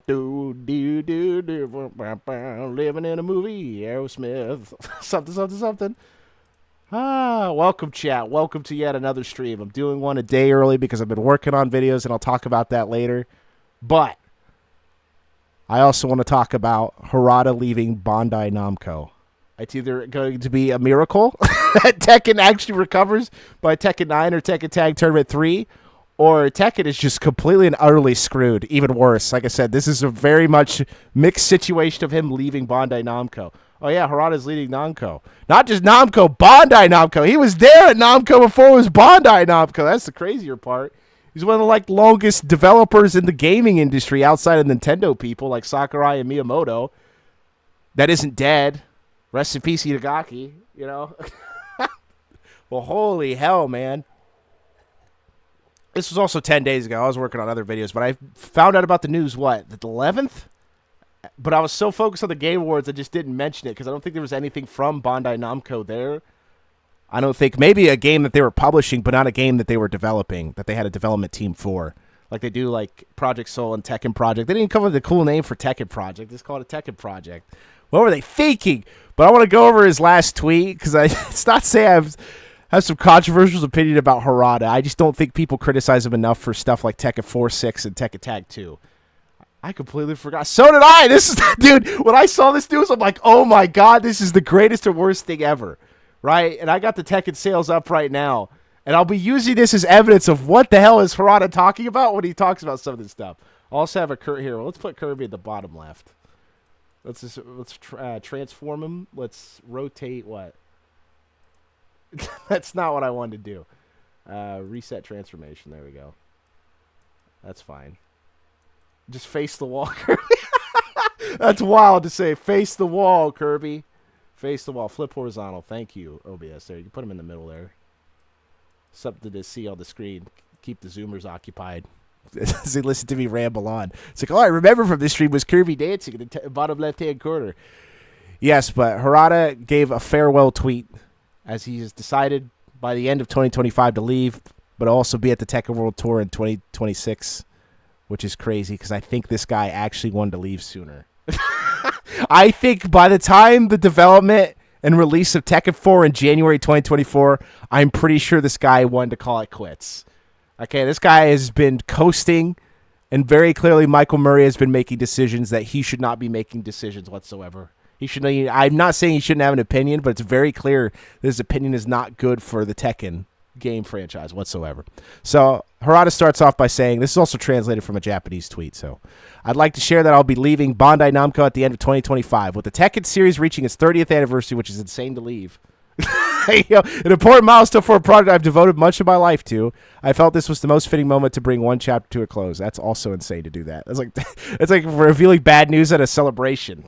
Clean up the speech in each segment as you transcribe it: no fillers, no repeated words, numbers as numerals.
Living in a movie, Aerosmith. Something. Welcome, chat. Welcome to yet another stream. I'm doing one a day early because I've been working on videos, and I'll talk about that later. But I also want to talk about Harada leaving Bandai Namco. It's either going to be a miracle that Tekken actually recovers by Tekken 9 or Tekken Tag Tournament 3, or Tekken is just completely and utterly screwed. Even worse. Like I said, this is a very much mixed situation of him leaving Bandai Namco. Oh, yeah, Harada's leading Namco. Not just Namco, Bandai Namco. He was there at Namco before it was Bandai Namco. That's the crazier part. He's one of the longest developers in the gaming industry outside of Nintendo people like Sakurai and Miyamoto. That isn't dead. Rest in peace, Itagaki, you know. Well, holy hell, man. This was also 10 days ago. I was working on other videos, but I found out about the news, the 11th? But I was so focused on the Game Awards, I just didn't mention it because I don't think there was anything from Bandai Namco there. I don't think. Maybe a game that they were publishing, but not a game that they were developing, that they had a development team for. Like they do Project Soul and Tekken Project. They didn't come up with a cool name for Tekken Project. It's called a Tekken Project. What were they thinking? But I want to go over his last tweet because it's not saying I have some controversial opinion about Harada. I just don't think people criticize him enough for stuff like Tekken 4, 6, and Tekken Tag 2. I completely forgot. So did I. Dude, when I saw this news, I'm like, oh my God, this is the greatest or worst thing ever. Right? And I got the Tekken sales up right now. And I'll be using this as evidence of what the hell is Harada talking about when he talks about some of this stuff. I'll also have a Kirby here. Let's put Kirby at the bottom left. Let's transform him. Let's rotate what? That's not what I wanted to do. Reset transformation. There we go. That's fine. Just face the wall, Kirby. That's wild to say. Face the wall, Kirby. Face the wall. Flip horizontal. Thank you, OBS. There, you can put him in the middle there. Something to see on the screen. Keep the zoomers occupied. As they listen to me ramble on. It's like, I remember from this stream was Kirby dancing in the bottom left-hand corner. Yes, but Harada gave a farewell tweet as he has decided by the end of 2025 to leave, but also be at the Tekken World Tour in 2026, which is crazy because I think this guy actually wanted to leave sooner. I think by the time the development and release of Tekken 4 in January 2024, I'm pretty sure this guy wanted to call it quits. Okay, this guy has been coasting, and very clearly Michael Murray has been making decisions that he should not be making decisions whatsoever. I'm not saying he shouldn't have an opinion, but it's very clear that his opinion is not good for the Tekken game franchise whatsoever. So Harada starts off by saying, this is also translated from a Japanese tweet, so I'd like to share that I'll be leaving Bandai Namco at the end of 2025, with the Tekken series reaching its 30th anniversary, which is insane to leave. An important milestone for a project I've devoted much of my life to. I felt this was the most fitting moment to bring one chapter to a close. That's also insane to do that. It's like revealing bad news at a celebration.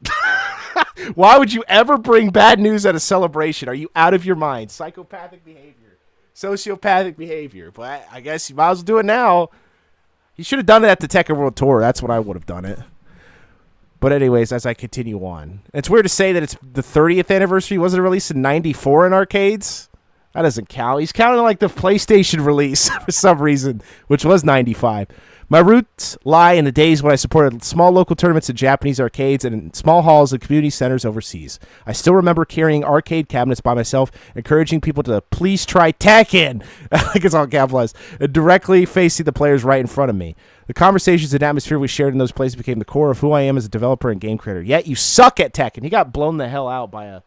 Why would you ever bring bad news at a celebration? Are you out of your mind? Psychopathic behavior. Sociopathic behavior. But I guess you might as well do it now. You should have done it at the Tekken World Tour. That's what I would have done it. But anyways, as I continue on. It's weird to say that it's the 30th anniversary. Wasn't it released in 94 in arcades? That doesn't count. He's counting like the PlayStation release for some reason, which was 95. My roots lie in the days when I supported small local tournaments in Japanese arcades and in small halls and community centers overseas. I still remember carrying arcade cabinets by myself, encouraging people to please try Tekken, like it's all capitalized, and directly facing the players right in front of me. The conversations and atmosphere we shared in those places became the core of who I am as a developer and game creator. Yet you suck at Tekken. He got blown the hell out by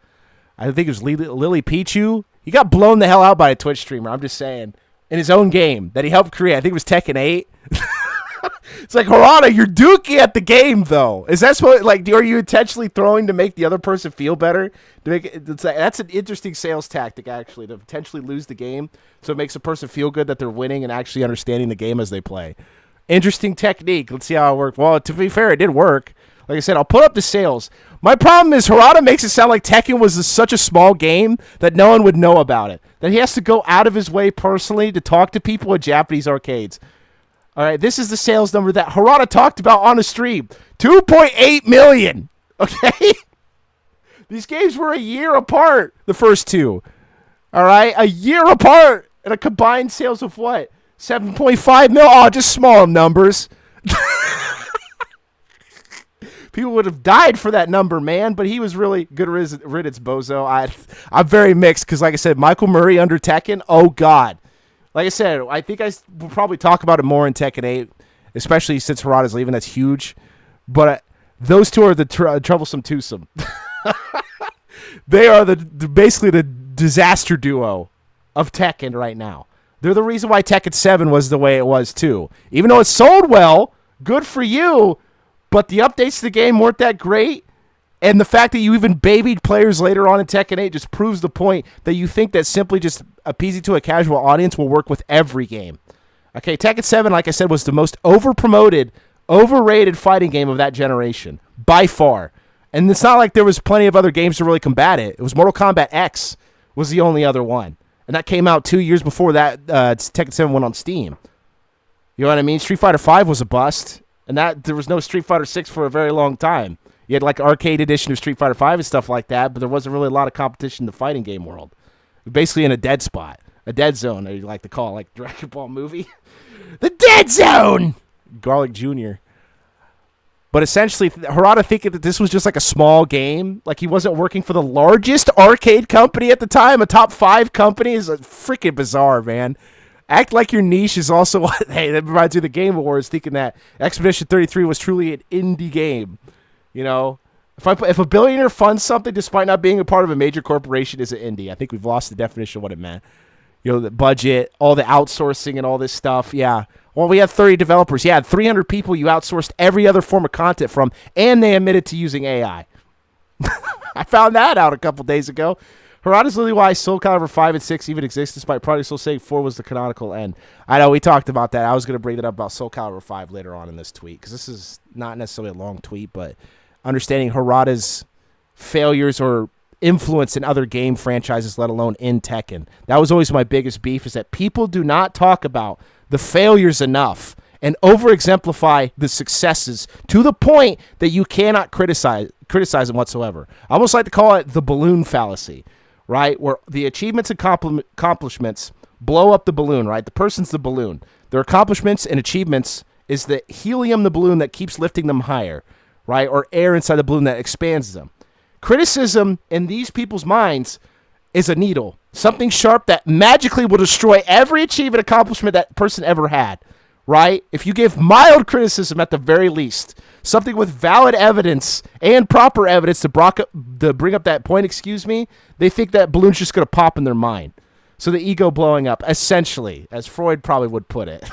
I think it was Lily Pichu. He got blown the hell out by a Twitch streamer, I'm just saying, in his own game that he helped create. I think it was Tekken 8. It's like, Harada, you're dookie at the game, though. Is that supposed, are you intentionally throwing to make the other person feel better? That's an interesting sales tactic, actually, to potentially lose the game, so it makes a person feel good that they're winning and actually understanding the game as they play. Interesting technique. Let's see how it worked. Well, to be fair, it did work. Like I said, I'll put up the sales. My problem is Harada makes it sound like Tekken was such a small game that no one would know about it. That he has to go out of his way personally to talk to people at Japanese arcades. All right, this is the sales number that Harada talked about on a stream. 2.8 million. Okay? These games were a year apart, the first two. All right? A year apart. And a combined sales of what? 7.5 mil? Oh, just small numbers. People would have died for that number, man. But he was really good riddance, bozo. I'm very mixed because, like I said, Michael Murray under Tekken. Oh God. Like I said, I think I will probably talk about it more in Tekken 8, especially since Harada's leaving. That's huge. But those two are the troublesome twosome. They are basically the disaster duo of Tekken right now. They're the reason why Tekken 7 was the way it was, too. Even though it sold well, good for you, but the updates to the game weren't that great. And the fact that you even babied players later on in Tekken 8 just proves the point that you think that simply just appeasing to a casual audience will work with every game. Okay, Tekken 7, like I said, was the most overpromoted, overrated fighting game of that generation, by far. And it's not like there was plenty of other games to really combat it. It was Mortal Kombat X was the only other one. And that came out 2 years before that Tekken 7 went on Steam. You know what I mean? Street Fighter V was a bust. And that there was no Street Fighter 6 for a very long time. You had like arcade edition of Street Fighter V and stuff like that, but there wasn't really a lot of competition in the fighting game world. Basically in a dead spot. A dead zone, you like to call it, like Dragon Ball movie. The dead zone! Garlic Jr. But essentially, Harada thinking that this was just like a small game, like he wasn't working for the largest arcade company at the time, a top 5 company, is freaking bizarre, man. Act like your niche is also, hey, that reminds me of the Game Awards, thinking that Expedition 33 was truly an indie game. You know, if a billionaire funds something despite not being a part of a major corporation, is it indie? I think we've lost the definition of what it meant. You know, the budget, all the outsourcing and all this stuff. Yeah. Well, we had 30 developers. Yeah, 300 people you outsourced every other form of content from, and they admitted to using AI. I found that out a couple days ago. Harada's literally why Soul Calibur 5 and 6 even exist, despite Project Soul saying 4 was the canonical end. I know, we talked about that. I was going to bring that up about Soul Calibur 5 later on in this tweet, because this is not necessarily a long tweet, but understanding Harada's failures or influence in other game franchises, let alone in Tekken. That was always my biggest beef, is that people do not talk about the failures enough and over-exemplify the successes to the point that you cannot criticize them whatsoever. I almost like to call it the balloon fallacy, right? Where the achievements and accomplishments blow up the balloon, right? The person's the balloon. Their accomplishments and achievements is the helium, the balloon that keeps lifting them higher, right? Or air inside the balloon that expands them. Criticism in these people's minds is a needle, something sharp that magically will destroy every achievement accomplishment that person ever had, right? If you give mild criticism at the very least, something with valid evidence and proper evidence to bring up that point, they think that balloon's just going to pop in their mind. So the ego blowing up, essentially, as Freud probably would put it.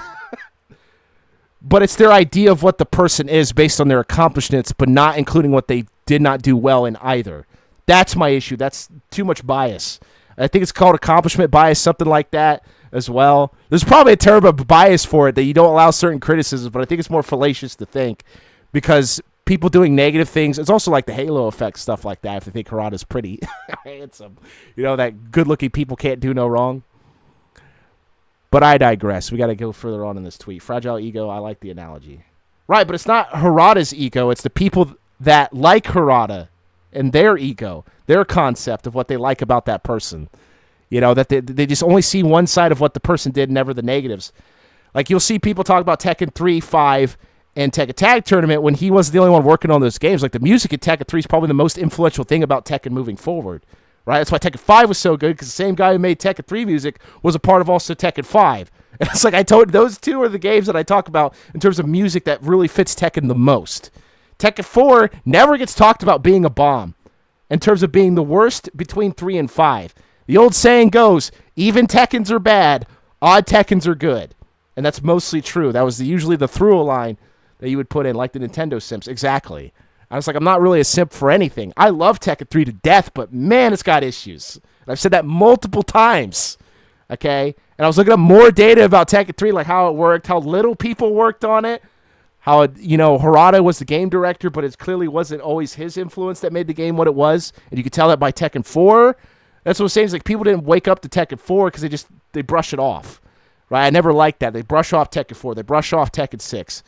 But it's their idea of what the person is based on their accomplishments, but not including what they did not do well in either. That's my issue. That's too much bias. I think it's called accomplishment bias, something like that as well. There's probably a term of bias for it that you don't allow certain criticisms, but I think it's more fallacious to think because people doing negative things, it's also like the halo effect, stuff like that, if they think Harada's pretty handsome. You know, that good-looking people can't do no wrong. But I digress. We got to go further on in this tweet. Fragile ego, I like the analogy. Right, but it's not Harada's ego. It's the people that like Harada and their ego, their concept of what they like about that person. You know, that they just only see one side of what the person did, never the negatives. Like, you'll see people talk about Tekken 3, 5, and Tekken Tag Tournament when he wasn't the only one working on those games. Like, the music in Tekken 3 is probably the most influential thing about Tekken moving forward. Right? That's why Tekken 5 was so good, because the same guy who made Tekken 3 music was a part of also Tekken 5. And it's like I told you, those two are the games that I talk about in terms of music that really fits Tekken the most. Tekken 4 never gets talked about being a bomb in terms of being the worst between 3 and 5. The old saying goes, even Tekkens are bad, odd Tekkens are good. And that's mostly true. That was usually the through line that you would put in, like the Nintendo Sims. Exactly. I was like, I'm not really a simp for anything. I love Tekken 3 to death, but man, it's got issues. And I've said that multiple times. Okay? And I was looking up more data about Tekken 3, like how it worked, how little people worked on it, how, Harada was the game director, but it clearly wasn't always his influence that made the game what it was. And you could tell that by Tekken 4. That's what I'm saying. Is like people didn't wake up to Tekken 4 because they brush it off. Right? I never liked that. They brush off Tekken 4. They brush off Tekken 6.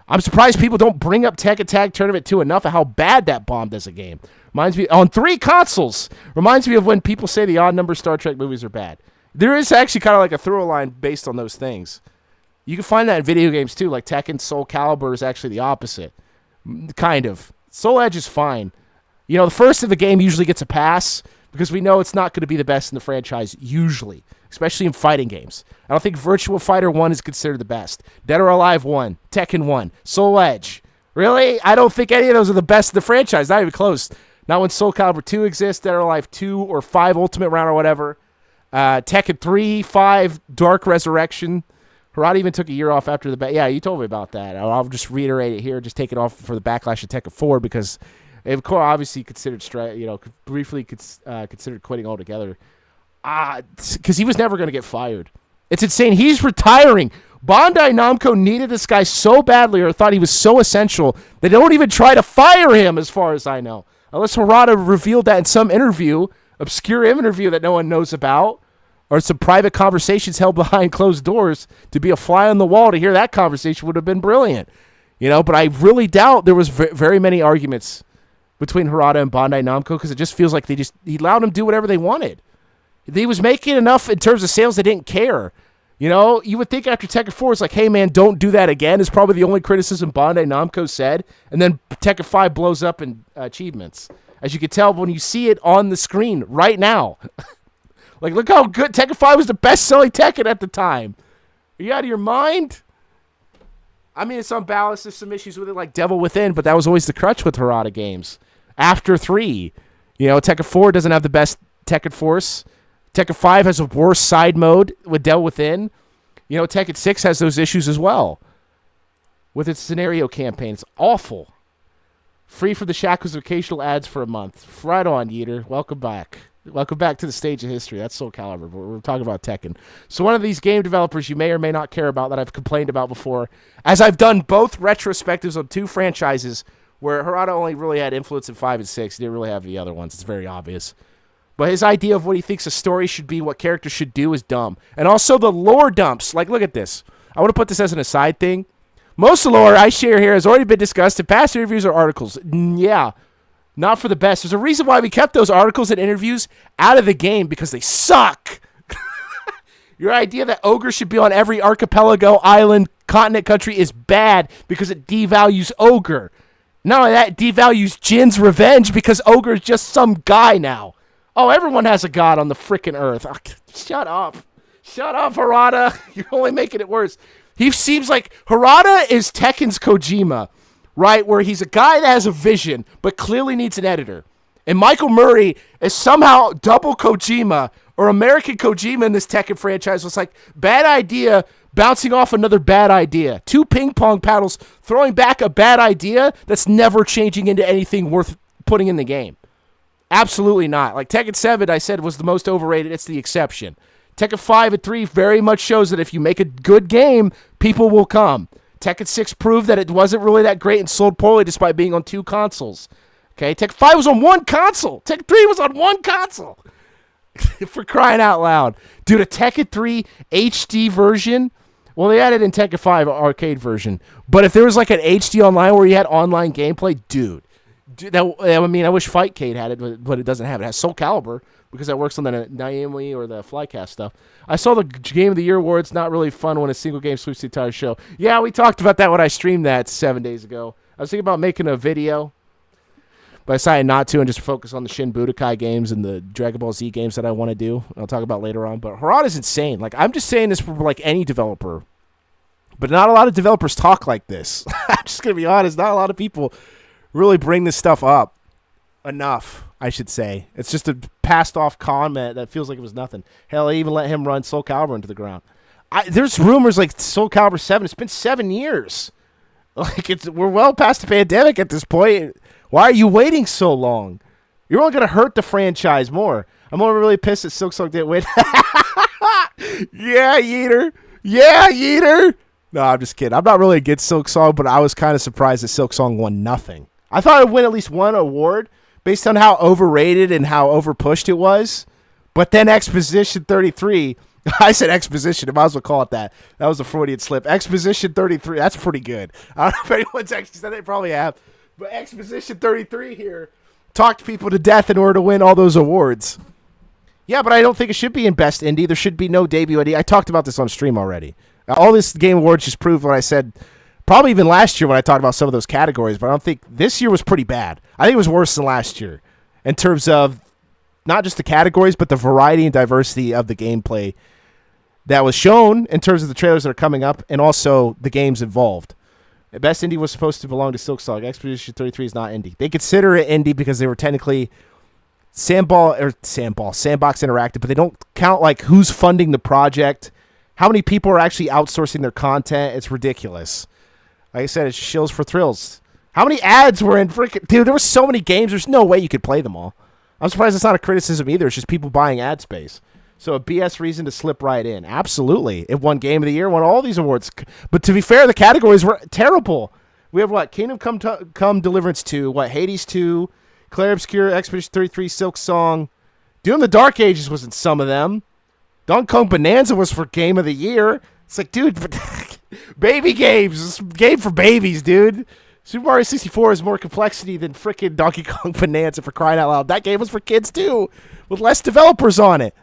I'm surprised people don't bring up Tekken Tag Tournament 2 enough of how bad that bombed as a game. Reminds me, on 3 consoles, reminds me of when people say the odd number Star Trek movies are bad. There is actually kind of like a through line based on those things. You can find that in video games too, like Tekken Soul Calibur is actually the opposite. Kind of. Soul Edge is fine. You know, the first of the game usually gets a pass because we know it's not going to be the best in the franchise usually, especially in fighting games. I don't think Virtua Fighter 1 is considered the best. Dead or Alive 1, Tekken 1, Soul Edge. Really? I don't think any of those are the best in the franchise. Not even close. Not when Soul Calibur 2 exists, Dead or Alive 2 or 5 Ultimate Round or whatever. Tekken 3, 5, Dark Resurrection. Harada even took a year off after the... Yeah, you told me about that. I'll just reiterate it here. Just take it off for the backlash of Tekken 4 because of course, obviously considered, briefly considered quitting altogether. Because he was never going to get fired. It's insane. He's retiring. Bandai Namco needed this guy so badly or thought he was so essential they don't even try to fire him as far as I know. Unless Harada revealed that in some interview, obscure interview that no one knows about, or some private conversations held behind closed doors. To be a fly on the wall to hear that conversation would have been brilliant. But I really doubt there was very many arguments between Harada and Bandai Namco because it just feels like he allowed them to do whatever they wanted. He was making enough in terms of sales they didn't care. You would think after Tekken 4, it's like, hey, man, don't do that again, is probably the only criticism Bandai Namco said. And then Tekken 5 blows up in achievements. As you can tell when you see it on the screen right now. Like, look how good Tekken 5 was the best-selling Tekken at the time. Are you out of your mind? I mean, it's unbalanced. There's some issues with it like Devil Within, but that was always the crutch with Harada games. After 3, Tekken 4 doesn't have the best Tekken Force. Tekken 5 has a worse side mode with Devil Within. Tekken 6 has those issues as well with its scenario campaign. It's awful. Free for the shackles of occasional ads for a month. Right on, Yeeter. Welcome back. Welcome back to the stage of history. That's Soul Calibur. We're talking about Tekken. So one of these game developers you may or may not care about that I've complained about before, as I've done both retrospectives on 2 franchises where Harada only really had influence in 5 and 6. He didn't really have the other ones. It's very obvious. But his idea of what he thinks a story should be, what characters should do, is dumb. And also the lore dumps. Like, look at this. I want to put this as an aside thing. Most of the lore I share here has already been discussed in past interviews or articles. Yeah, not for the best. There's a reason why we kept those articles and interviews out of the game, because they suck. Your idea that Ogre should be on every archipelago, island, continent, country is bad because it devalues Ogre. Not only that, it devalues Jin's revenge because Ogre is just some guy now. Oh, everyone has a god on the frickin' earth. Oh, shut up. Shut up, Harada. You're only making it worse. He seems like Harada is Tekken's Kojima, right? Where he's a guy that has a vision, but clearly needs an editor. And Michael Murray is somehow double Kojima, or American Kojima in this Tekken franchise. Was like, bad idea, bouncing off another bad idea. 2 ping pong paddles throwing back a bad idea that's never changing into anything worth putting in the game. Absolutely not. Like Tekken 7, I said, was the most overrated. It's the exception. Tekken 5 and 3 very much shows that if you make a good game, people will come. Tekken 6 proved that it wasn't really that great and sold poorly despite being on 2 consoles. Okay, Tekken 5 was on 1 console. Tekken 3 was on 1 console. For crying out loud. Dude, a Tekken 3 HD version, well, they added in Tekken 5 arcade version. But if there was like an HD online where you had online gameplay, dude, I wish Fightcade had it, but it doesn't have it. It has Soul Calibur because that works on the Naomi or the Flycast stuff. I saw the Game of the Year awards. Not really fun when a single game sweeps the entire show. Yeah, we talked about that when I streamed that 7 days ago. I was thinking about making a video, but I decided not to and just focus on the Shin Budokai games and the Dragon Ball Z games that I want to do. I'll talk about later on. But Harada's insane. Like, I'm just saying this for like any developer, but not a lot of developers talk like this. I'm just gonna be honest. Not a lot of people really bring this stuff up enough, I should say. It's just a passed off comment that feels like it was nothing. Hell, I even let him run Soul Calibur into the ground. There's rumors like Soul Calibur 7. It's been 7 years. Like, we're well past the pandemic at this point. Why are you waiting so long? You're only going to hurt the franchise more. I'm only really pissed that Silksong didn't win. Yeah, Yeeter. Yeah, Yeeter. No, I'm just kidding. I'm not really against Silksong, but I was kind of surprised that Silksong won nothing. I thought it would win at least one award based on how overrated and how overpushed it was. But then Exposition 33, I said Exposition, I might as well call it that. That was a Freudian slip. Exposition 33, that's pretty good. I don't know if anyone's actually said they probably have. But Exposition 33 here talked people to death in order to win all those awards. Yeah, but I don't think it should be in Best Indie. There should be no debut indie. I talked about this on stream already. All this Game Awards just proved what I said Probably even last year when I talked about some of those categories, but I don't think this year was pretty bad. I think it was worse than last year in terms of not just the categories, but the variety and diversity of the gameplay that was shown in terms of the trailers that are coming up and also the games involved. Best Indie was supposed to belong to Silksong. Expedition 33 is not indie. They consider it indie because they were technically Sandbox Interactive, but they don't count like who's funding the project, how many people are actually outsourcing their content. It's ridiculous. Like I said, it's shills for thrills. How many ads were in freaking... Dude, there were so many games, there's no way you could play them all. I'm surprised it's not a criticism either. It's just people buying ad space. So a BS reason to slip right in. Absolutely. It won Game of the Year, won all these awards. But to be fair, the categories were terrible. We have what? Kingdom Come Deliverance 2, what? Hades 2, Clair Obscur, Expedition 33, Silksong. Doom the Dark Ages was in some of them. Donkey Kong Bonanza was for Game of the Year. It's like, dude, baby games. It's a game for babies, dude. Super Mario 64 has more complexity than frickin' Donkey Kong Bonanza, for crying out loud. That game was for kids, too, with less developers on it.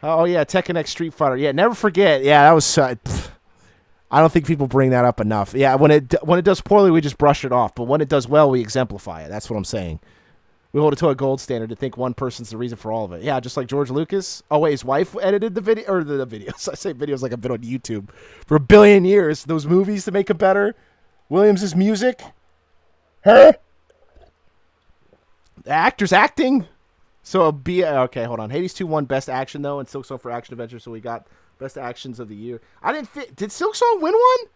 Oh, yeah, Tekken X Street Fighter. Yeah, never forget. Yeah, that was... I don't think people bring that up enough. Yeah, when it does poorly, we just brush it off. But when it does well, we exemplify it. That's what I'm saying. We hold it to a gold standard to think one person's the reason for all of it. Yeah, just like George Lucas. Oh, wait, his wife edited the video, or the videos. I say videos like I've been on YouTube for a billion years. Those movies to make it better. Williams' music. Her. The actors acting. So okay, hold on. Hades 2 won Best Action, though, and Silksong for Action Adventure, so we got Best Actions of the Year. Did Silksong win one?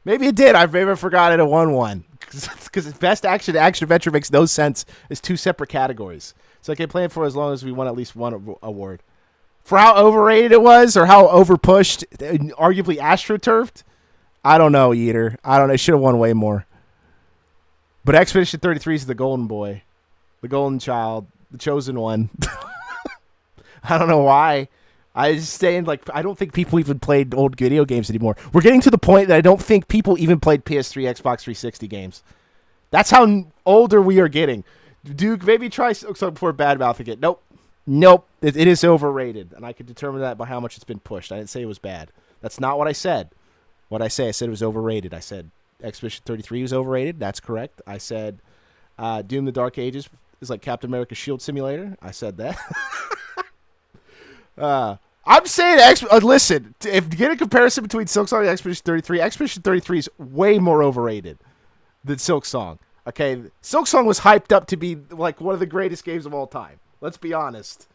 Maybe it did. I've maybe forgot it won one. Because Best Action Adventure makes no sense. It's two separate categories. So I can play it for as long as we won at least one award. For how overrated it was, or how overpushed, arguably astroturfed, I don't know, Eater. I don't know. It should have won way more. But Expedition 33 is the golden boy. The golden child. The chosen one. I don't know why. I was just saying, like, I don't think people even played old video games anymore. We're getting to the point that I don't think people even played PS3, Xbox 360 games. That's how older we are getting. Duke, maybe try something before Bad Mouth again. Nope. It is overrated, and I could determine that by how much it's been pushed. I didn't say it was bad. That's not what I said. What I said it was overrated. I said Expedition 33 was overrated. That's correct. I said Doom the Dark Ages is like Captain America's Shield Simulator. I said that. I'm saying, listen, if you get a comparison between Silksong and Expedition 33 is way more overrated than Silksong. Okay, Silksong was hyped up to be like one of the greatest games of all time. Let's be honest.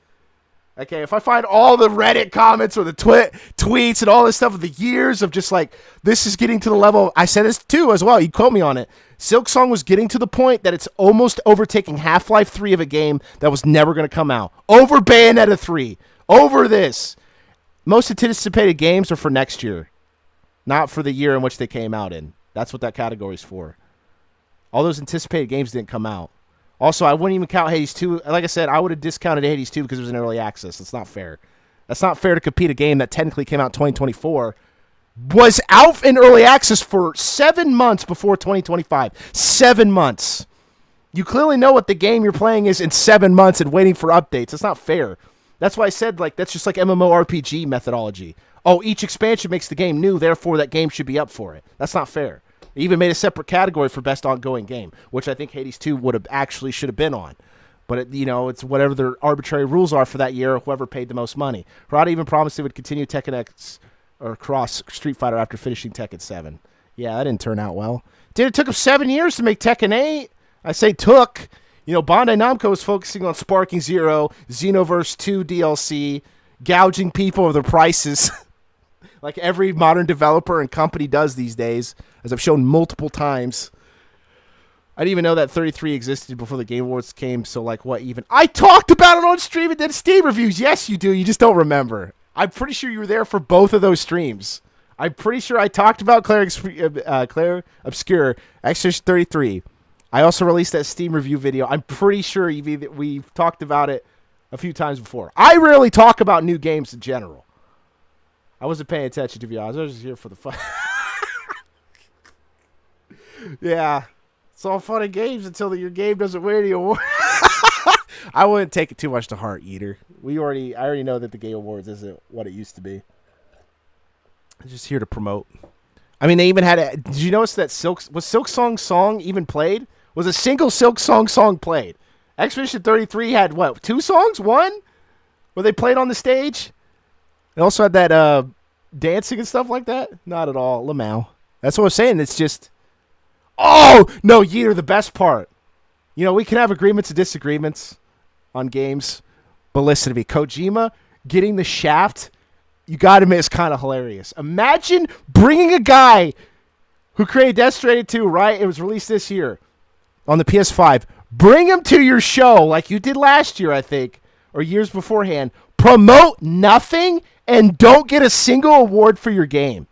Okay, if I find all the Reddit comments or the tweets and all this stuff of the years of just like, this is getting to the level, I said this too as well, you quote me on it, Silksong was getting to the point that it's almost overtaking Half-Life 3 of a game that was never going to come out. Over Bayonetta 3. Over this. Most anticipated games are for next year, not for the year in which they came out in. That's what that category is for. All those anticipated games didn't come out. Also, I wouldn't even count Hades 2. Like I said, I would have discounted Hades 2 because it was in early access. That's not fair. That's not fair to compete a game that technically came out in 2024. Was out in early access for 7 months before 2025. 7 months. You clearly know what the game you're playing is in 7 months and waiting for updates. That's not fair. That's why I said, like, that's just like MMORPG methodology. Oh, each expansion makes the game new, therefore that game should be up for it. That's not fair. They even made a separate category for best ongoing game, which I think Hades 2 should have been on. But, it's whatever their arbitrary rules are for that year, whoever paid the most money. Harada even promised they would continue Tekken X or Cross Street Fighter after finishing Tekken 7. Yeah, that didn't turn out well. It took them 7 years to make Tekken 8. I say took. Bandai Namco is focusing on Sparking Zero, Xenoverse 2 DLC, gouging people of their prices, like every modern developer and company does these days, as I've shown multiple times. I didn't even know that 33 existed before the Game Awards came, so like what even? I talked about it on stream and did Steam reviews. Yes, you do. You just don't remember. I'm pretty sure you were there for both of those streams. I'm pretty sure I talked about Clair Obscur, Expedition 33. I also released that Steam review video. I'm pretty sure we've talked about it a few times before. I rarely talk about new games in general. I wasn't paying attention, to be honest. I was just here for the fun. Yeah. It's all fun and games until your game doesn't win any award. I wouldn't take it too much to heart, Eater. I already know that the Game Awards isn't what it used to be. I'm just here to promote. I mean, they even had. Did you notice that Silk Song even played? Was a single Silk Song played? Expedition 33 had what? 2 songs? 1? Where they played on the stage? They also had that dancing and stuff like that? Not at all. Lamau. That's what I'm saying. It's just. Oh no, Yeeter, the best part. You know, we can have agreements and disagreements on games, but listen to me, Kojima getting the shaft. You got to admit, it's kind of hilarious. Imagine bringing a guy who created Death Stranding 2, right? It was released this year on the PS5. Bring him to your show like you did last year, I think, or years beforehand. Promote nothing and don't get a single award for your game.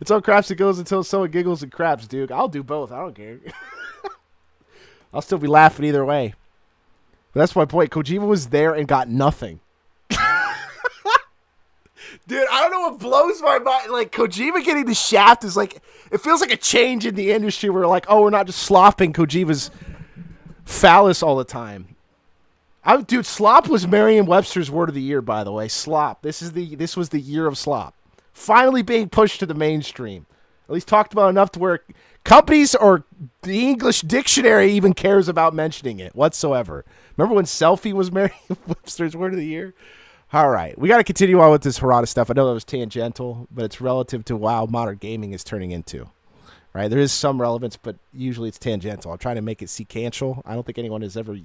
It's all craps that goes until someone giggles and craps, dude. I'll do both. I don't care. I'll still be laughing either way. But that's my point. Kojima was there and got nothing. Dude, I don't know what blows my mind. Like, Kojima getting the shaft is like, it feels like a change in the industry where, like, oh, we're not just slopping Kojima's phallus all the time. Dude, slop was Merriam-Webster's word of the year, by the way. Slop. This was the year of slop. Finally being pushed to the mainstream. At least talked about enough to where companies or the English dictionary even cares about mentioning it whatsoever. Remember when selfie was Merriam-Webster's word of the year? All right, we got to continue on with this Harada stuff. I know that was tangential, but it's relative to how modern gaming is turning into. Right, there is some relevance, but usually it's tangential. I'm trying to make it sequential. I don't think anyone has ever.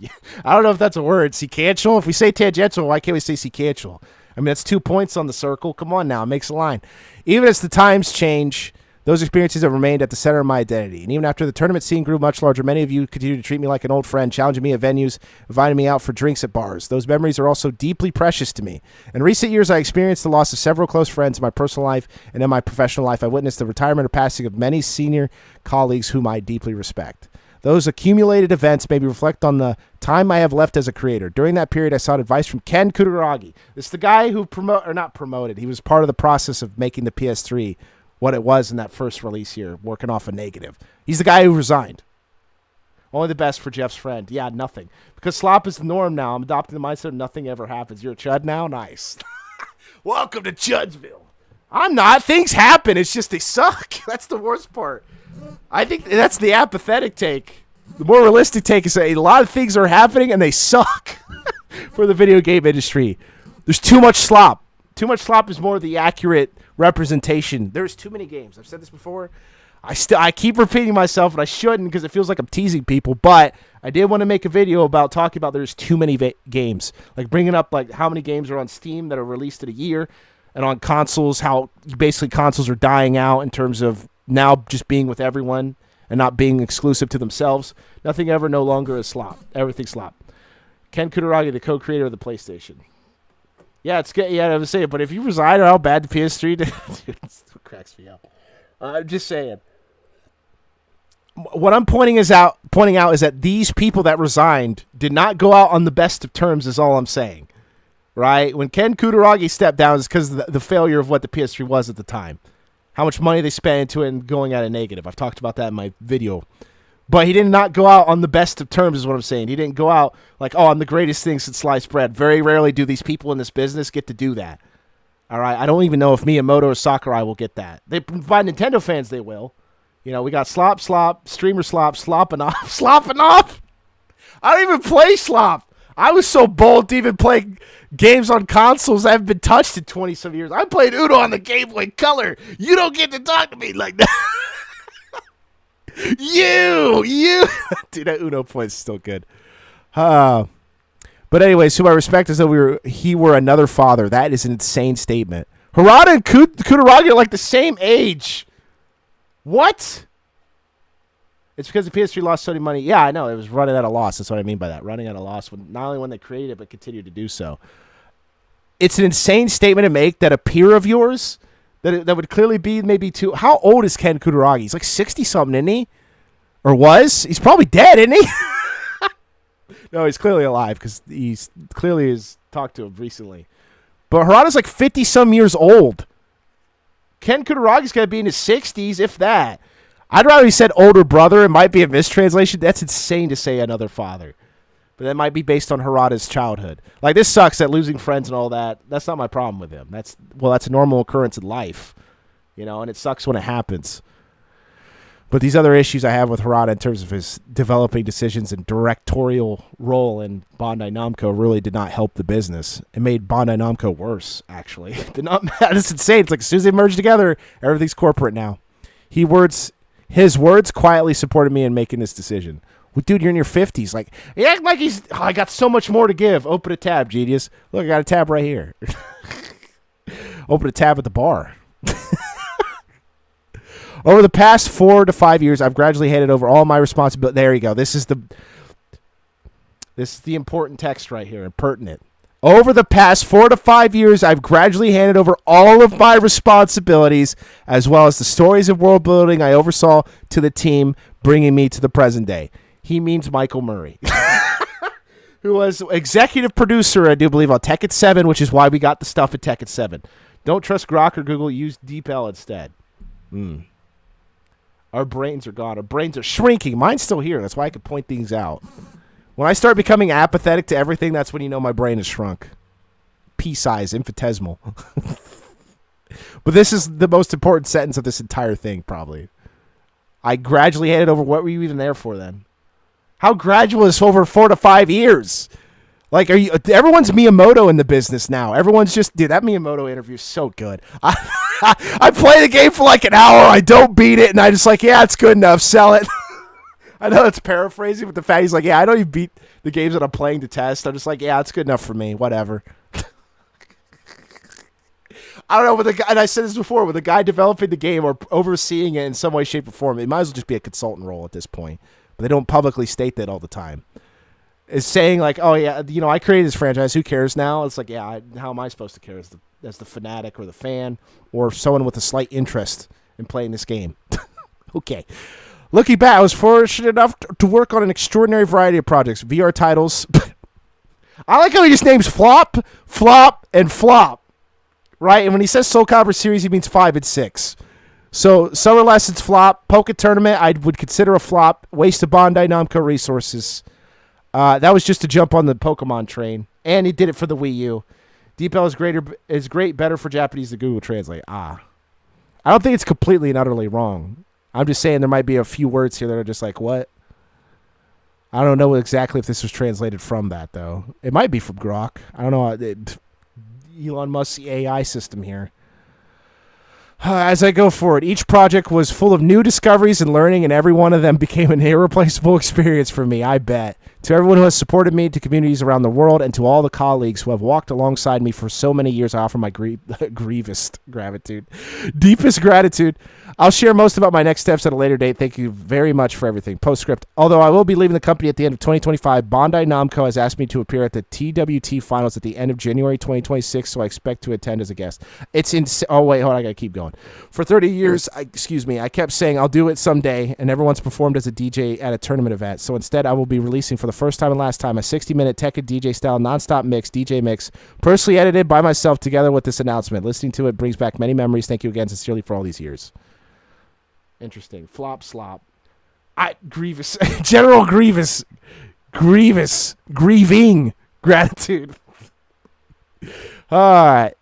I don't know if that's a word, sequential. If we say tangential, why can't we say sequential? I mean, that's 2 points on the circle. Come on now, it makes a line. Even as the times change, those experiences have remained at the center of my identity. And even after the tournament scene grew much larger, many of you continue to treat me like an old friend, challenging me at venues, inviting me out for drinks at bars. Those memories are also deeply precious to me. In recent years, I experienced the loss of several close friends in my personal life and in my professional life. I witnessed the retirement or passing of many senior colleagues whom I deeply respect. Those accumulated events made me reflect on the time I have left as a creator. During that period, I sought advice from Ken Kutaragi. This is the guy who not promoted. He was part of the process of making the PS3 what it was in that first release here, working off a negative. He's the guy who resigned. Only the best for Jeff's friend. Yeah, nothing. Because slop is the norm now. I'm adopting the mindset of nothing ever happens. You're a chud now? Nice. Welcome to Chudsville. I'm not. Things happen. It's just they suck. That's the worst part. I think that's the apathetic take. The more realistic take is a lot of things are happening and they suck for the video game industry. There's too much slop. Too much slop is more the accurate representation. There's too many games. I've said this before. I keep repeating myself, and I shouldn't because it feels like I'm teasing people, but I did want to make a video about talking about there's too many games. Like bringing up like how many games are on Steam that are released in a year, and on consoles, how basically consoles are dying out in terms of now just being with everyone and not being exclusive to themselves. Nothing ever no longer is slop. Everything's slop. Ken Kutaragi, the co-creator of the PlayStation. Yeah, it's good. Yeah, I was saying, but if you resign, how bad the PS3 did, dude, it cracks me up. I'm just saying. What I'm pointing out is that these people that resigned did not go out on the best of terms. Is all I'm saying, right? When Ken Kutaragi stepped down, it's because of the failure of what the PS3 was at the time, how much money they spent into it, and going at a negative. I've talked about that in my video. But he did not go out on the best of terms is what I'm saying. He didn't go out like, oh, I'm the greatest thing since sliced bread. Very rarely do these people in this business get to do that. All right? I don't even know if Miyamoto or Sakurai will get that. By Nintendo fans, they will. You know, we got Slop, Streamer Slop, Slopping Off. Slopping Off? I don't even play Slop. I was so bold to even play games on consoles that haven't been touched in 20-some years. I played Uno on the Game Boy Color. You don't get to talk to me like that. You, dude, that Uno point is still good. But anyways, who I respect as though he were another father. That is an insane statement. Harada and Kutaragi are like the same age. What? It's because the PS3 lost so much money. Yeah, I know. It was running at a loss. That's what I mean by that. Running at a loss, not only when they created it, but continued to do so. It's an insane statement to make that a peer of yours... That would clearly be maybe too... How old is Ken Kutaragi? He's like 60-something, isn't he? Or was? He's probably dead, isn't he? No, he's clearly alive because he's clearly has talked to him recently. But Harada's like 50-some years old. Ken Kutaragi's got to be in his 60s, if that. I'd rather he said older brother. It might be a mistranslation. That's insane to say another father. But that might be based on Harada's childhood. Like, this sucks that losing friends and all that. That's not my problem with him. That's a normal occurrence in life. and it sucks when it happens. But these other issues I have with Harada in terms of his developing decisions and directorial role in Bandai Namco really did not help the business. It made Bandai Namco worse, actually. It's insane. It's like as soon as they merge together, everything's corporate now. His words quietly supported me in making this decision. Well, dude, you're in your 50s. Like, you act like I got so much more to give. Open a tab, genius. Look, I got a tab right here. Open a tab at the bar. Over the past 4 to 5 years, I've gradually handed over all my responsibility. There you go. This is the important text right here, and pertinent. Over the past 4 to 5 years, I've gradually handed over all of my responsibilities, as well as the stories of world building I oversaw, to the team, bringing me to the present day. He means Michael Murray, who was executive producer, I do believe, on Tekken 7, which is why we got the stuff at Tekken 7. Don't trust Grok or Google. Use DeepL instead. Our brains are gone. Our brains are shrinking. Mine's still here. That's why I could point things out. When I start becoming apathetic to everything, that's when you know my brain has shrunk. Pea-size, infinitesimal. But this is the most important sentence of this entire thing, probably. I gradually handed over. What were you even there for then? How gradual is over 4 to 5 years? Like, everyone's Miyamoto in the business now. Everyone's just, dude, that Miyamoto interview is so good. I play the game for like an hour. I don't beat it. And I just like, yeah, it's good enough. Sell it. I know it's paraphrasing, but the fact he's like, yeah, I don't even beat the games that I'm playing to test. I'm just like, yeah, it's good enough for me. Whatever. I don't know. And I said this before, with the guy developing the game or overseeing it in some way, shape, or form, it might as well just be a consultant role at this point. But they don't publicly state that all the time. Is saying like, oh yeah, I created this franchise. Who cares now? It's like, yeah, how am I supposed to care as the fanatic or the fan or someone with a slight interest in playing this game? Okay. Looking back, I was fortunate enough to work on an extraordinary variety of projects, VR titles. I like how he just names Flop, Flop, and Flop, right? And when he says Soul Calibur series, he means 5 and 6. So Summer Lessons flop, Poké Tournament I would consider a flop, waste of Bandai Namco resources. That was just to jump on the Pokemon train, and he did it for the Wii U. DeepL is great, better for Japanese than Google Translate. I don't think it's completely and utterly wrong. I'm just saying there might be a few words here that are just like, what? I don't know exactly if this was translated from that, though. It might be from Grok. I don't know. Elon Musk's AI system here. As I go forward, each project was full of new discoveries and learning, and every one of them became an irreplaceable experience for me, I bet. To everyone who has supported me, to communities around the world, and to all the colleagues who have walked alongside me for so many years, I offer my deepest gratitude. I'll share most about my next steps at a later date. Thank you very much for everything. Postscript. Although I will be leaving the company at the end of 2025, Bandai Namco has asked me to appear at the TWT Finals at the end of January 2026, so I expect to attend as a guest. It's insane. Oh, wait, hold on. I got to keep going. For 30 years, I kept saying I'll do it someday, and never once performed as a DJ at a tournament event. So instead, I will be releasing for the first time and last time a 60-minute Tekken DJ-style non-stop DJ mix, personally edited by myself together with this announcement. Listening to it brings back many memories. Thank you again sincerely for all these years. Interesting. Flop, slop. Grievous. General Grievous. Grieving gratitude. All right.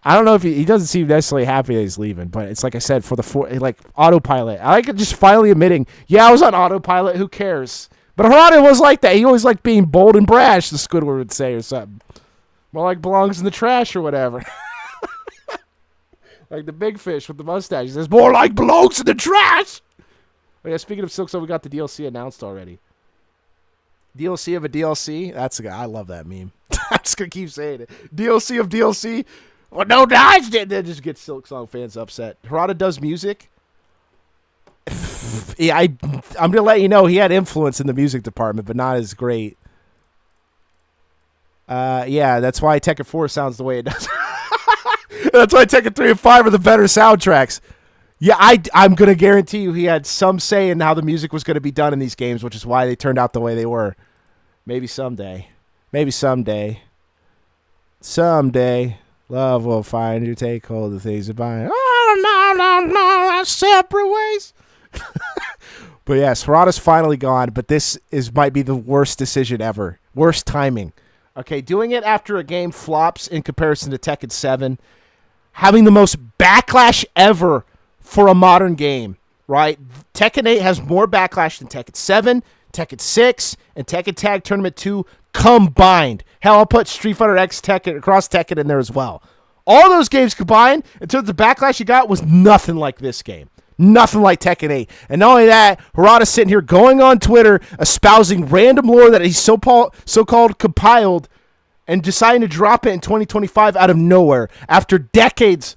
I don't know if he doesn't seem necessarily happy that he's leaving, but it's like I said, for the autopilot. I like it just finally admitting, yeah, I was on autopilot. Who cares? But Harada was like that. He always liked being bold and brash, the Squidward would say, or something. More like belongs in the trash or whatever. Like the big fish with the mustache. He says, more like belongs in the trash. Oh, yeah, speaking of Silksong, we got the DLC announced already. DLC of a DLC? That's a guy. I love that meme. I'm just going to keep saying it. DLC of DLC? Well, no, dice did. That just gets Silksong fans upset. Harada does music. Yeah, I'm going to let you know he had influence in the music department, but not as great. Yeah, that's why Tekken 4 sounds the way it does. That's why Tekken 3 and 5 are the better soundtracks. Yeah, I'm going to guarantee you he had some say in how the music was going to be done in these games, which is why they turned out the way they were. Maybe someday. Someday, love will find you, take hold of things and bind. Oh, no, separate ways. But yes, Harada's finally gone, but this might be the worst decision ever. Worst timing. Okay, doing it after a game flops in comparison to Tekken 7. Having the most backlash ever for a modern game, right? Tekken 8 has more backlash than Tekken 7, Tekken 6, and Tekken Tag Tournament 2 combined. Hell, I'll put Street Fighter X Tekken, Cross Tekken in there as well. All those games combined, in terms of the backlash you got, was nothing like this game. Nothing like Tekken 8. And not only that, Harada's sitting here going on Twitter, espousing random lore that he's so-called compiled, and deciding to drop it in 2025 out of nowhere after decades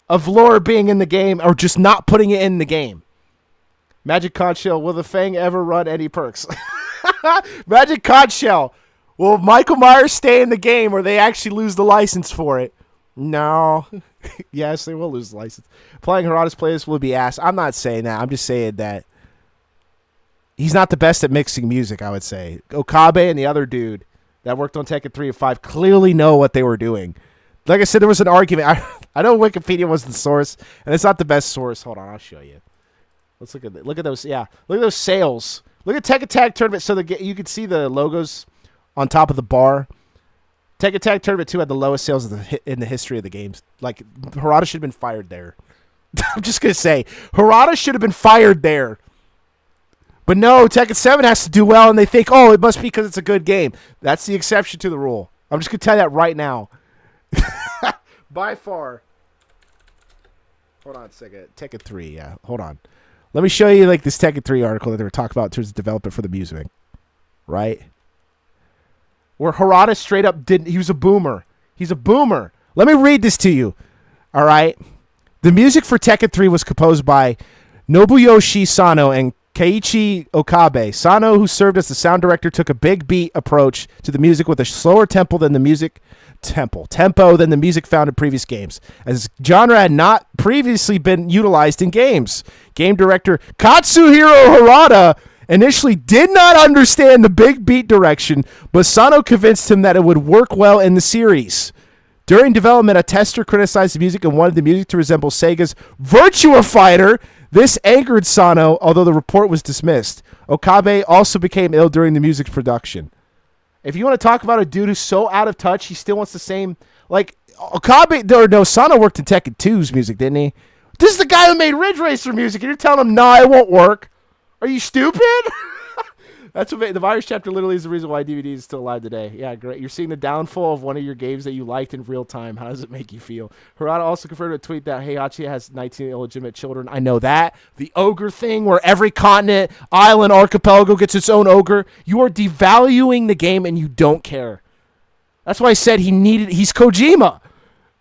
of lore being in the game or just not putting it in the game. Magic Conch Shell, will the Fang ever run any perks? Magic Conch Shell, will Michael Myers stay in the game or they actually lose the license for it? No. Yes, they will lose the license. Playing Harada's playlist will be ass. I'm not saying that. I'm just saying that he's not the best at mixing music, I would say. Okabe and the other dude that worked on Tekken 3 and 5 clearly know what they were doing. Like I said, there was an argument. I know Wikipedia was the source, and it's not the best source. Hold on, I'll show you. Let's look at it. Look at those. Yeah, look at those sales. Look at Tekken Tag Tournament. So you can see the logos on top of the bar. Tekken Tag Tournament 2 had the lowest sales in the history of the games. Like, Harada should have been fired there. I'm just going to say, Harada should have been fired there. But no, Tekken 7 has to do well, and they think, oh, it must be because it's a good game. That's the exception to the rule. I'm just going to tell you that right now. By far. Hold on a second. Tekken 3, yeah. Hold on. Let me show you like this Tekken 3 article that they were talking about in terms of development for the music. Right? Where Harada straight up didn't. He was a boomer. He's a boomer. Let me read this to you. All right? The music for Tekken 3 was composed by Nobuyoshi Sano and Keiichi Okabe. Sano, who served as the sound director, took a big beat approach to the music with a slower tempo than the music found in previous games, as genre had not previously been utilized in games. Game director Katsuhiro Harada initially did not understand the big beat direction, but Sano convinced him that it would work well in the series. During development, a tester criticized the music and wanted the music to resemble Sega's Virtua Fighter. This angered Sano, although the report was dismissed. Okabe also became ill during the music's production. If you want to talk about a dude who's so out of touch, he still wants the same, like, Sano worked in Tekken 2's music, didn't he? This is the guy who made Ridge Racer music, and you're telling him, nah, it won't work. Are you stupid? That's what the virus chapter literally is the reason why DVD is still alive today. Yeah, great. You're seeing the downfall of one of your games that you liked in real time. How does it make you feel? Harada also confirmed a tweet that Heihachi has 19 illegitimate children. I know that. The ogre thing where every continent, island, archipelago gets its own ogre. You are devaluing the game and you don't care. That's why I said he's Kojima.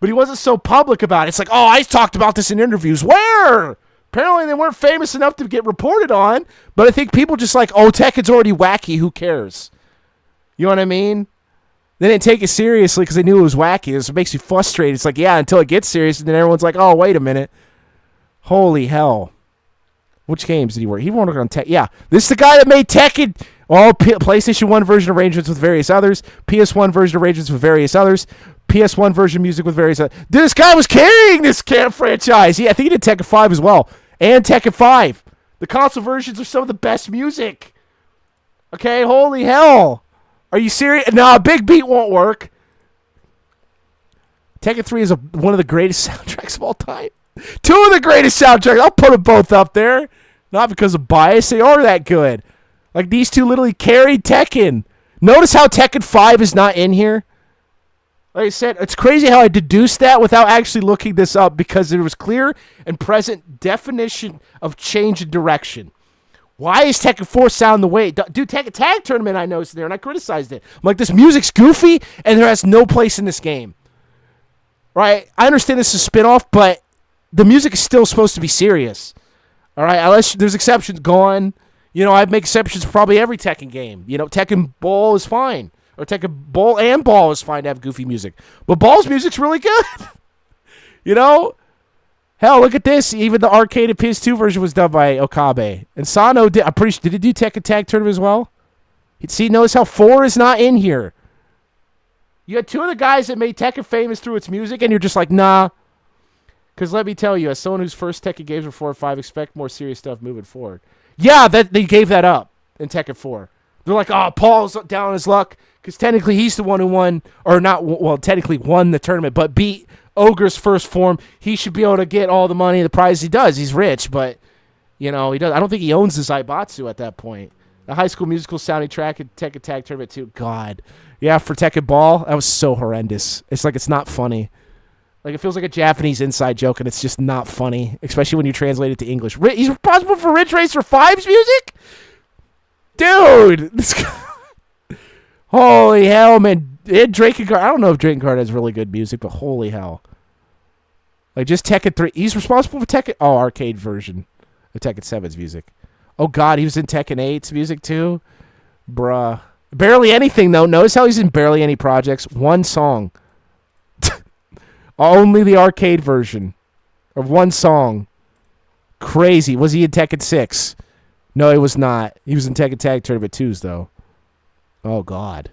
But he wasn't so public about it. It's like, oh, I talked about this in interviews. Where? Apparently they weren't famous enough to get reported on, but I think people just like, oh, Tekken's already wacky, who cares? You know what I mean? They didn't take it seriously because they knew it was wacky. It makes you frustrated. It's like, yeah, until it gets serious, and then everyone's like, oh, wait a minute. Holy hell. Which games did he work? He worked on Tekken. Yeah, this is the guy that made Tekken. All PlayStation 1 version arrangements with various others, PS1 version arrangements with various others, PS1 version music with various others. This guy was carrying this franchise. I think he did Tekken 5 as well. And Tekken 5. The console versions are some of the best music. Okay, holy hell. Are you serious? No, a big beat won't work. Tekken 3 is one of the greatest soundtracks of all time. Two of the greatest soundtracks. I'll put them both up there. Not because of bias. They are that good. Like, these two literally carried Tekken. Notice how Tekken 5 is not in here. Like I said, it's crazy how I deduced that without actually looking this up because there was clear and present definition of change in direction. Why is Tekken 4 sound the way? Dude, Tekken Tag Tournament I noticed there, and I criticized it. I'm like, this music's goofy, and there has no place in this game. Right? I understand this is a spin-off, but the music is still supposed to be serious. All right? Unless there's exceptions gone. You know, I'd make exceptions for probably every Tekken game. You know, Tekken Ball is fine. Or Tekken Ball and Ball is fine to have goofy music. But Ball's music's really good. You know? Hell, look at this. Even the arcade and PS2 version was done by Okabe. And Sano did. I'm pretty sure. Did he do Tekken Tag Tournament as well? See, notice how 4 is not in here. You had two of the guys that made Tekken famous through its music, and you're just like, nah. Because let me tell you, as someone whose first Tekken games were 4 and 5, expect more serious stuff moving forward. Yeah, they gave that up in Tekken 4. They're like, oh, Paul's down on his luck because technically he's the one who won, or not, well, technically won the tournament, but beat Ogre's first form, he should be able to get all the money, the prize he does. He's rich, but he does. I don't think he owns the Zaibatsu at that point. The High School Musical sounding track at Tekken Tag Tournament 2. God. Yeah, for Tekken Ball, that was so horrendous. It's like it's not funny. Like it feels like a Japanese inside joke, and it's just not funny, especially when you translate it to English. He's responsible for Ridge Racer 5's music? Dude! Holy hell, man. Draken Guard. I don't know if Draken Guard has really good music, but holy hell. Like just Tekken 3. He's responsible for Tekken... Oh, arcade version of Tekken 7's music. Oh, God, he was in Tekken 8's music, too? Bruh. Barely anything, though. Notice how he's in barely any projects. One song. Only the arcade version of one song. Crazy. Was he in Tekken 6? No, he was not. He was in Tekken Tag Tournament 2's, though. Oh, God.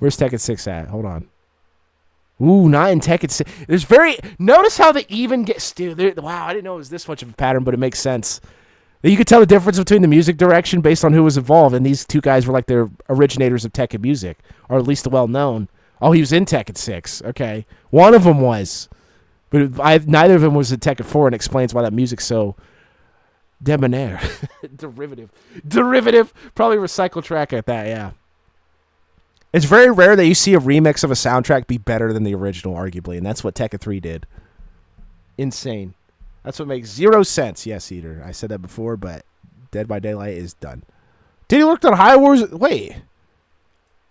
Where's Tekken 6 at? Hold on. Ooh, not in Tekken 6. There's Notice how they even get... Dude, wow, I didn't know it was this much of a pattern, but it makes sense. You could tell the difference between the music direction based on who was involved, and these two guys were like the originators of Tekken music, or at least the well-known. Oh, he was in Tekken 6. Okay. One of them was. But neither of them was in Tekken 4, and explains why that music's so debonair. Derivative. Probably recycle track at that, yeah. It's very rare that you see a remix of a soundtrack be better than the original, arguably, and that's what Tekken 3 did. Insane. That's what makes 0 sense. Yes, Eater. I said that before, but Dead by Daylight is done. Did he look at High Wars? Wait.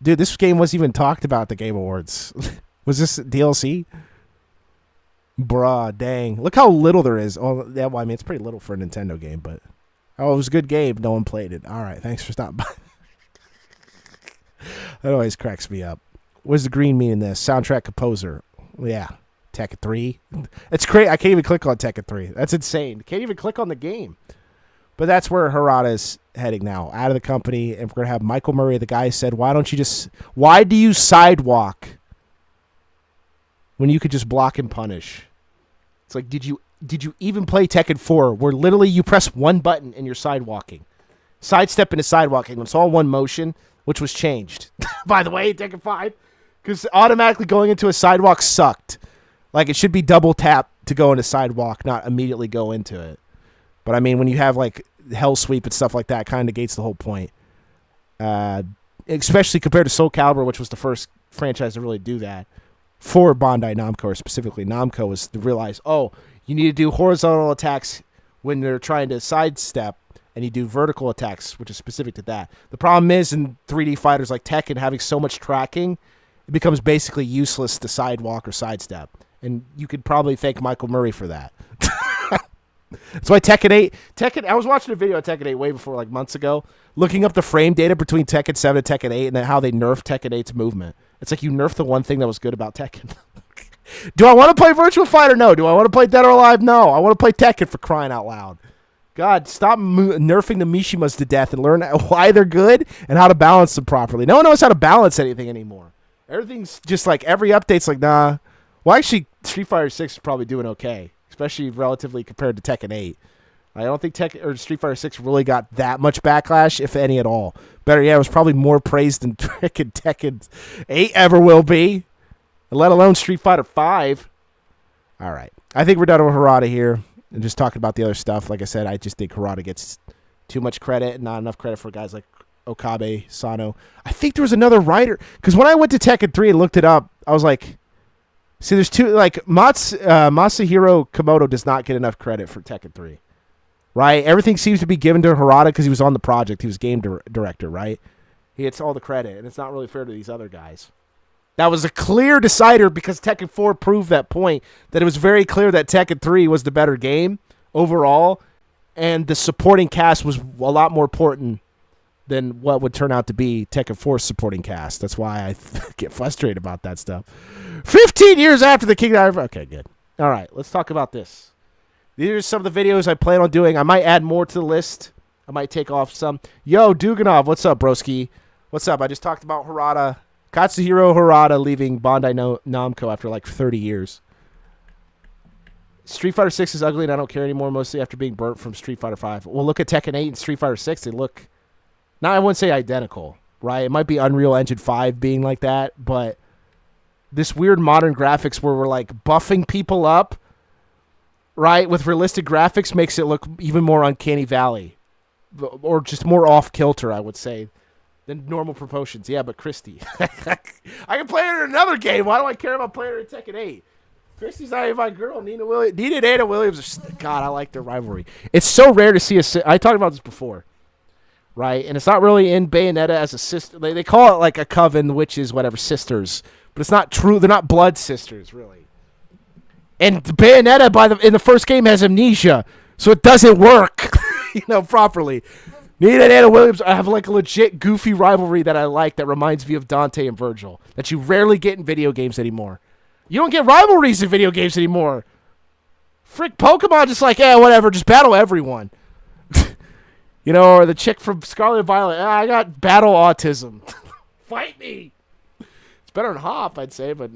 Dude, this game wasn't even talked about at the Game Awards. Was this DLC? Bruh, dang. Look how little there is. Oh, yeah, well, I mean, it's pretty little for a Nintendo game, but... Oh, it was a good game. No one played it. All right, thanks for stopping by. That always cracks me up. What does the green mean in this? Soundtrack composer. Yeah. Tekken 3. It's crazy. I can't even click on Tekken 3. That's insane. Can't even click on the game. But that's where Harada's heading now. Out of the company. And we're going to have Michael Murray. The guy said, why do you sidewalk when you could just block and punish? It's like, did you even play Tekken 4 where literally you press one button and you're sidewalking? Sidestepping is sidewalking. It's all one motion, which was changed. By the way, Tekken 5. Because automatically going into a sidewalk sucked. Like, it should be double tap to go into sidewalk, not immediately go into it. But, I mean, when you have, like, Hell Sweep and stuff like that, it kind of negates the whole point. Especially compared to Soul Calibur, which was the first franchise to really do that. For Bandai Namco, or specifically Namco, was to realize, oh, you need to do horizontal attacks when they're trying to sidestep, and you do vertical attacks, which is specific to that. The problem is, in 3D fighters like Tekken, having so much tracking, it becomes basically useless to sidewalk or sidestep. And you could probably thank Michael Murray for that. That's why Tekken 8... I was watching a video of Tekken 8 way before, like months ago, looking up the frame data between Tekken 7 and Tekken 8 and how they nerfed Tekken 8's movement. It's like you nerfed the one thing that was good about Tekken. Do I want to play Virtua Fighter? No. Do I want to play Dead or Alive? No. I want to play Tekken, for crying out loud. God, stop nerfing the Mishimas to death and learn why they're good and how to balance them properly. No one knows how to balance anything anymore. Everything's just like, every update's like, nah. Well, actually, Street Fighter 6 is probably doing okay, especially relatively compared to Tekken 8. I don't think Street Fighter 6 really got that much backlash, if any at all. Better yet, it was probably more praised than Tekken 8 ever will be, let alone Street Fighter 5. All right. I think we're done with Harada here and just talking about the other stuff. Like I said, I just think Harada gets too much credit and not enough credit for guys like Okabe, Sano. I think there was another writer, because when I went to Tekken 3 and looked it up, I was like... See, there's two, like, Masahiro Komodo does not get enough credit for Tekken 3, right? Everything seems to be given to Harada because he was on the project. He was game director, right? He gets all the credit, and it's not really fair to these other guys. That was a clear decider because Tekken 4 proved that point, that it was very clear that Tekken 3 was the better game overall, and the supporting cast was a lot more important than what would turn out to be Tekken 4's supporting cast. That's why I get frustrated about that stuff. 15 years after the Kingdom... Okay, good. All right, let's talk about this. These are some of the videos I plan on doing. I might add more to the list. I might take off some. Yo, Duganov, what's up, broski? What's up? I just talked about Harada. Katsuhiro Harada leaving Bandai Namco after like 30 years. Street Fighter 6 is ugly and I don't care anymore, mostly after being burnt from Street Fighter 5. Well, look at Tekken 8 and Street Fighter 6. They look... Now, I wouldn't say identical, right? It might be Unreal Engine 5 being like that, but this weird modern graphics where we're like buffing people up, right, with realistic graphics makes it look even more uncanny valley, or just more off kilter, I would say, than normal proportions. Yeah, but Christy, I can play her in another game. Why do I care about playing her in Tekken 8? Christy's not even my girl. Nina and Anna Williams. God, I like their rivalry. It's so rare to see I talked about this before, right? And it's not really in Bayonetta as a sister. They call it like a coven, which is whatever, sisters. But it's not true. They're not blood sisters, really. And Bayonetta in the first game has amnesia, so it doesn't work, properly. Nina and Anna Williams have like a legit goofy rivalry that I like that reminds me of Dante and Virgil that you rarely get in video games anymore. You don't get rivalries in video games anymore. Frick, Pokemon just like, whatever, just battle everyone. Or the chick from Scarlet Violet, I got battle autism. Fight me. It's better than Hop, I'd say, but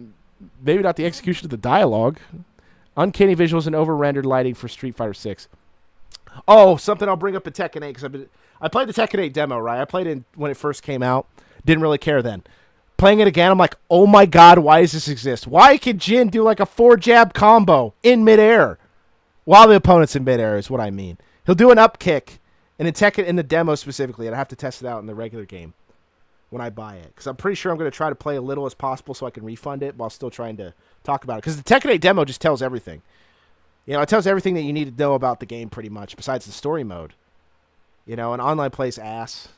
maybe not the execution of the dialogue. Uncanny visuals and over-rendered lighting for Street Fighter 6. Oh, something I'll bring up in Tekken 8, because I played the Tekken 8 demo, right? I played it when it first came out. Didn't really care then. Playing it again, I'm like, oh my god, why does this exist? Why can Jin do like a 4-jab combo in midair? While the opponent's in midair is what I mean. He'll do an up kick, and in Tekken, in the demo specifically, and I have to test it out in the regular game when I buy it. Because I'm pretty sure I'm going to try to play as little as possible so I can refund it while still trying to talk about it. Because the Tekken 8 demo just tells everything. It tells everything that you need to know about the game pretty much, besides the story mode. And online plays ass,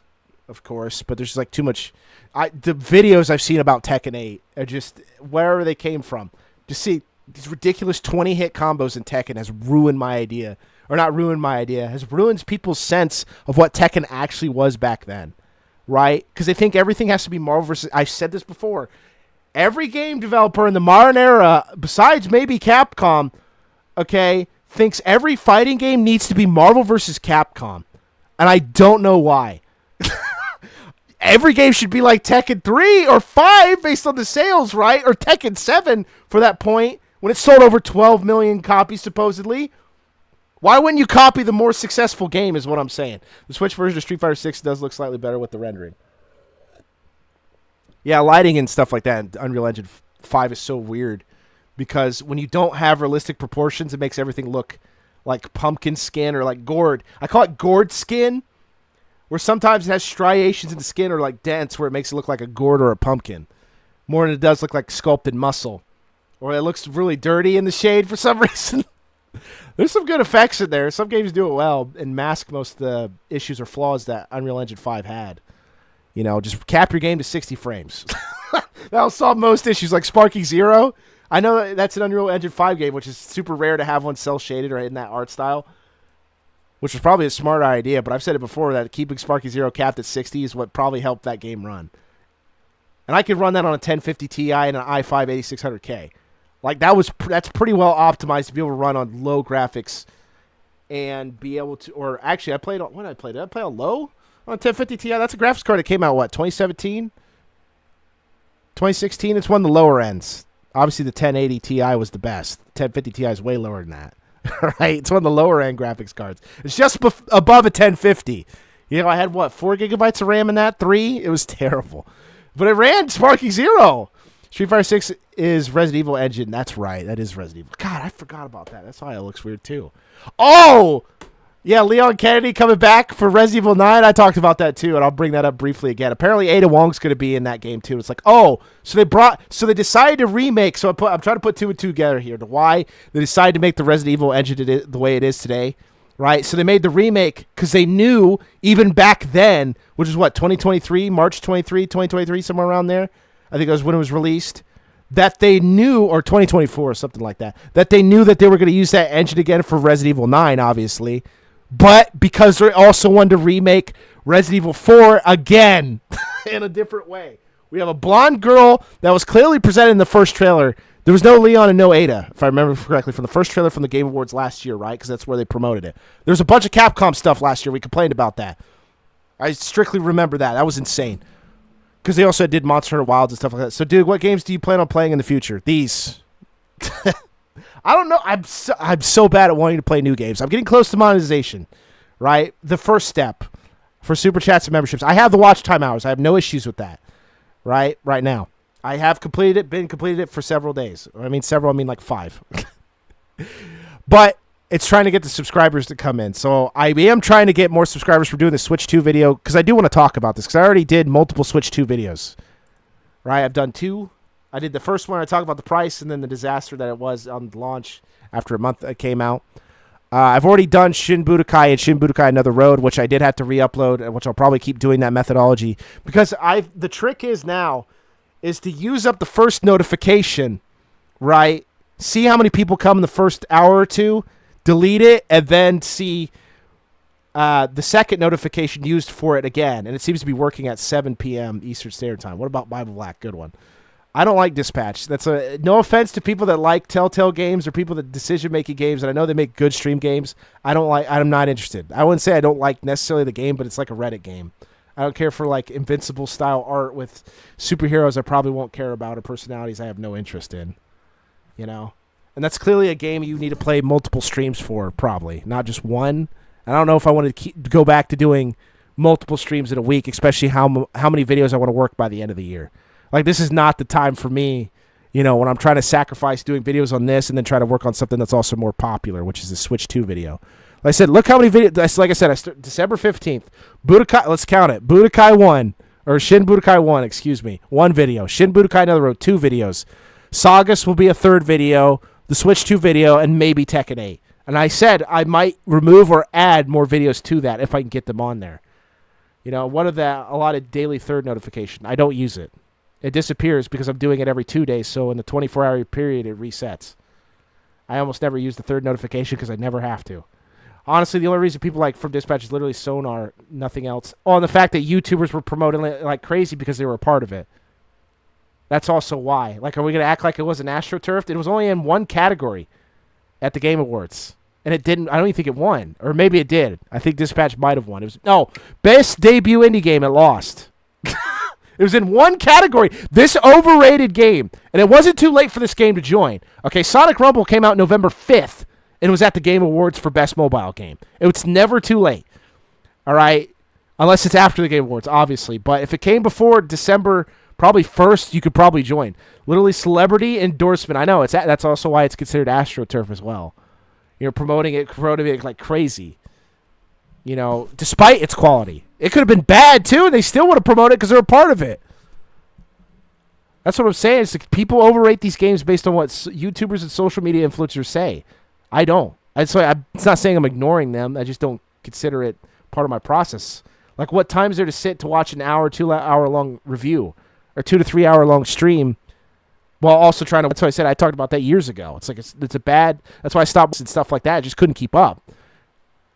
of course, but there's just like too much. The videos I've seen about Tekken 8 are just wherever they came from. Just see these ridiculous 20-hit combos in Tekken has ruined my idea. Or not ruined my idea, has ruined people's sense of what Tekken actually was back then. Right? Because they think everything has to be Marvel versus... I've said this before. Every game developer in the modern era, besides maybe Capcom, okay, thinks every fighting game needs to be Marvel versus Capcom. And I don't know why. Every game should be like Tekken 3 or 5 based on the sales, right? Or Tekken 7 for that point, when it sold over 12 million copies, supposedly. Why wouldn't you copy the more successful game is what I'm saying. The Switch version of Street Fighter 6 does look slightly better with the rendering. Yeah, lighting and stuff like that in Unreal Engine 5 is so weird. Because when you don't have realistic proportions, it makes everything look like pumpkin skin or like gourd. I call it gourd skin. Where sometimes it has striations in the skin or like dents where it makes it look like a gourd or a pumpkin. More than it does look like sculpted muscle. Or it looks really dirty in the shade for some reason. There's some good effects in there. Some games do it well and mask most of the issues or flaws that Unreal Engine 5 had. Just cap your game to 60 frames. That'll solve most issues like Sparking Zero. I know that's an Unreal Engine 5 game, which is super rare to have one cel-shaded or in that art style. Which was probably a smarter idea, but I've said it before that keeping Sparky Zero capped at 60 is what probably helped that game run. And I could run that on a 1050 Ti and an i5 8600K. Like that's pretty well optimized to be able to run on low graphics and be able to. Or actually, I played on what did I play? Did I play on low on a 1050 Ti? That's a graphics card that came out 2017, 2016. It's one of the lower ends. Obviously, the 1080 Ti was the best. 1050 Ti is way lower than that. Right, it's one of the lower end graphics cards. It's just above a 1050. I had 4 gigabytes of RAM in that? 3? It was terrible, but it ran Sparking Zero. Street Fighter 6 is Resident Evil engine. That's right, that is Resident Evil. God, I forgot about that. That's why it looks weird too. Oh, yeah, Leon Kennedy coming back for Resident Evil 9. I talked about that too, and I'll bring that up briefly again. Apparently, Ada Wong's going to be in that game too. It's like, so they decided to remake. So I'm trying to put 2 and 2 together here. To why they decided to make the Resident Evil engine the way it is today, right? So they made the remake because they knew even back then, which is what 2023, March 23, 2023, somewhere around there. I think that was when it was released. That they knew, or 2024 or something like that. That they knew that they were going to use that engine again for Resident Evil 9, obviously. But because they also wanted to remake Resident Evil 4 again in a different way. We have a blonde girl that was clearly presented in the first trailer. There was no Leon and no Ada, if I remember correctly, from the first trailer from the Game Awards last year, right? Because that's where they promoted it. There was a bunch of Capcom stuff last year. We complained about that. I strictly remember that. That was insane. Because they also did Monster Hunter Wilds and stuff like that. So, dude, what games do you plan on playing in the future? These. I don't know. I'm so bad at wanting to play new games. I'm getting close to monetization, right? The first step for Super Chats and memberships. I have the watch time hours. I have no issues with that, right now. I have completed it for several days. I mean several, I mean like 5. But it's trying to get the subscribers to come in. So I am trying to get more subscribers for doing the Switch 2 video because I do want to talk about this because I already did multiple Switch 2 videos. Right? I've done 2. I did the first one. I talked about the price and then the disaster that it was on the launch after a month it came out. I've already done Shin Budokai and Shin Budokai Another Road, which I did have to re-upload, which I'll probably keep doing that methodology because the trick is now is to use up the first notification, right? See how many people come in the first hour or two, delete it, and then see the second notification used for it again. And it seems to be working at 7 p.m. Eastern Standard Time. What about Bible Black? Good one. I don't like Dispatch. That's no offense to people that like Telltale games or people that decision-making games, and I know they make good stream games. I'm not interested. I wouldn't say I don't like necessarily the game, but it's like a Reddit game. I don't care for like Invincible-style art with superheroes I probably won't care about or personalities I have no interest in. You know? And that's clearly a game you need to play multiple streams for, probably, not just one. I don't know if I want to go back to doing multiple streams in a week, especially how many videos I want to work by the end of the year. Like, this is not the time for me, you know, when I'm trying to sacrifice doing videos on this and then try to work on something that's also more popular, which is the Switch 2 video. Like I said, look how many videos, like I said, December 15th, Budokai, let's count it, Budokai 1, or Shin Budokai 1, excuse me, 1 video. Shin Budokai Another Road, 2 videos. Sagas will be a 3rd video, the Switch 2 video, and maybe Tekken 8. And I said I might remove or add more videos to that if I can get them on there. You know, a lot of daily 3rd notification. I don't use it. It disappears because I'm doing it every 2 days, so in the 24-hour period, it resets. I almost never use the 3rd notification because I never have to. Honestly, the only reason people like from Dispatch is literally Sonar, nothing else. Oh, and the fact that YouTubers were promoting it like crazy because they were a part of it. That's also why. Like, are we going to act like it wasn't AstroTurfed? It was only in one category at the Game Awards. And it didn't, I don't even think it won. Or maybe it did. I think Dispatch might have won. Best debut indie game, it lost. It was in one category. This overrated game. And it wasn't too late for this game to join. Okay, Sonic Rumble came out November 5th. And it was at the Game Awards for Best Mobile Game. It's never too late. All right? Unless it's after the Game Awards, obviously. But if it came before December, probably 1st, you could probably join. Literally celebrity endorsement. I know, that's also why it's considered AstroTurf as well. You're promoting it like crazy. You know, despite its quality. It could have been bad, too, and they still would have promoted it because they're a part of it. That's what I'm saying. It's like people overrate these games based on what YouTubers and social media influencers say. I don't. It's not saying I'm ignoring them. I just don't consider it part of my process. Like, what time is there to sit to watch an hour, 2 hour long review or 2 to 3 hour long stream while also trying to, that's why I said I talked about that years ago. It's like, it's a bad, that's why I stopped and stuff like that. I just couldn't keep up.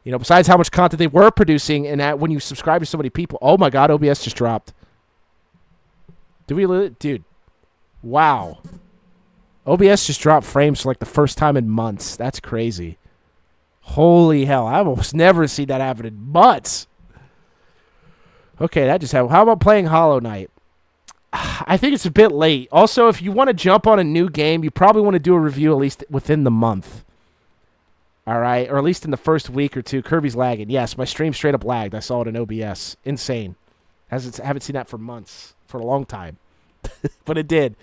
You know, besides how much content they were producing and that when you subscribe to so many people, oh my God, OBS just dropped. Dude, wow. OBS just dropped frames for like the first time in months. That's crazy. Holy hell. I've almost never seen that happen in months. Okay, that just happened. How about playing Hollow Knight? I think it's a bit late. Also, if you want to jump on a new game, you probably want to do a review at least within the month. All right? Or at least in the first week or two. Kirby's lagging. Yes, my stream straight up lagged. I saw it in OBS. Insane. I haven't seen that for months. For a long time. But it did.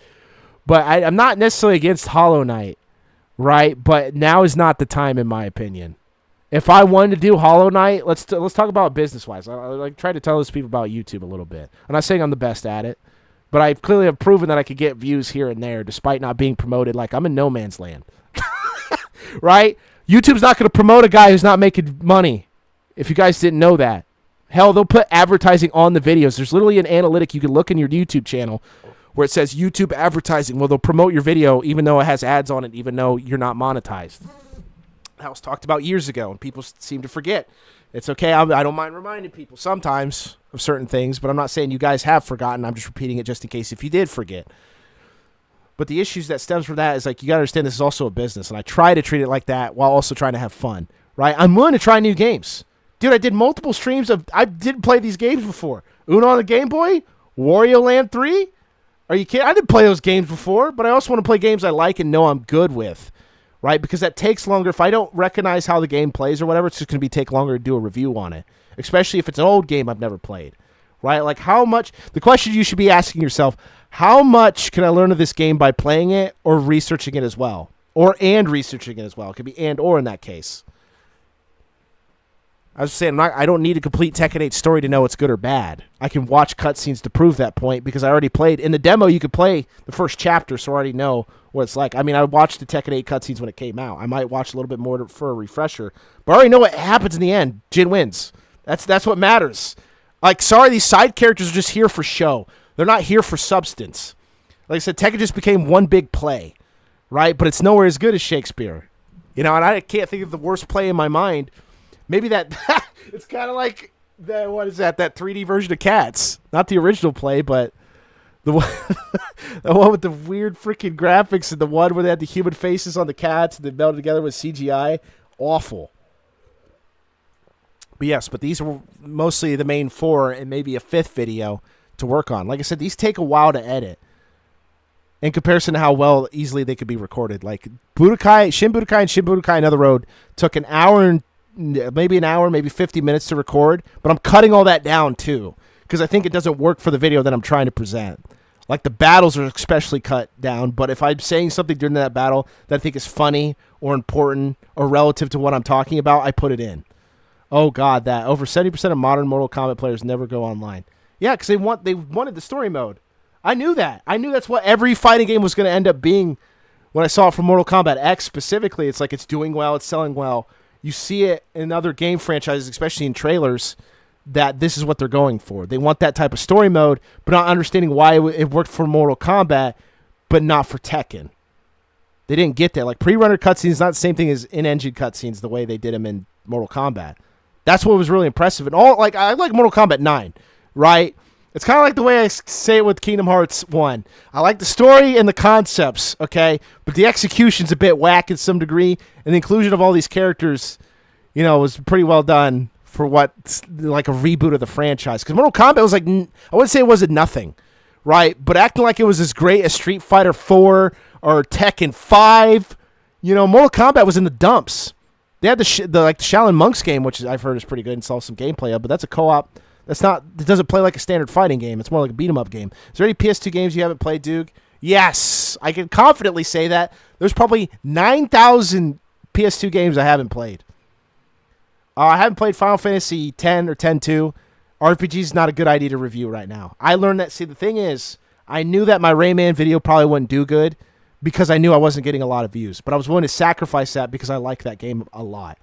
But I'm not necessarily against Hollow Knight, right? But now is not the time, in my opinion. If I wanted to do Hollow Knight, let's talk about business-wise. I like try to tell those people about YouTube a little bit. I'm not saying I'm the best at it, but I clearly have proven that I could get views here and there despite not being promoted. Like, I'm in no man's land, right? YouTube's not going to promote a guy who's not making money, if you guys didn't know that. Hell, they'll put advertising on the videos. There's literally an analytic you can look in your YouTube channel where it says YouTube advertising. Well, they'll promote your video even though it has ads on it, even though you're not monetized. That was talked about years ago, and people seem to forget. It's okay. I don't mind reminding people sometimes of certain things, but I'm not saying you guys have forgotten. I'm just repeating it just in case if you did forget. But the issues that stems from that is, like, you got to understand this is also a business, and I try to treat it like that while also trying to have fun, right? I'm willing to try new games. Dude, I did multiple streams I didn't play these games before. Uno on the Game Boy? Wario Land 3? Are you kidding? I didn't play those games before, but I also want to play games I like and know I'm good with, right? Because that takes longer. If I don't recognize how the game plays or whatever, it's just going to take longer to do a review on it, especially if it's an old game I've never played, right? Like how much, the question you should be asking yourself, how much can I learn of this game by playing it or researching it as well? And researching it as well. It could be and or in that case. I was saying, I don't need a complete Tekken 8 story to know it's good or bad. I can watch cutscenes to prove that point because I already played. In the demo, you could play the first chapter, so I already know what it's like. I mean, I watched the Tekken 8 cutscenes when it came out. I might watch a little bit more for a refresher, but I already know what happens in the end. Jin wins. That's what matters. Like, sorry, these side characters are just here for show. They're not here for substance. Like I said, Tekken just became one big play, right? But it's nowhere as good as Shakespeare. You know, and I can't think of the worst play in my mind. Maybe that it's kind of like that. What is that? That 3D version of Cats, not the original play, but the one, the one with the weird freaking graphics and the one where they had the human faces on the cats and they melded together with CGI. Awful. But yes, but these were mostly the main 4 and maybe a 5th video to work on. Like I said, these take a while to edit in comparison to how well easily they could be recorded. Like Shin Budokai and Shin Budokai Another Road took an hour and maybe 50 minutes to record, but I'm cutting all that down too because I think it doesn't work for the video that I'm trying to present. Like the battles are especially cut down, but if I'm saying something during that battle that I think is funny or important or relative to what I'm talking about, I put it in. Oh god, that over 70% of modern Mortal Kombat players never go online. Yeah, because they wanted the story mode. I knew that. I knew that's what every fighting game was going to end up being. When I saw it from Mortal Kombat X specifically, it's like it's doing well, it's selling well. You see it in other game franchises, especially in trailers, that this is what they're going for. They want that type of story mode, but not understanding why it worked for Mortal Kombat, but not for Tekken. They didn't get that. Like pre-runner cutscenes, not the same thing as in-engine cutscenes, the way they did them in Mortal Kombat. That's what was really impressive. And I like Mortal Kombat 9, right? It's kind of like the way I say it with Kingdom Hearts 1. I like the story and the concepts, okay? But the execution's a bit whack in some degree. And the inclusion of all these characters, you know, was pretty well done for what's like a reboot of the franchise. Because Mortal Kombat was like, I wouldn't say it wasn't nothing, right? But acting like it was as great as Street Fighter 4 or Tekken 5, you know, Mortal Kombat was in the dumps. They had the Shaolin Monks game, which I've heard is pretty good and saw some gameplay of, but that's a co-op. It doesn't play like a standard fighting game. It's more like a beat-em-up game. Is there any PS2 games you haven't played, Duke? Yes, I can confidently say that. There's probably 9,000 PS2 games I haven't played. I haven't played Final Fantasy X or X-2. RPG is not a good idea to review right now. I learned that. See, the thing is, I knew that my Rayman video probably wouldn't do good because I knew I wasn't getting a lot of views. But I was willing to sacrifice that because I like that game a lot.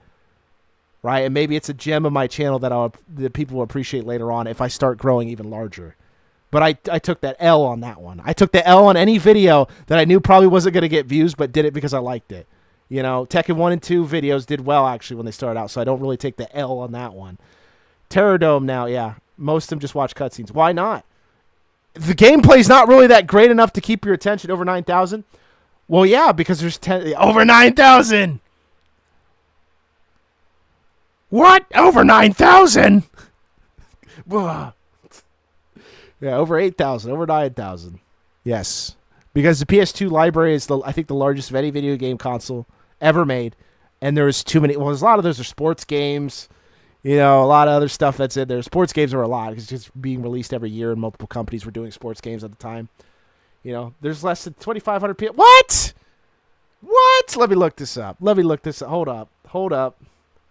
Right, and maybe it's a gem of my channel that people will appreciate later on if I start growing even larger. But I took that L on that one. I took the L on any video that I knew probably wasn't going to get views, but did it because I liked it. You know, Tekken 1 and 2 videos did well, actually, when they started out, so I don't really take the L on that one. Terrordome now, yeah. Most of them just watch cutscenes. Why not? The gameplay's not really that great enough to keep your attention over 9,000. Well, yeah, because there's over 9,000! What? Over 9,000? Yeah, over 8,000, over 9,000. Yes. Because the PS2 library is, I think, the largest of any video game console ever made. And there's too many. Well, there's a lot of those are sports games. You know, a lot of other stuff that's in there. Sports games are a lot. It's just being released every year, and multiple companies were doing sports games at the time. You know, there's less than 2,500 PS. What? What? Let me look this up. Hold up.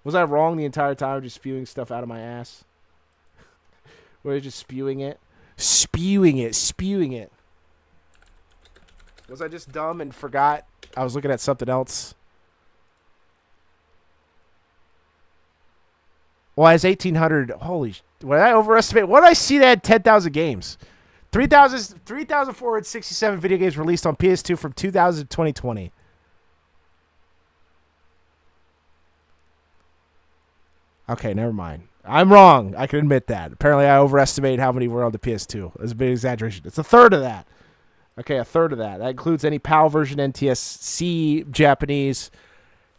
Was I wrong the entire time, just spewing stuff out of my ass? Were I just spewing it? Spewing it. Was I just dumb and forgot I was looking at something else? Well, as 1,800, holy, what did I overestimate? What did I see that had 10,000 games? 3,467 video games released on PS2 from 2000 to 2020. Okay, never mind. I'm wrong. I can admit that. Apparently, I overestimated how many were on the PS2. It was a big exaggeration. It's a third of that. Okay, a third of that. That includes any PAL version, NTSC, Japanese,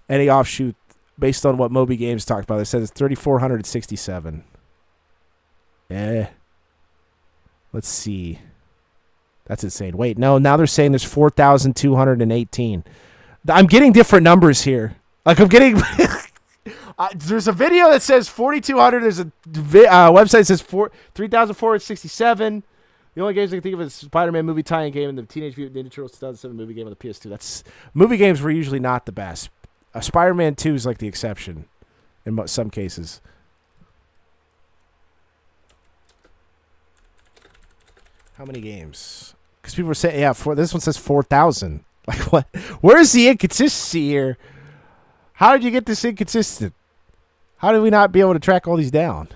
any offshoot based on what Moby Games talked about. They said it's 3,467. Let's see. That's insane. Wait, no, now they're saying there's 4,218. I'm getting different numbers here. Like, I'm getting... There's a video that says 4,200. There's a website that says 3,467. The only games I can think of is Spider-Man movie tie-in game and the Teenage Mutant Ninja Turtles 2007 movie game on the PS2. Movie games were usually not the best. Spider-Man 2 is like the exception in some cases. How many games? Because people were saying, this one says 4,000. Like, what? Where's the inconsistency here? How did you get this inconsistent? How did we not be able to track all these down?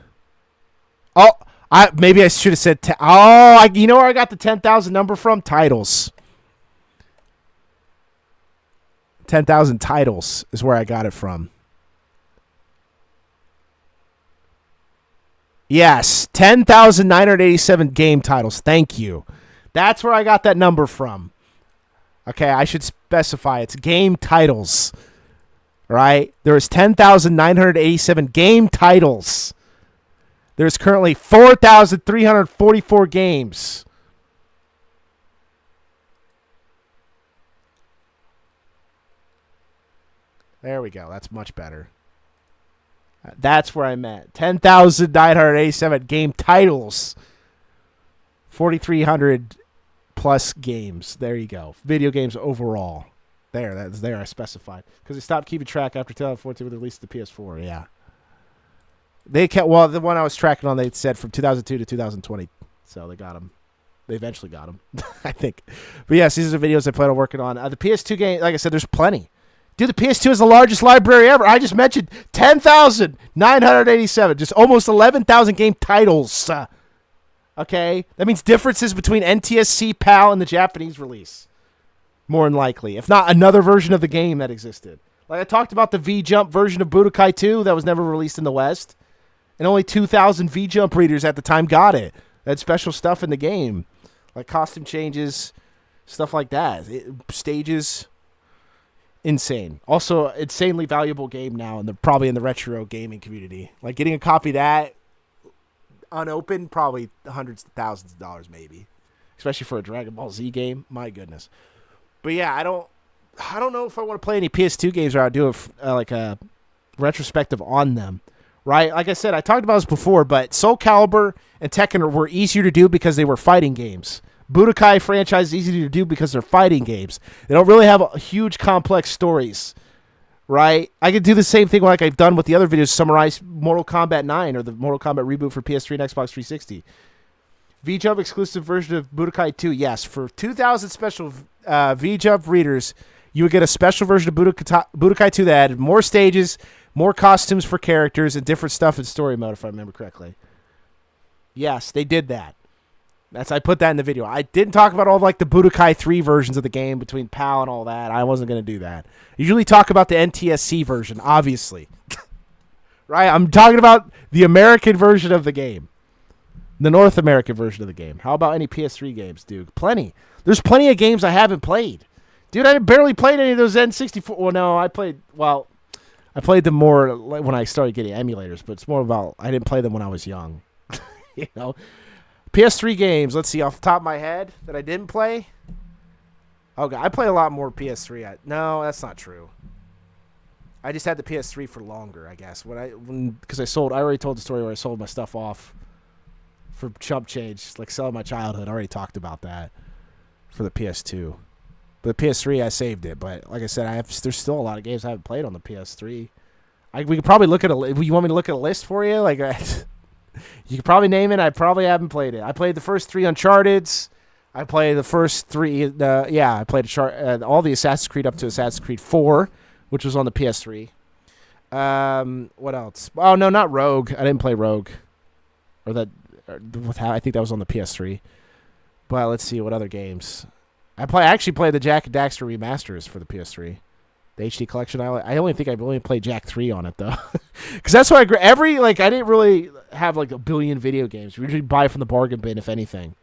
Oh, maybe I should have said... you know where I got the 10,000 number from? Titles. 10,000 titles is where I got it from. Yes, 10,987 game titles. Thank you. That's where I got that number from. Okay, I should specify. It's game titles. Right? There is 10,987 game titles. There's currently 4,344 games. There we go. That's much better. That's where I'm at. 10,987 game titles. 4,300 plus games. There you go. Video games overall. That's there. I specified because they stopped keeping track after 2014 with the release of the PS4. Yeah. They kept the one I was tracking on. They said from 2002 to 2020. So they got them. They eventually got them, I think. But yes, these are the videos I plan on working on. The PS2 game, like I said, there's plenty. Dude, the PS2 is the largest library ever. I just mentioned 10,987. Just almost 11,000 game titles. Okay? That means differences between NTSC, PAL, and the Japanese release. More than likely. If not, another version of the game that existed. Like I talked about the V-Jump version of Budokai 2 that was never released in the West. And only 2,000 V-Jump readers at the time got it. That had special stuff in the game. Like costume changes, stuff like that. Stages... Insane. Also, insanely valuable game now, and probably in the retro gaming community. Like getting a copy of that unopened, probably hundreds of thousands of dollars, maybe, especially for a Dragon Ball Z game. My goodness. But yeah, I don't know if I want to play any PS2 games or I'll do like a retrospective on them. Right? Like I said, I talked about this before, but Soul Calibur and Tekken were easier to do because they were fighting games. Budokai franchise is easy to do because they're fighting games. They don't really have huge, complex stories, right? I could do the same thing like I've done with the other videos, summarize Mortal Kombat 9 or the Mortal Kombat reboot for PS3 and Xbox 360. V-Jump exclusive version of Budokai 2, yes. For 2,000 special V-Jump readers, you would get a special version of Budokai 2 that added more stages, more costumes for characters, and different stuff in story mode, if I remember correctly. Yes, they did that. I put that in the video. I didn't talk about all like the Budokai 3 versions of the game between PAL and all that. I wasn't going to do that. I usually talk about the NTSC version, obviously. Right? I'm talking about the American version of the game. The North American version of the game. How about any PS3 games, dude? Plenty. There's plenty of games I haven't played. Dude, I barely played any of those N64. Well, no, I played them more like when I started getting emulators, but it's more about I didn't play them when I was young. You know? PS3 games, let's see, off the top of my head that I didn't play. Okay, I played a lot more PS3. No, that's not true. I just had the PS3 for longer, I guess. Because I already told the story where I sold my stuff off for chump change, like selling my childhood. I already talked about that for the PS2. But the PS3, I saved it. But like I said, there's still a lot of games I haven't played on the PS3. We could probably look at you want me to look at a list for you? Like, you could probably name it. I probably haven't played it. I played the first 3 Uncharted's. I played the first 3. I played all the Assassin's Creed up to Assassin's Creed 4, which was on the PS3. What else? Oh no, not Rogue. I didn't play Rogue. I think that was on the PS3. But let's see what other games. I actually played the Jak and Daxter remasters for the PS3. The HD collection. I only think I only played Jak 3 on it though, because that's what I didn't really have like a billion video games. We usually buy from the bargain bin if anything,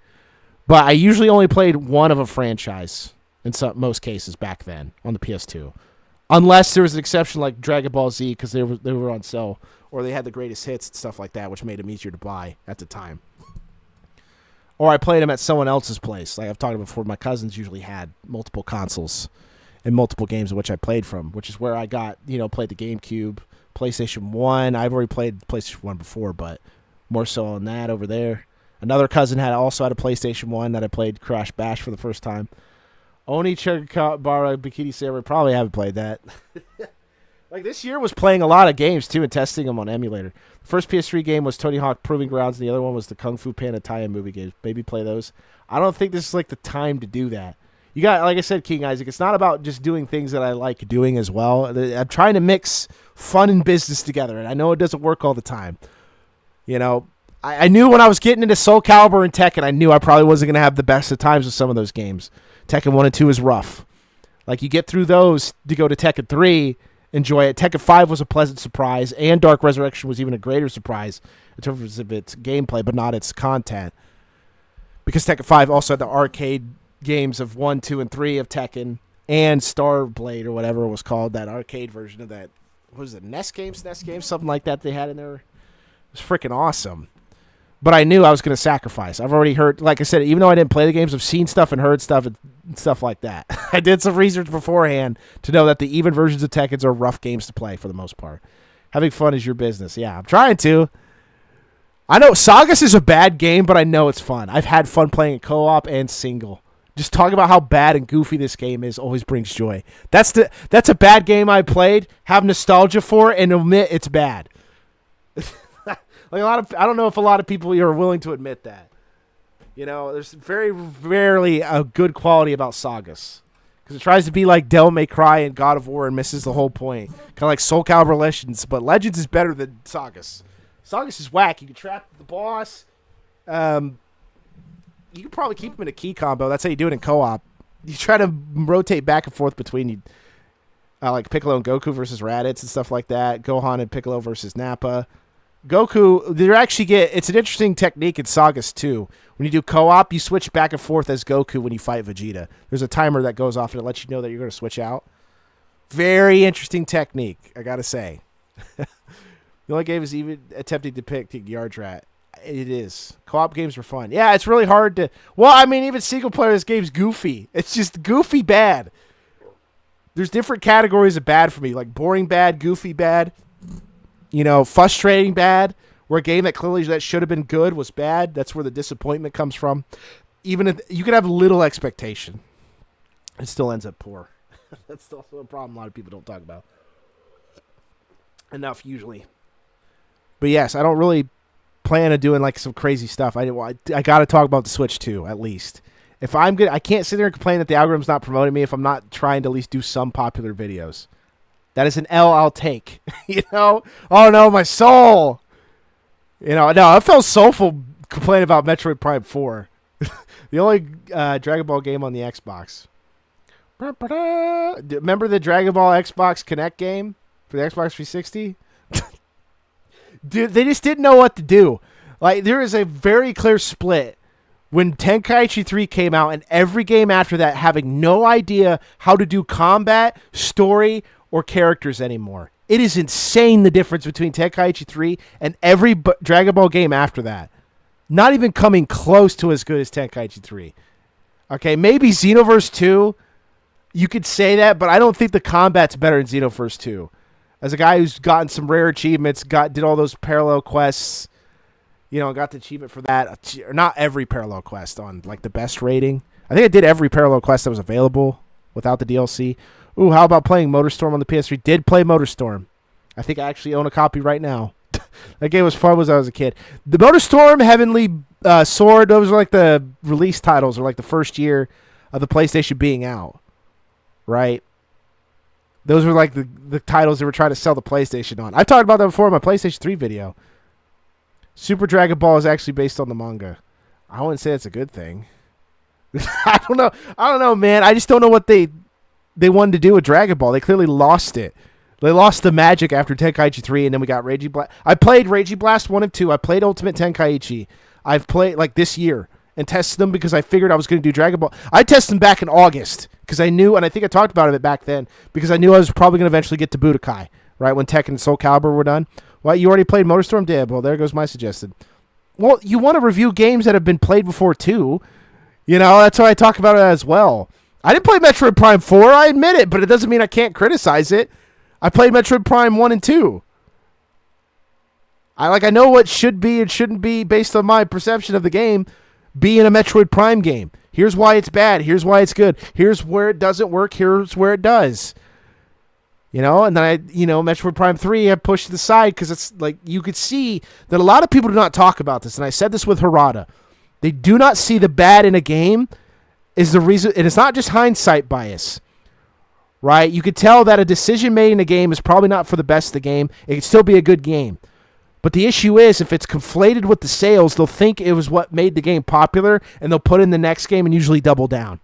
but I usually only played one of a franchise in most cases back then on the PS2, unless there was an exception like Dragon Ball Z because they were on sale or they had the greatest hits and stuff like that, which made them easier to buy at the time. Or I played them at someone else's place. Like I've talked about before, my cousins usually had multiple consoles and multiple games in which I played from, which is where I got, played the GameCube, PlayStation 1. I've already played PlayStation 1 before, but more so on that over there. Another cousin also had a PlayStation 1 that I played Crash Bash for the first time. Oni Chagabara Bikini Samurai, probably haven't played that. Like, this year was playing a lot of games, too, and testing them on emulator. The first PS3 game was Tony Hawk Proving Grounds, and the other one was the Kung Fu Panda tie-in movie games. Maybe play those. I don't think this is, like, the time to do that. You got, like I said, King Isaac, it's not about just doing things that I like doing as well. I'm trying to mix fun and business together, and I know it doesn't work all the time. You know, I knew when I was getting into Soul Calibur and Tekken, I knew I probably wasn't going to have the best of times with some of those games. Tekken 1 and 2 is rough. Like, you get through those to go to Tekken 3, enjoy it. Tekken 5 was a pleasant surprise, and Dark Resurrection was even a greater surprise in terms of its gameplay, but not its content. Because Tekken 5 also had the arcade games of 1, 2, and 3 of Tekken, and Starblade, or whatever it was called, that arcade version of that. What was it, NES games, something like that they had in there. It was freaking awesome. But I knew I was going to sacrifice. I've already heard, like I said, even though I didn't play the games, I've seen stuff and heard stuff and stuff like that. I did some research beforehand to know that the even versions of Tekkens are rough games to play for the most part. Having fun is your business. Yeah, I'm trying to. I know Sagas is a bad game, but I know it's fun. I've had fun playing it co-op and single. Just talking about how bad and goofy this game is always brings joy. That's a bad game I played, have nostalgia for, and admit it's bad. Like I don't know if a lot of people are willing to admit that. You know, there's very rarely a good quality about Sagas. Because it tries to be like Devil May Cry and God of War and misses the whole point. Kind of like Soul Calibur Legends, but Legends is better than Sagas. Sagas is whack. You can trap the boss. You can probably keep him in a key combo. That's how you do it in co-op. You try to rotate back and forth between you, like Piccolo and Goku versus Raditz and stuff like that. Gohan and Piccolo versus Nappa. Goku, it's an interesting technique in Sagas too. When you do co-op, you switch back and forth as Goku when you fight Vegeta. There's a timer that goes off and it lets you know that you're going to switch out. Very interesting technique, I gotta say. The only game is even attempting to pick Yardrat. It is. Co-op games are fun. Yeah, it's really hard to... Well, I mean, even single-player, this game's goofy. It's just goofy bad. There's different categories of bad for me, like boring bad, goofy bad, you know, frustrating bad, where a game that clearly that should have been good was bad. That's where the disappointment comes from. Even if you can have little expectation, it still ends up poor. That's also a problem a lot of people don't talk about enough usually. But yes, I don't really plan on doing like some crazy stuff. I got to talk about the Switch too, at least. If I'm good, I can't sit there and complain that the algorithm's not promoting me if I'm not trying to at least do some popular videos. That is an L I'll take. You know? Oh no, my soul. You know, no, I felt soulful complaining about Metroid Prime 4. The only Dragon Ball game on the Xbox. Remember the Dragon Ball Xbox Connect game for the Xbox 360? Dude, they just didn't know what to do. Like, there is a very clear split when Tenkaichi 3 came out and every game after that having no idea how to do combat, story, or characters anymore. It is insane the difference between Tenkaichi 3 and every Dragon Ball game after that. Not even coming close to as good as Tenkaichi 3. Okay, maybe Xenoverse 2, you could say that, but I don't think the combat's better in Xenoverse 2. As a guy who's gotten some rare achievements, did all those parallel quests, you know, got the achievement for that. Not every parallel quest on like the best rating. I think I did every parallel quest that was available without the DLC. Ooh, how about playing MotorStorm on the PS3? Did play MotorStorm. I think I actually own a copy right now. That game was fun when I was a kid. The MotorStorm, Heavenly Sword, those were like the release titles or like the first year of the PlayStation being out. Right? Those were like the titles they were trying to sell the PlayStation on. I've talked about that before in my PlayStation 3 video. Super Dragon Ball is actually based on the manga. I wouldn't say it's a good thing. I don't know, man. I just don't know what they wanted to do with Dragon Ball. They clearly lost it. They lost the magic after Tenkaichi 3, and then we got Reiji Blast. I played Reiji Blast 1 and 2. I played Ultimate Tenkaichi. I've played, like, this year and tested them because I figured I was going to do Dragon Ball. I tested them back in August because I knew, and I think I talked about it back then, because I knew I was probably going to eventually get to Budokai, right, when Tekken and Soul Calibur were done. Well, you already played MotorStorm? Did. Well, there goes my suggested. Well, you want to review games that have been played before, too. You know, that's why I talk about it as well. I didn't play Metroid Prime 4, I admit it, but it doesn't mean I can't criticize it. I played Metroid Prime 1 and 2. I know what should be and shouldn't be based on my perception of the game being a Metroid Prime game. Here's why it's bad. Here's why it's good. Here's where it doesn't work. Here's where it does. And then Metroid Prime 3 I pushed to the side because it's like you could see that a lot of people do not talk about this. And I said this with Harada. They do not see the bad in a game is the reason. And it's not just hindsight bias, right? You could tell that a decision made in a game is probably not for the best of the game. It can still be a good game. But the issue is if it's conflated with the sales, they'll think it was what made the game popular, and they'll put in the next game and usually double down,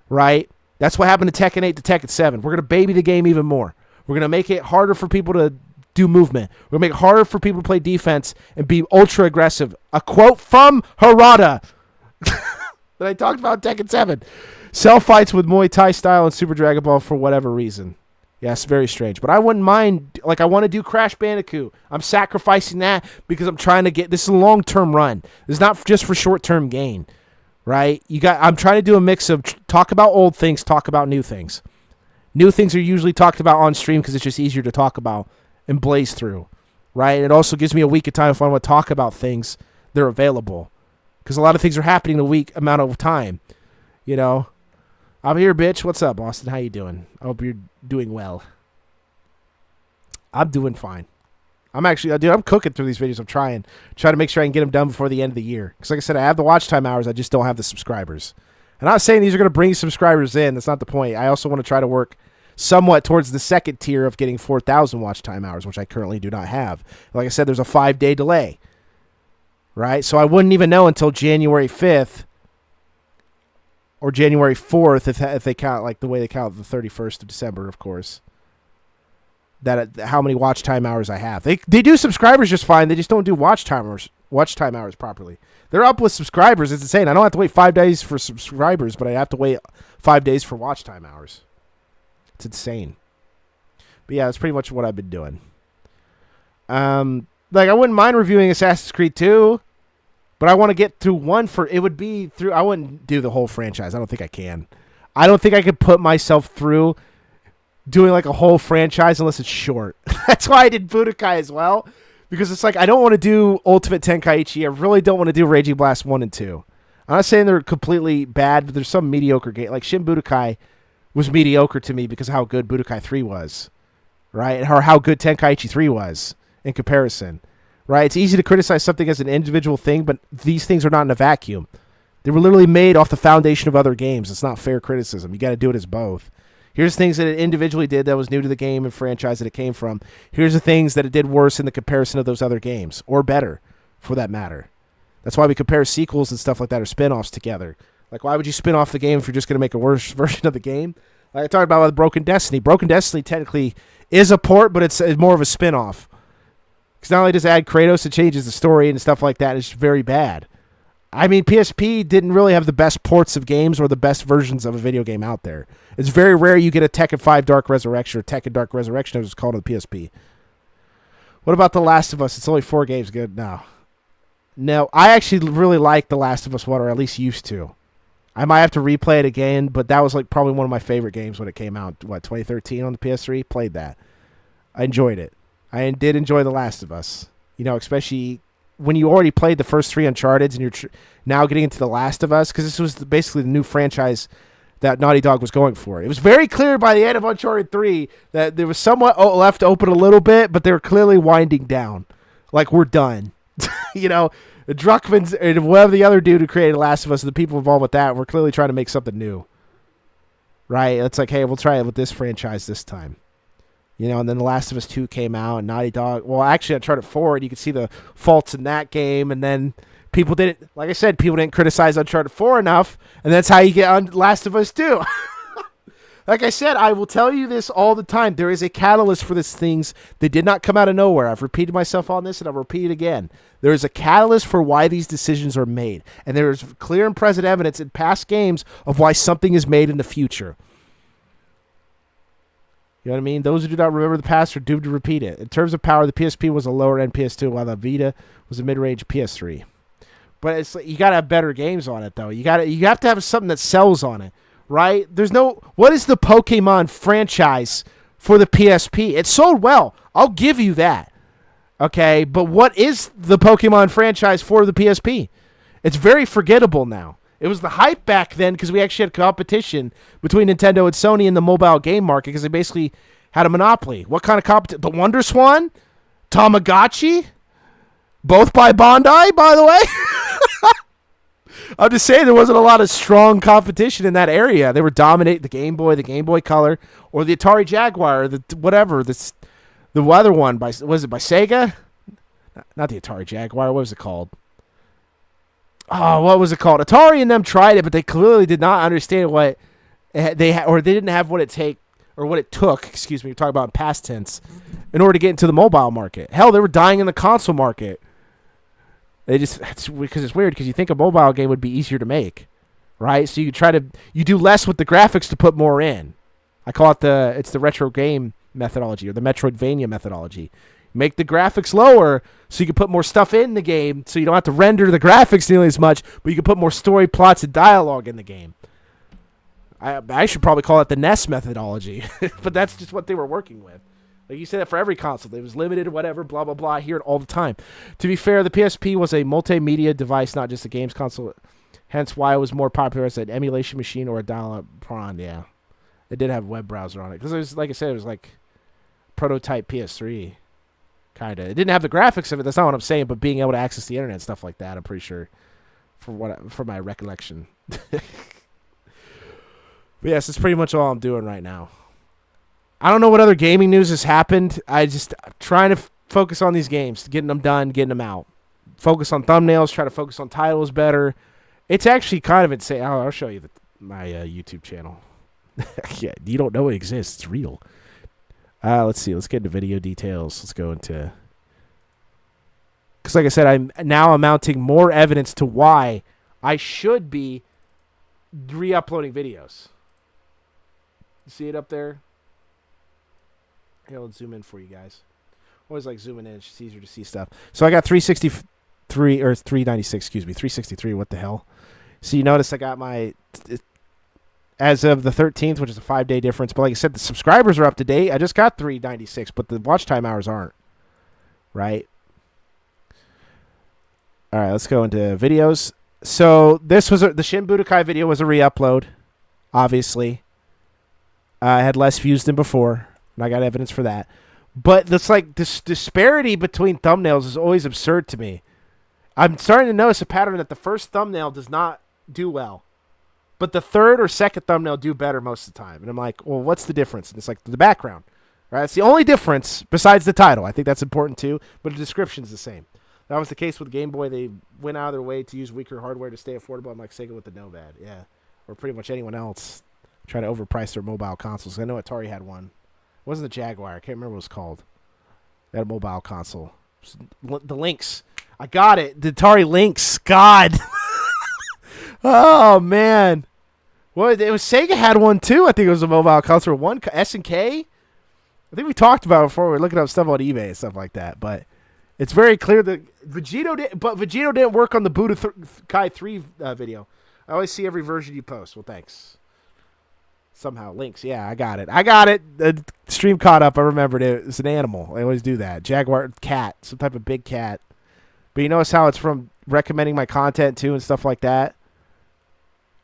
right? That's what happened to Tekken 8 to Tekken 7. We're going to baby the game even more. We're going to make it harder for people to do movement. We're going to make it harder for people to play defense and be ultra aggressive. A quote from Harada that I talked about in Tekken 7. Cell fights with Muay Thai style and Super Dragon Ball for whatever reason. Yes, very strange. But I wouldn't mind. Like, I want to do Crash Bandicoot. I'm sacrificing that because I'm trying to get. This is a long-term run. This is not just for short-term gain, right? I'm trying to do a mix of talk about old things, talk about new things. New things are usually talked about on stream because it's just easier to talk about and blaze through, right? And it also gives me a week of time if I want to talk about things that are available because a lot of things are happening in a week amount of time, I'm here, bitch. What's up, Austin? How you doing? I hope you're doing well. I'm doing fine. I'm cooking through these videos. I'm trying to make sure I can get them done before the end of the year. Because like I said, I have the watch time hours. I just don't have the subscribers. I'm not saying these are going to bring subscribers in. That's not the point. I also want to try to work somewhat towards the second tier of getting 4,000 watch time hours, which I currently do not have. Like I said, there's a 5-day delay, right? So I wouldn't even know until January 5th or January 4th, if they count like the way they count the 31st of December, of course, that how many watch time hours I have. They do subscribers just fine. They just don't do watch time hours properly. They're up with subscribers. It's insane. I don't have to wait 5 days for subscribers, but I have to wait 5 days for watch time hours. It's insane. But yeah, that's pretty much what I've been doing. I wouldn't mind reviewing Assassin's Creed 2. But I want to get through one I wouldn't do the whole franchise. I don't think I can. I don't think I could put myself through doing like a whole franchise unless it's short. That's why I did Budokai as well. Because it's like, I don't want to do Ultimate Tenkaichi. I really don't want to do Raging Blast 1 and 2. I'm not saying they're completely bad, but there's some mediocre game. Like Shin Budokai was mediocre to me because of how good Budokai 3 was. Right? Or how good Tenkaichi 3 was in comparison. Right? It's easy to criticize something as an individual thing, but these things are not in a vacuum. They were literally made off the foundation of other games. It's not fair criticism. You got to do it as both. Here's things that it individually did that was new to the game and franchise that it came from. Here's the things that it did worse in the comparison of those other games, or better, for that matter. That's why we compare sequels and stuff like that or spin-offs together. Like, why would you spin off the game if you're just going to make a worse version of the game? Like I talked about with Broken Destiny. Broken Destiny technically is a port, but it's more of a spin-off. Because not only does it add Kratos, it changes the story and stuff like that. It's very bad. I mean, PSP didn't really have the best ports of games or the best versions of a video game out there. It's very rare you get a Tekken 5 Dark Resurrection or Tekken Dark Resurrection, as it's called on the PSP. What about The Last of Us? It's only 4 games. Good? No, I actually really like The Last of Us 1, or at least used to. I might have to replay it again, but that was like probably one of my favorite games when it came out. 2013 on the PS3? Played that. I enjoyed it. I did enjoy The Last of Us. Especially when you already played the first 3 Uncharted and you're now getting into The Last of Us, because this was basically the new franchise that Naughty Dog was going for. It was very clear by the end of Uncharted 3 that there was somewhat left open a little bit, but they were clearly winding down. Like, we're done. Druckmann's and whatever the other dude who created Last of Us and the people involved with that were clearly trying to make something new. Right? It's like, hey, we'll try it with this franchise this time. And then The Last of Us 2 came out, and Naughty Dog... Well, actually, Uncharted 4, and you could see the faults in that game, and then people didn't... Like I said, people didn't criticize Uncharted 4 enough, and that's how you get on Last of Us 2. Like I said, I will tell you this all the time. There is a catalyst for these things. They did not come out of nowhere. I've repeated myself on this, and I'll repeat it again. There is a catalyst for why these decisions are made, and there is clear and present evidence in past games of why something is made in the future. You know what I mean? Those who do not remember the past are doomed to repeat it. In terms of power, the PSP was a lower-end PS2, while the Vita was a mid-range PS3. But it's like, you got to have better games on it, though. You have to have something that sells on it, right? What is the Pokemon franchise for the PSP? It sold well. I'll give you that. Okay, but what is the Pokemon franchise for the PSP? It's very forgettable now. It was the hype back then because we actually had competition between Nintendo and Sony in the mobile game market because they basically had a monopoly. What kind of competition? The Wonder Swan? Tamagotchi? Both by Bandai, by the way? I'm just saying there wasn't a lot of strong competition in that area. They were dominating the Game Boy Color, or the Atari Jaguar, or the whatever, the other one, was it by Sega? Not the Atari Jaguar. What was it called? Oh, what was it called? Atari and them tried it, but they clearly did not understand what or they didn't have what it took. Excuse me, we're talking about in past tense, in order to get into the mobile market. Hell, they were dying in the console market. Because it's weird because you think a mobile game would be easier to make, right? So you do less with the graphics to put more in. I call it it's the retro game methodology or the Metroidvania methodology. Make the graphics lower so you can put more stuff in the game so you don't have to render the graphics nearly as much, but you can put more story, plots, and dialogue in the game. I should probably call it the NES methodology, but that's just what they were working with. Like you say that for every console. It was limited or whatever, blah, blah, blah. I hear it all the time. To be fair, the PSP was a multimedia device, not just a games console. Hence why it was more popular as an emulation machine or a dial-up prawn, yeah. It did have a web browser on it. Because it was, like I said, it was like prototype PS3, kind of. It didn't have the graphics of it. That's not what I'm saying, but being able to access the internet and stuff like that, I'm pretty sure, for my recollection. But yes, that's pretty much all I'm doing right now. I don't know what other gaming news has happened. I'm trying to focus on these games, getting them done, getting them out. Focus on thumbnails, try to focus on titles better. It's actually kind of insane. I'll show you my YouTube channel. Yeah, you don't know it exists. It's real. Let's see. Let's get into video details. Let's go into... Because like I said, I'm now mounting more evidence to why I should be re-uploading videos. You see it up there? Here, let's zoom in for you guys. Always like zooming in. It's just easier to see stuff. So I got 363, or 396, excuse me. 363, what the hell? So you notice I got my... As of the 13th, which is a 5-day difference. But like I said, the subscribers are up to date. I just got 396, but the watch time hours aren't. Right? All right, let's go into videos. So this was the Shin Budokai video was a re-upload, obviously. I had less views than before, and I got evidence for that. But this disparity between thumbnails is always absurd to me. I'm starting to notice a pattern that the first thumbnail does not do well, but the third or second thumbnail do better most of the time. And I'm like, well, what's the difference? And it's like the background, right? It's the only difference besides the title. I think that's important too, but the description's the same. That was the case with Game Boy. They went out of their way to use weaker hardware to stay affordable. I'm like Sega with the Nomad, yeah, or pretty much anyone else try to overprice their mobile consoles. I know Atari had one. It wasn't the Jaguar. I can't remember what it was called. They had a mobile console. The Lynx. I got it. The Atari Lynx. God. Oh, man. Well, it was Sega had one, too. I think it was a mobile console. One S&K. I think we talked about it before. We were looking up stuff on eBay and stuff like that. But it's very clear that Vegito didn't work on the Budokai 3 video. I always see every version you post. Well, thanks. Somehow, Lynx. Yeah, I got it. The stream caught up. I remembered it. It's an animal. I always do that. Jaguar, cat. Some type of big cat. But you notice how it's from recommending my content, too, and stuff like that?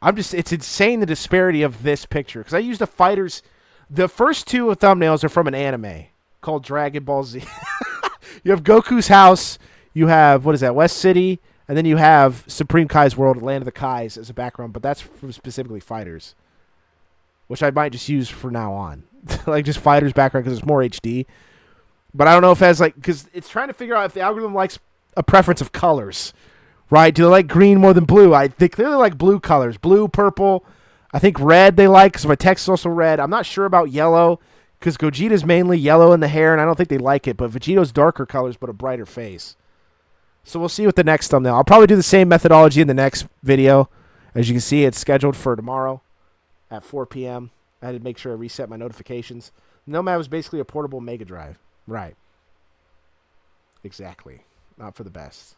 It's insane the disparity of this picture. Because I used the first two thumbnails are from an anime called Dragon Ball Z. You have Goku's house. You have, West City. And then you have Supreme Kai's World, Land of the Kais as a background. But that's from specifically Fighters, which I might just use for now on. Like just Fighters background because it's more HD. But I don't know if it has because it's trying to figure out if the algorithm likes a preference of colors. Right? Do they like green more than blue? They clearly like blue colors. Blue, purple. I think red they like because my text is also red. I'm not sure about yellow because Gogeta's mainly yellow in the hair, and I don't think they like it. But Vegito's darker colors but a brighter face. So we'll see with the next thumbnail. I'll probably do the same methodology in the next video. As you can see, it's scheduled for tomorrow at 4 p.m. I had to make sure I reset my notifications. Nomad was basically a portable Mega Drive. Right. Exactly. Not for the best.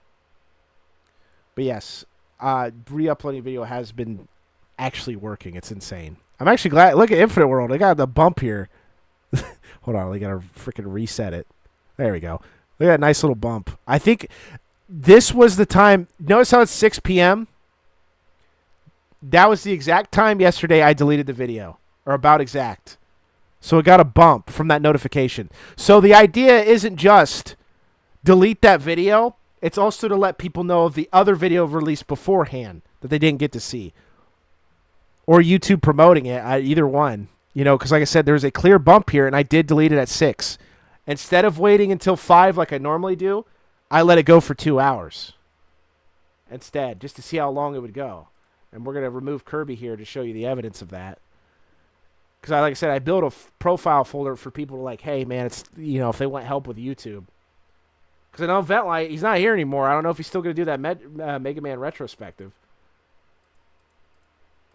But yes, re-uploading video has been actually working. It's insane. I'm actually glad. Look at Infinite World. I got the bump here. Hold on. I got to freaking reset it. There we go. Look at that nice little bump. I think this was the time. Notice how it's 6 p.m.? That was the exact time yesterday I deleted the video. Or about exact. So it got a bump from that notification. So the idea isn't just delete that video. It's also to let people know of the other video released beforehand that they didn't get to see. Or YouTube promoting it. Either one. You know, because like I said, there's a clear bump here, and I did delete it at 6. Instead of waiting until 5 like I normally do, I let it go for 2 hours. Instead, just to see how long it would go. And we're going to remove Kirby here to show you the evidence of that. Because, like I said, I built a profile folder for people to like, hey, man, it's, you know, if they want help with YouTube. Because I know Ventlight, he's not here anymore. I don't know if he's still going to do that Mega Man retrospective.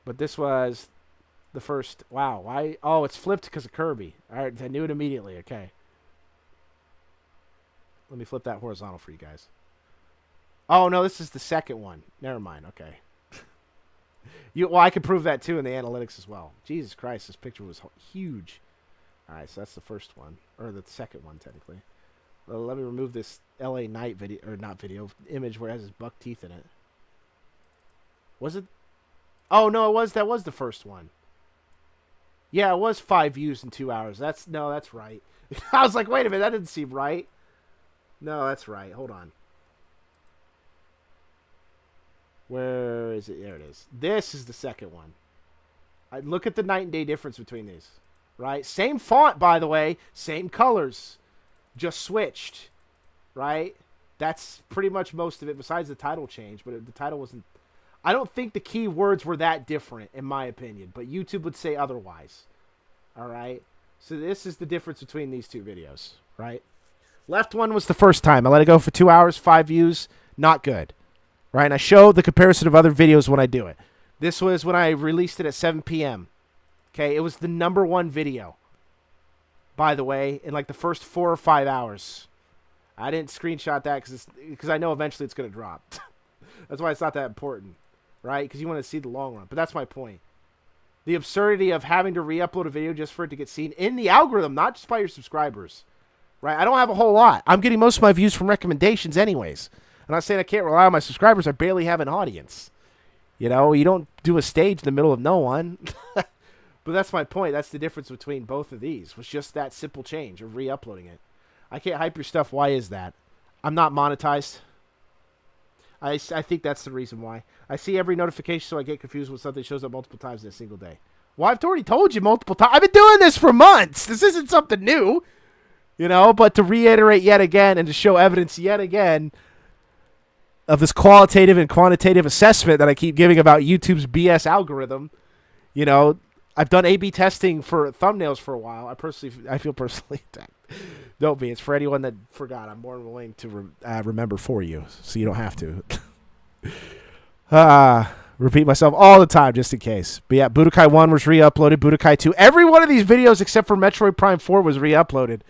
But this was the first. Wow. Why? Oh, it's flipped because of Kirby. All right, I knew it immediately. Okay. Let me flip that horizontal for you guys. Oh, no, this is the second one. Never mind. Okay. Well, I could prove that, too, in the analytics as well. Jesus Christ, this picture was huge. All right, so that's the first one. Or the second one, technically. Well, let me remove this LA Knight video, or not video, image where it has his buck teeth in it. Was it? Oh, no, that was the first one. Yeah, it was 5 views in 2 hours. That's right. I was like, wait a minute, that didn't seem right. No, that's right. Hold on. Where is it? There it is. This is the second one. Look at the night and day difference between these. Right? Same font, by the way. Same colors. Just switched. Right? That's pretty much most of it besides the title change. But the title wasn't... I don't think the keywords were that different, in my opinion. But YouTube would say otherwise. Alright? So this is the difference between these two videos. Right? Left one was the first time. I let it go for 2 hours, 5 views. Not good. Right? And I show the comparison of other videos when I do it. This was when I released it at 7 p.m. Okay? It was the #1 video. By the way, in like the first 4 or 5 hours. I didn't screenshot that because I know eventually it's going to drop. That's why it's not that important. Right? Because you want to see the long run. But that's my point. The absurdity of having to re-upload a video just for it to get seen in the algorithm, not just by your subscribers. Right? I don't have a whole lot. I'm getting most of my views from recommendations anyways. I'm not saying I can't rely on my subscribers. I barely have an audience. You know, you don't do a stage in the middle of no one. But that's my point. That's the difference between both of these. Was just that simple change of re-uploading it. I can't hype your stuff. Why is that? I'm not monetized. I think that's the reason why. I see every notification, so I get confused when something shows up multiple times in a single day. Well, I've already told you multiple times. I've been doing this for months. This isn't something new. You know, but to reiterate yet again and to show evidence yet again of this qualitative and quantitative assessment that I keep giving about YouTube's BS algorithm, you know, I've done A/B testing for thumbnails for a while. I feel personally attacked. Don't be. It's for anyone that forgot. I'm more than willing to remember for you, so you don't have to. Repeat myself all the time just in case. But yeah, Budokai 1 was re-uploaded. Budokai 2. Every one of these videos except for Metroid Prime 4 was re-uploaded.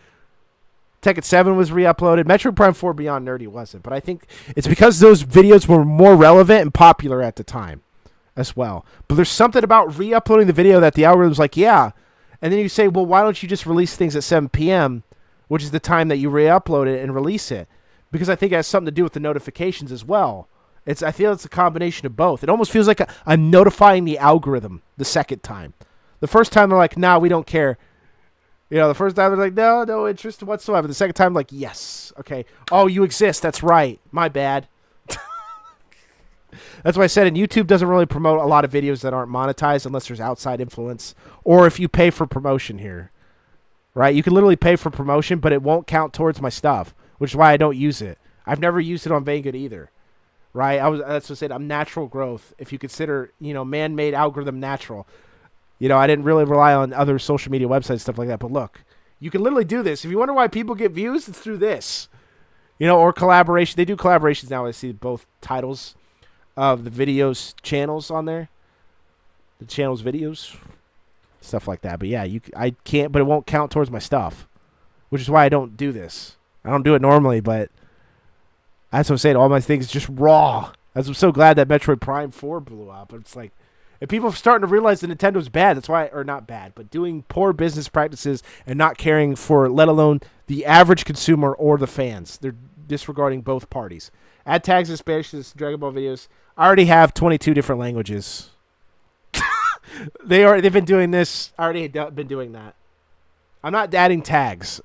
Tekken 7 was re-uploaded. Metroid Prime 4 Beyond Nerdy wasn't. But I think it's because those videos were more relevant and popular at the time as well. But there's something about re-uploading the video that the algorithm's like, yeah. And then you say, well, why don't you just release things at 7 p.m., which is the time that you re-upload it and release it? Because I think it has something to do with the notifications as well. I feel it's a combination of both. It almost feels like I'm notifying the algorithm the second time. The first time they're like, nah, we don't care. You know, the first time they're like, no interest whatsoever. The second time, like, yes. Okay. Oh, you exist. That's right. My bad. That's why I said, and YouTube doesn't really promote a lot of videos that aren't monetized unless there's outside influence or if you pay for promotion here. Right? You can literally pay for promotion, but it won't count towards my stuff, which is why I don't use it. I've never used it on Banggood either. Right? That's what I said. I'm natural growth. If you consider, you know, man-made algorithm natural. You know, I didn't really rely on other social media websites, stuff like that. But look, you can literally do this. If you wonder why people get views, it's through this. You know, or collaboration. They do collaborations now. I see both titles of the videos channels on there. The channel's videos. Stuff like that. But yeah, I can't, but it won't count towards my stuff. Which is why I don't do this. I don't do it normally, but that's what I'm saying. All my things just raw. I'm so glad that Metroid Prime 4 blew up. It's like, if people are starting to realize that Nintendo's bad, that's why, or not bad, but doing poor business practices and not caring for, let alone the average consumer or the fans. They're disregarding both parties. Add tags in Spanish to Dragon Ball videos. I already have 22 different languages. They've been doing this. I already been doing that. I'm not adding tags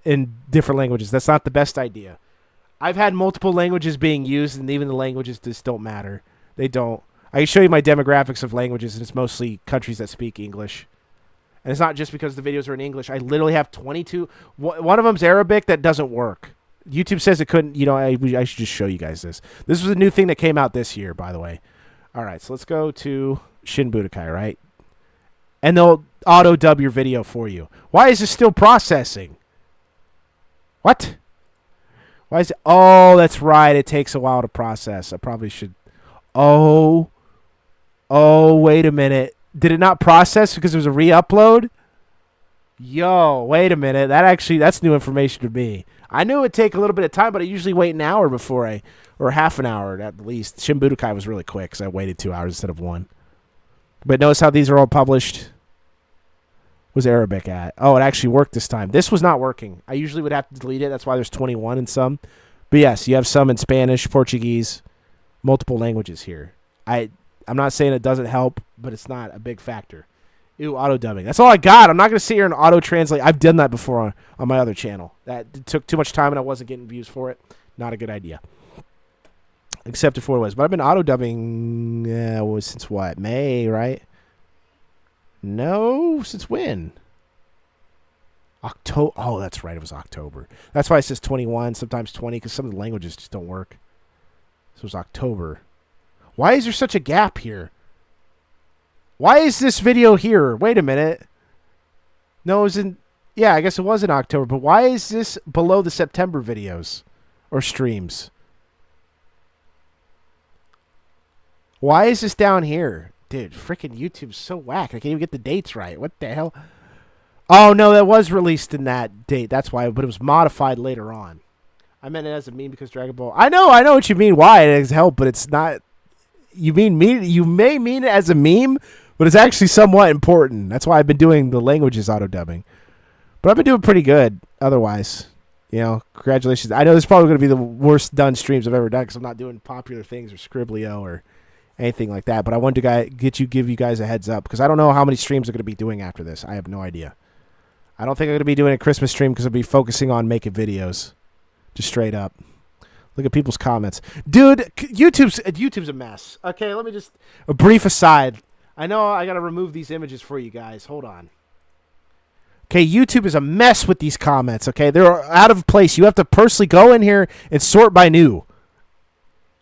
in different languages. That's not the best idea. I've had multiple languages being used, and even the languages just don't matter. They don't. I can show you my demographics of languages, and it's mostly countries that speak English. And it's not just because the videos are in English. I literally have 22. One of them's Arabic that doesn't work. YouTube says it couldn't. You know, I should just show you guys this. This was a new thing that came out this year, by the way. All right, so let's go to Shin Budokai, right? And they'll auto-dub your video for you. Why is this still processing? What? Why is it? Oh, that's right. It takes a while to process. I probably should. Oh, wait a minute. Did it not process because it was a re-upload? Yo, wait a minute. That's new information to me. I knew it would take a little bit of time, but I usually wait an hour before or half an hour at least. Shin Budokai was really quick because I waited 2 hours instead of 1. But notice how these are all published. Was Arabic at? Oh, it actually worked this time. This was not working. I usually would have to delete it. That's why there's 21 in some. But yes, you have some in Spanish, Portuguese, multiple languages here. I'm not saying it doesn't help, but it's not a big factor. Ew, auto-dubbing. That's all I got. I'm not going to sit here and auto-translate. I've done that before on my other channel. That took too much time, and I wasn't getting views for it. Not a good idea. Except if it was. But I've been auto-dubbing since what? May, right? No, since when? October. Oh, that's right. It was October. That's why it says 21, sometimes 20, because some of the languages just don't work. So it was October. Why is there such a gap here? Why is this video here? Wait a minute. No, it was in... Yeah, I guess it was in October. But why is this below the September videos or streams? Why is this down here? Dude, freaking YouTube's so whack. I can't even get the dates right. What the hell? Oh, no, that was released in that date. That's why. But it was modified later on. I meant it as a meme because Dragon Ball... I know what you mean. Why? It has help, but it's not... You may mean it as a meme, but it's actually somewhat important. That's why I've been doing the languages auto-dubbing. But I've been doing pretty good otherwise. You know, congratulations. I know this is probably going to be the worst done streams I've ever done because I'm not doing popular things or Scriblio or anything like that. But I wanted to give you guys a heads up because I don't know how many streams I'm going to be doing after this. I have no idea. I don't think I'm going to be doing a Christmas stream because I'll be focusing on making videos. Just straight up. Look at people's comments. Dude, YouTube's a mess. Okay, let me just... A brief aside. I know I got to remove these images for you guys. Hold on. Okay, YouTube is a mess with these comments, okay? They're out of place. You have to personally go in here and sort by new.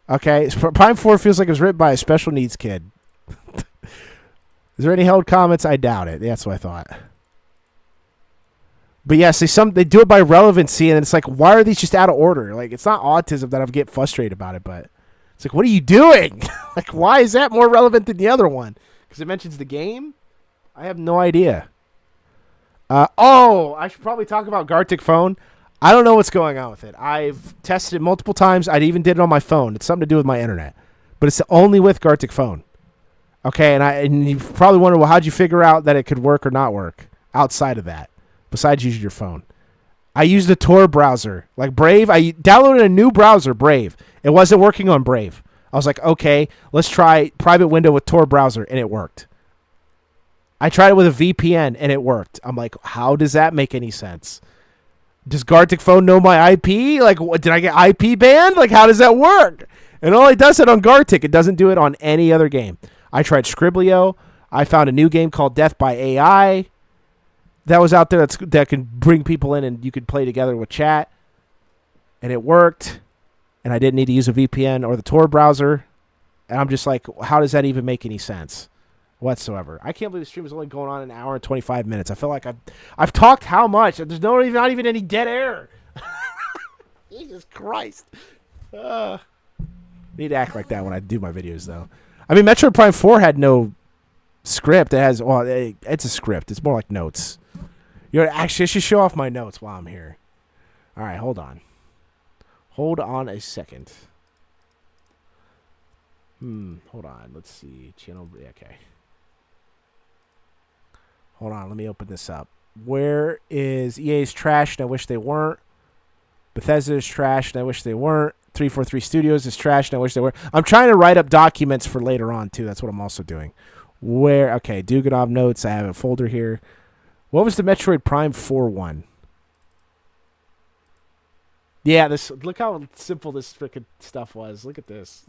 Okay? Prime 4 feels like it was written by a special needs kid. Is there any held comments? I doubt it. That's what I thought. But yes, they do it by relevancy, and it's like, why are these just out of order? Like, it's not autism that I get frustrated about it, but it's like, what are you doing? Like, why is that more relevant than the other one? Because it mentions the game? I have no idea. I should probably talk about Gartic Phone. I don't know what's going on with it. I've tested it multiple times. I even did it on my phone. It's something to do with my internet. But it's only with Gartic Phone. Okay, and you probably wonder, well, how'd you figure out that it could work or not work outside of that? Besides using your phone. I used a Tor browser. Like Brave, I downloaded a new browser, Brave. It wasn't working on Brave. I was like, okay, let's try private window with Tor browser, and it worked. I tried it with a VPN, and it worked. I'm like, how does that make any sense? Does Gartic Phone know my IP? Like, what, did I get IP banned? Like, how does that work? And all it does it on Gartic. It doesn't do it on any other game. I tried Scriblio. I found a new game called Death by AI. That was out there that can bring people in and you could play together with chat. And it worked. And I didn't need to use a VPN or the Tor browser. And I'm just like, how does that even make any sense whatsoever? I can't believe the stream is only going on an hour and 25 minutes. I feel like I've talked how much? There's not even any dead air. Jesus Christ. Need to act like that when I do my videos, though. I mean, Metroid Prime 4 had no script. It has, well, it's a script. It's more like notes. You know, actually, I should show off my notes while I'm here. All right, hold on. Hold on a second. Hold on. Let's see. Channel. Okay. Hold on. Let me open this up. Where is EA's trash and I wish they weren't. Bethesda is trash and I wish they weren't. 343 Studios is trash and I wish they were. I'm trying to write up documents for later on, too. That's what I'm also doing. Okay, Duganov notes. I have a folder here. What was the Metroid Prime 4 one? Yeah, look how simple this freaking stuff was. Look at this.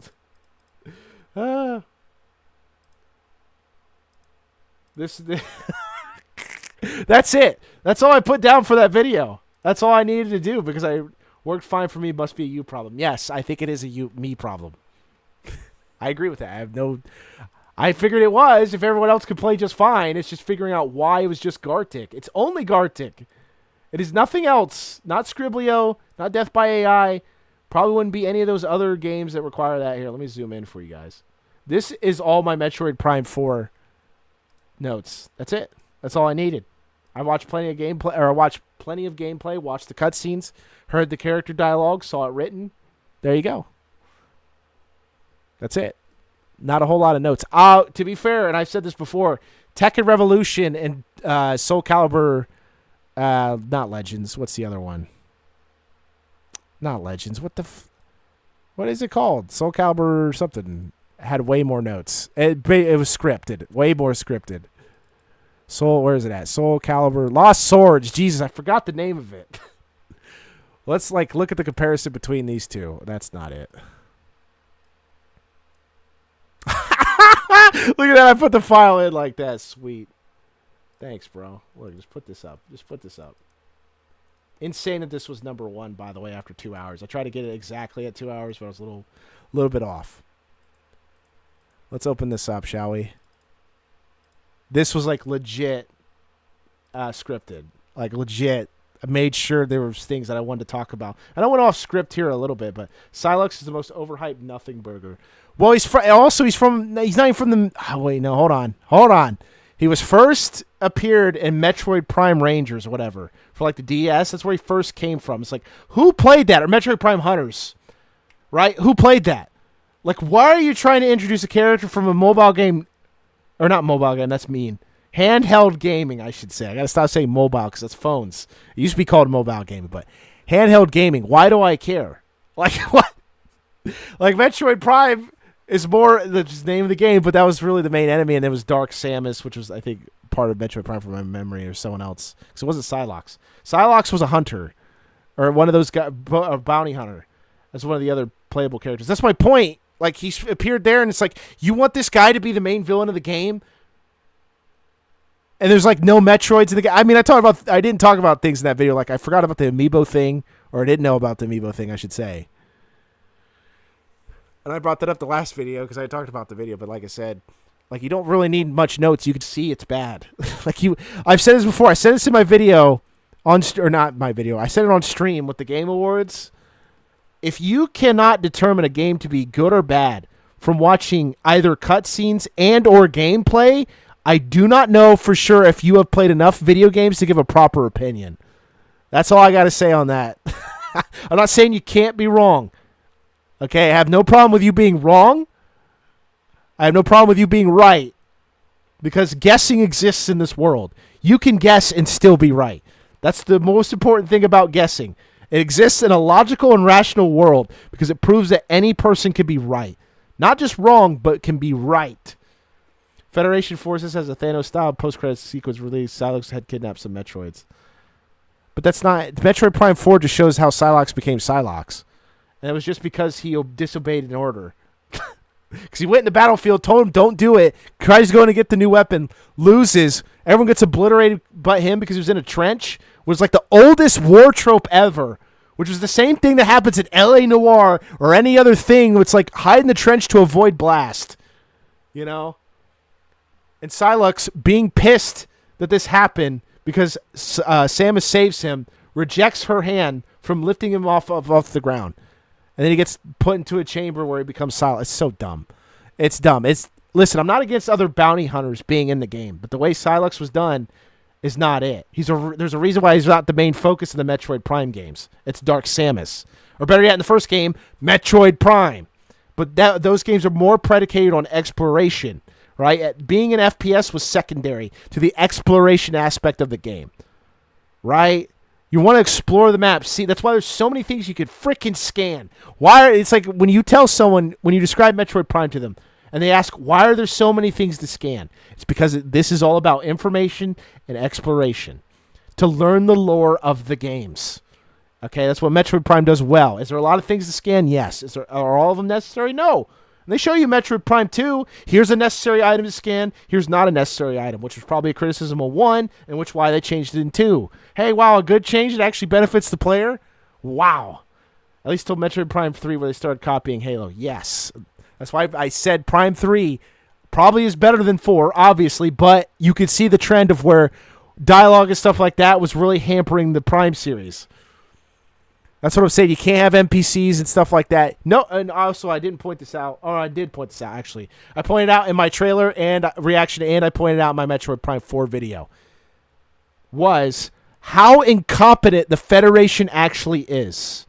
That's it. That's all I put down for that video. That's all I needed to do because I worked fine for me. Must be a you problem. Yes, I think it is a me problem. I agree with that. I figured it was. If everyone else could play just fine, it's just figuring out why it was just Gartic. It's only Gartic. It is nothing else. Not Scriblio. Not Death by AI. Probably wouldn't be any of those other games that require that. Here, let me zoom in for you guys. This is all my Metroid Prime 4 notes. That's it. That's all I needed. I watched plenty of gameplay, watched the cutscenes, heard the character dialogue, saw it written. There you go. That's it. Not a whole lot of notes. To be fair, and I've said this before, Tekken Revolution and Soul Calibur, not Legends. What's the other one? Not Legends. What is it called? Soul Calibur or something. Had way more notes. It was scripted. Way more scripted. Where is it at? Soul Calibur. Lost Swords. Jesus, I forgot the name of it. Let's look at the comparison between these two. That's not it. Look at that. I put the file in like that. Sweet. Thanks, bro. Look, just put this up. Insane that this was number 1, by the way, after 2 hours. I tried to get it exactly at 2 hours, but I was a little bit off. Let's open this up, shall we? This was legit scripted. Legit. I made sure there were things that I wanted to talk about. And I went off script here a little bit, but Silex is the most overhyped nothing burger. Well, he's not even from the... Oh, wait, no, hold on. He was first appeared in Metroid Prime Rangers or whatever for the DS. That's where he first came from. It's who played that? Or Metroid Prime Hunters, right? Who played that? Why are you trying to introduce a character from a mobile game... Or not mobile game, that's mean. Handheld gaming, I should say. I got to stop saying mobile because that's phones. It used to be called mobile gaming, but handheld gaming. Why do I care? What? Metroid Prime is more the name of the game, but that was really the main enemy, and it was Dark Samus, which was, I think, part of Metroid Prime from my memory, or someone else. Because it wasn't Psylocke. Psylocke was a hunter, or one of those guys, a bounty hunter. That's one of the other playable characters. That's my point. He appeared there, and it's you want this guy to be the main villain of the game? And there's no Metroids in the game. I mean, I didn't talk about things in that video. I forgot about the amiibo thing, or I didn't know about the amiibo thing, I should say. And I brought that up the last video because I talked about the video, but like I said, you don't really need much notes. You can see it's bad. I've said this before. I said this in my video not my video. I said it on stream with the Game Awards. If you cannot determine a game to be good or bad from watching either cutscenes and or gameplay, I do not know for sure if you have played enough video games to give a proper opinion. That's all I got to say on that. I'm not saying you can't be wrong. Okay, I have no problem with you being wrong. I have no problem with you being right. Because guessing exists in this world. You can guess and still be right. That's the most important thing about guessing. It exists in a logical and rational world because it proves that any person can be right. Not just wrong, but can be right. Federation Forces has a Thanos-style post-credits sequence release. Psylocke had kidnapped some Metroids. But that's not... Metroid Prime 4 just shows how Psylocke became Psylocke. And it was just because he disobeyed an order. Because he went in the battlefield, told him don't do it, tries to go in and get the new weapon, loses, everyone gets obliterated but him because he was in a trench. Was the oldest war trope ever, which was the same thing that happens in L.A. Noire or any other thing. It's hide in the trench to avoid blast. You know? And Psylocke, being pissed that this happened because Samus saves him, rejects her hand from lifting him off the ground. And then he gets put into a chamber where he becomes Psylocke. It's so dumb. It's dumb. Listen, I'm not against other bounty hunters being in the game, but the way Psylocke was done is not it. There's a reason why he's not the main focus of the Metroid Prime games. It's Dark Samus. Or better yet, in the first game, Metroid Prime. But those games are more predicated on exploration, right? Being an FPS was secondary to the exploration aspect of the game. right? You want to explore the map. See, that's why there's so many things you could freaking scan. It's like when you tell someone, when you describe Metroid Prime to them, and they ask, why are there so many things to scan? It's because this is all about information and exploration to learn the lore of the games. Okay, that's what Metroid Prime does well. Is there a lot of things to scan? Yes. Are all of them necessary? No. And they show you Metroid Prime 2. Here's a necessary item to scan. Here's not a necessary item, which was probably a criticism of 1, and which why they changed it in 2. Hey, wow, a good change. It actually benefits the player. Wow. At least till Metroid Prime 3 where they started copying Halo. Yes. That's why I said Prime 3 probably is better than 4, obviously, but you could see the trend of where dialogue and stuff like that was really hampering the Prime series. That's what I'm saying. You can't have NPCs and stuff like that. No, and also I didn't point this out. Or I did point this out, actually. I pointed out in my trailer and reaction, and I pointed out in my Metroid Prime 4 video, was how incompetent the Federation actually is.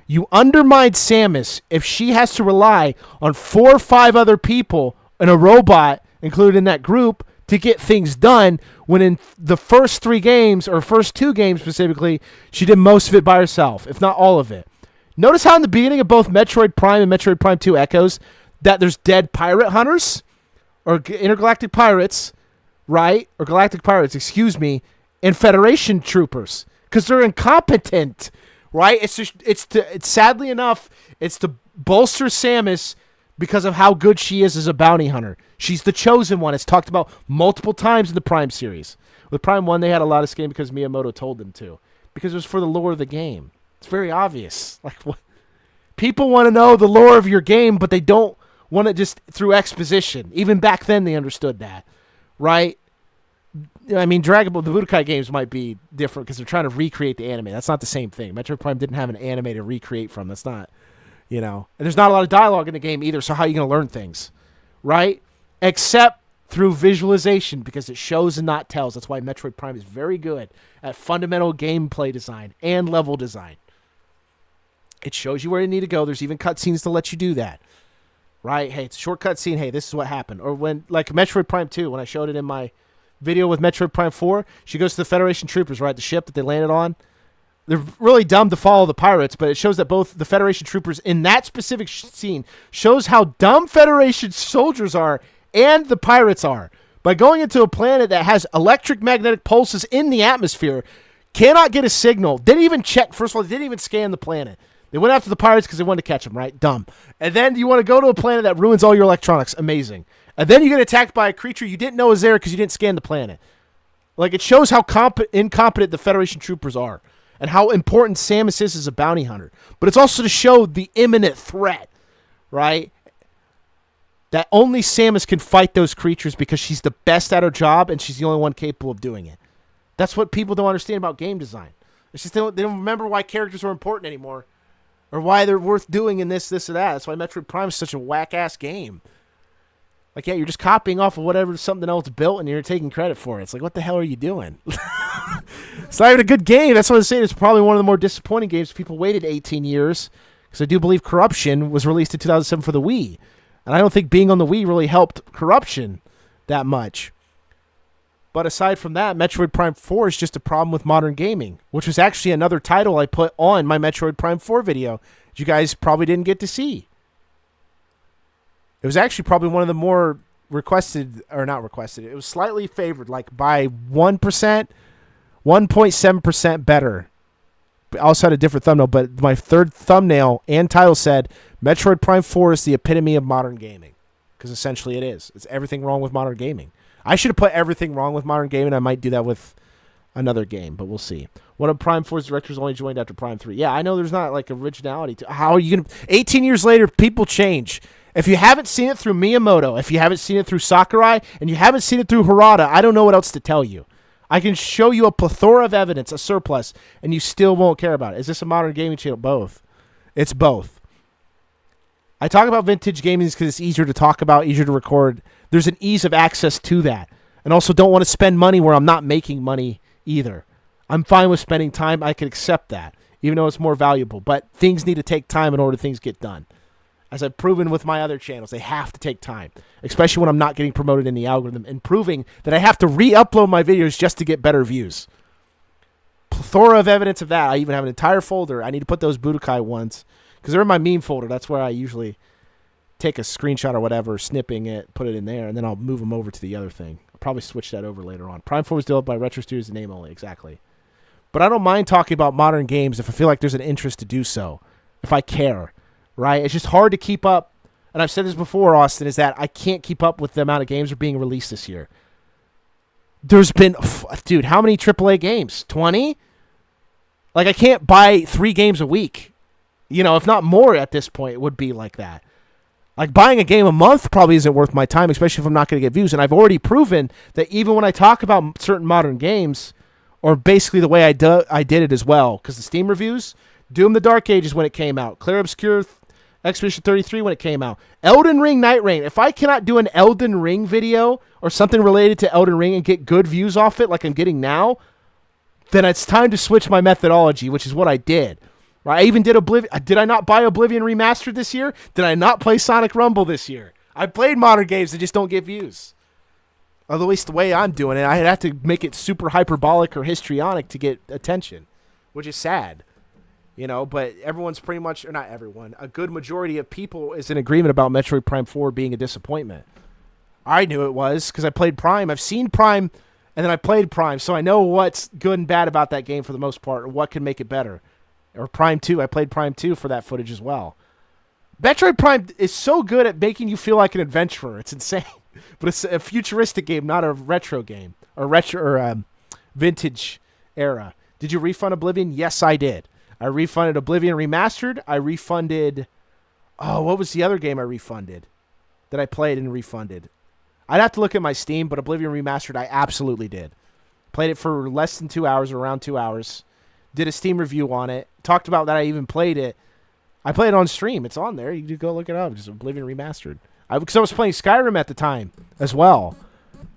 You undermine Samus if she has to rely on 4 or 5 other people and a robot included in that group to get things done, when in the first 3 games, or first 2 games specifically, she did most of it by herself, if not all of it. Notice how in the beginning of both Metroid Prime and Metroid Prime 2 Echoes, that there's dead pirate hunters, or intergalactic pirates, right? Or galactic pirates, excuse me, and Federation troopers, because they're incompetent, right? It's sadly enough, it's to bolster Samus because of how good she is as a bounty hunter. She's the chosen one. It's talked about multiple times in the Prime series. With Prime 1, they had a lot of skin because Miyamoto told them to. Because it was for the lore of the game. It's very obvious. Like, what? People want to know the lore of your game, but they don't want it just through exposition. Even back then, they understood that. Right? I mean, Dragon Ball, the Budokai games might be different because they're trying to recreate the anime. That's not the same thing. Metroid Prime didn't have an anime to recreate from. That's not... And there's not a lot of dialogue in the game either, so how are you going to learn things? Right? Except through visualization, because it shows and not tells. That's why Metroid Prime is very good at fundamental gameplay design and level design. It shows you where you need to go. There's even cutscenes to let you do that. Right? Hey, it's a short cutscene. Hey, this is what happened. Or when, like Metroid Prime 2, when I showed it in my video with Metroid Prime 4, she goes to the Federation troopers, right? The ship that they landed on. They're really dumb to follow the pirates, but it shows that both the Federation troopers in that specific scene shows how dumb Federation soldiers are and the pirates are. By going into a planet that has electric magnetic pulses in the atmosphere, cannot get a signal, didn't even check, first of all, they didn't even scan the planet. They went after the pirates because they wanted to catch them, right? Dumb. And then you want to go to a planet that ruins all your electronics. Amazing. And then you get attacked by a creature you didn't know was there because you didn't scan the planet. Like, it shows how incompetent the Federation troopers are. And how important Samus is as a bounty hunter. But it's also to show the imminent threat, right? That only Samus can fight those creatures because she's the best at her job and she's the only one capable of doing it. That's what people don't understand about game design. It's just they don't remember why characters are important anymore. Or why they're worth doing in this, or that. That's why Metroid Prime is such a whack-ass game. Like, yeah, you're just copying off of whatever something else built and you're taking credit for it. It's like, what the hell are you doing? It's not even a good game. That's what I'm saying. It's probably one of the more disappointing games. People waited 18 years because I do believe Corruption was released in 2007 for the Wii. And I don't think being on the Wii really helped Corruption that much. But aside from that, Metroid Prime 4 is just a problem with modern gaming, which was actually another title I put on my Metroid Prime 4 video that you guys probably didn't get to see. It was actually probably one of the more requested, or not requested, it was slightly favored, like by 1%, 1.7% better. I also had a different thumbnail, but my third thumbnail and title said, Metroid Prime 4 is the epitome of modern gaming. Because essentially it is. It's everything wrong with modern gaming. I should have put everything wrong with modern gaming. I might do that with another game, but we'll see. One of Prime 4's directors only joined after Prime 3. Yeah, I know there's not like originality to how are you going to... 18 years later, people change. If you haven't seen it through Miyamoto, if you haven't seen it through Sakurai, and you haven't seen it through Harada, I don't know what else to tell you. I can show you a plethora of evidence, a surplus, and you still won't care about it. Is this a modern gaming channel? Both. It's both. I talk about vintage gaming because it's easier to talk about, easier to record. There's an ease of access to that. And also don't want to spend money where I'm not making money either. I'm fine with spending time. I can accept that, even though it's more valuable. But things need to take time in order things get done. As I've proven with my other channels, they have to take time, especially when I'm not getting promoted in the algorithm, and proving that I have to re-upload my videos just to get better views. plethora of evidence of that. I even have an entire folder. I need to put those Budokai ones because they're in my meme folder. That's where I usually take a screenshot or whatever, snipping it, put it in there, and then I'll move them over to the other thing. I'll probably switch that over later on. Prime 4 was developed by Retro Studios, the name only, exactly. But I don't mind talking about modern games if I feel like there's an interest to do so, if I care, right? It's just hard to keep up, and I've said this before, Austin, is that I can't keep up with the amount of games that are being released this year. There's been, dude, how many AAA games? 20? Like, I can't buy 3 games a week. You know, if not more at this point, it would be like that. Like, buying a game a month probably isn't worth my time, especially if I'm not going to get views. And I've already proven that even when I talk about certain modern games, or basically the way I did it as well, because the Steam reviews, Doom the Dark Ages when it came out, Clair Obscur Expedition 33 when it came out, Elden Ring Night Rain. If I cannot do an Elden Ring video or something related to Elden Ring and get good views off it like I'm getting now, then it's time to switch my methodology, which is what I did. Right? I even did Oblivion. Did I not buy Oblivion Remastered this year? Did I not play Sonic Rumble this year? I played modern games that just don't get views. Or at least the way I'm doing it, I'd have to make it super hyperbolic or histrionic to get attention, which is sad. You know, but everyone's pretty much, or not everyone, a good majority of people is in agreement about Metroid Prime 4 being a disappointment. I knew it was because I played Prime. I've seen Prime, and then I played Prime, so I know what's good and bad about that game for the most part, or what can make it better. Or Prime 2. I played Prime 2 for that footage as well. Metroid Prime is so good at making you feel like an adventurer. It's insane. But it's a futuristic game, not a retro game. Or vintage era. Did you refund Oblivion? Yes, I did. I refunded Oblivion Remastered. I refunded... Oh, what was the other game I refunded? That I played and refunded? I'd have to look at my Steam, but Oblivion Remastered I absolutely did. Played it for less than 2 hours, or around 2 hours. Did a Steam review on it. Talked about that I even played it. I played it on stream. It's on there. You can go look it up. Just Oblivion Remastered. Because I was playing Skyrim at the time as well.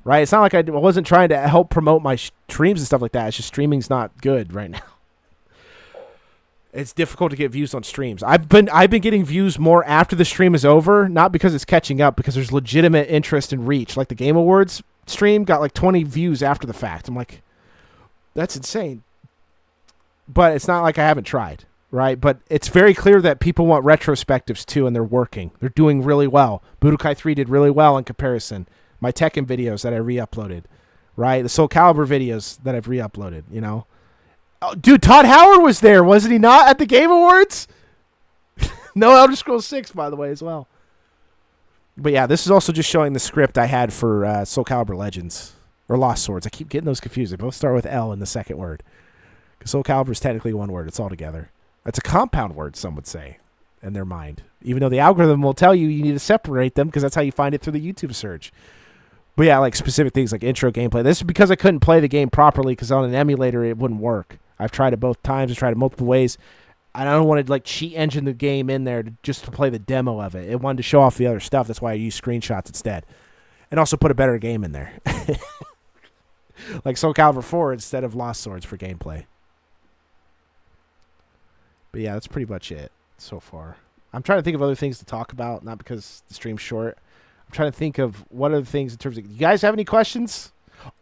Right? It's not like I wasn't trying to help promote my streams and stuff like that. It's just streaming's not good right now. It's difficult to get views on streams. I've been getting views more after the stream is over, not because it's catching up, because there's legitimate interest and reach. Like the Game Awards stream got like 20 views after the fact. I'm like, that's insane. But it's not like I haven't tried, right? But it's very clear that people want retrospectives too, and they're working. They're doing really well. Budokai 3 did really well in comparison. My Tekken videos that I re-uploaded, right? The Soul Calibur videos that I've re-uploaded, you know? Oh, dude, Todd Howard was there, wasn't he not, at the Game Awards? No Elder Scrolls 6, by the way, as well. But yeah, this is also just showing the script I had for Soul Calibur Legends, or Lost Swords. I keep getting those confused. They both start with L in the second word. Soul Calibur is technically one word. It's all together. It's a compound word, some would say, in their mind. Even though the algorithm will tell you need to separate them because that's how you find it through the YouTube search. But yeah, like specific things like intro gameplay. This is because I couldn't play the game properly because on an emulator it wouldn't work. I've tried it both times. I've tried it multiple ways. I don't want to like cheat engine the game in there just to play the demo of it. It wanted to show off the other stuff. That's why I use screenshots instead. And also put a better game in there. Like Soul Calibur 4 instead of Lost Swords for gameplay. But yeah, that's pretty much it so far. I'm trying to think of other things to talk about, not because the stream's short. I'm trying to think of what other things in terms of... You guys have any questions?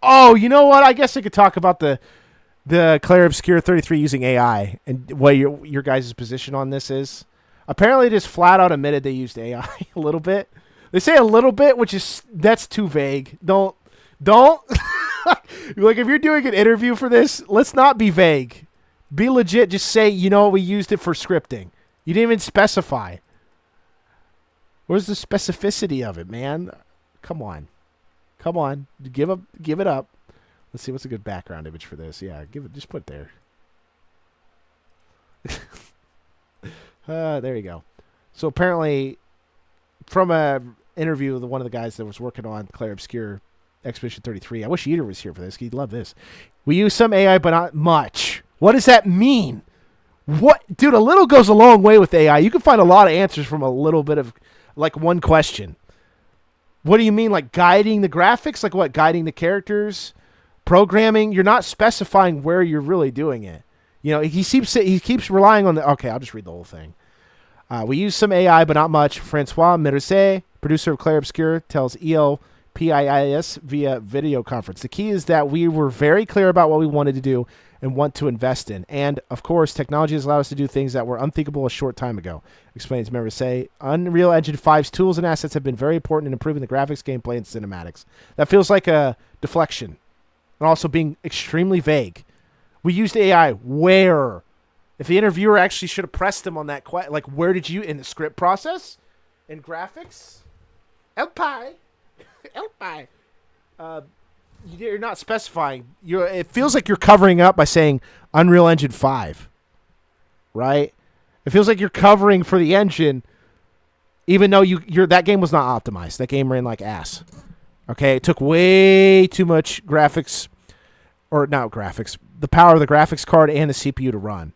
Oh, you know what? I guess I could talk about the Clair Obscur 33 using AI and what your guys' position on this is. Apparently, just flat out admitted they used AI a little bit. They say a little bit, that's too vague. Don't. Like, if you're doing an interview for this, let's not be vague. Be legit. Just say, we used it for scripting. You didn't even specify. Where's the specificity of it, man? Come on. Give it up. Let's see what's a good background image for this. Yeah, just put it there. There you go. So apparently, from a interview with one of the guys that was working on Clair Obscur Expedition 33, I wish Eater was here for this. He'd love this. We use some AI, but not much. What does that mean? What, dude? A little goes a long way with AI. You can find a lot of answers from a little bit of, like, one question. What do you mean, like guiding the graphics? Like what? Guiding the characters? Programming? You're not specifying where you're really doing it. He keeps relying on the. Okay, I'll just read the whole thing. We use some AI, but not much. Francois Merisset, producer of Clair Obscur, tells PIIS via video conference. The key is that we were very clear about what we wanted to do and want to invest in. And, of course, technology has allowed us to do things that were unthinkable a short time ago. Explains members say, Unreal Engine 5's tools and assets have been very important in improving the graphics, gameplay, and cinematics. That feels like a deflection and also being extremely vague. We used AI. Where? If the interviewer actually should have pressed him on that question, like, where did you, in the script process? In graphics? Elpi. Elpi. You're not specifying. It feels like you're covering up by saying Unreal Engine 5. Right? It feels like you're covering for the engine, even though that game was not optimized. That game ran like ass. Okay? It took way too much graphics, or not graphics, the power of the graphics card and the CPU to run.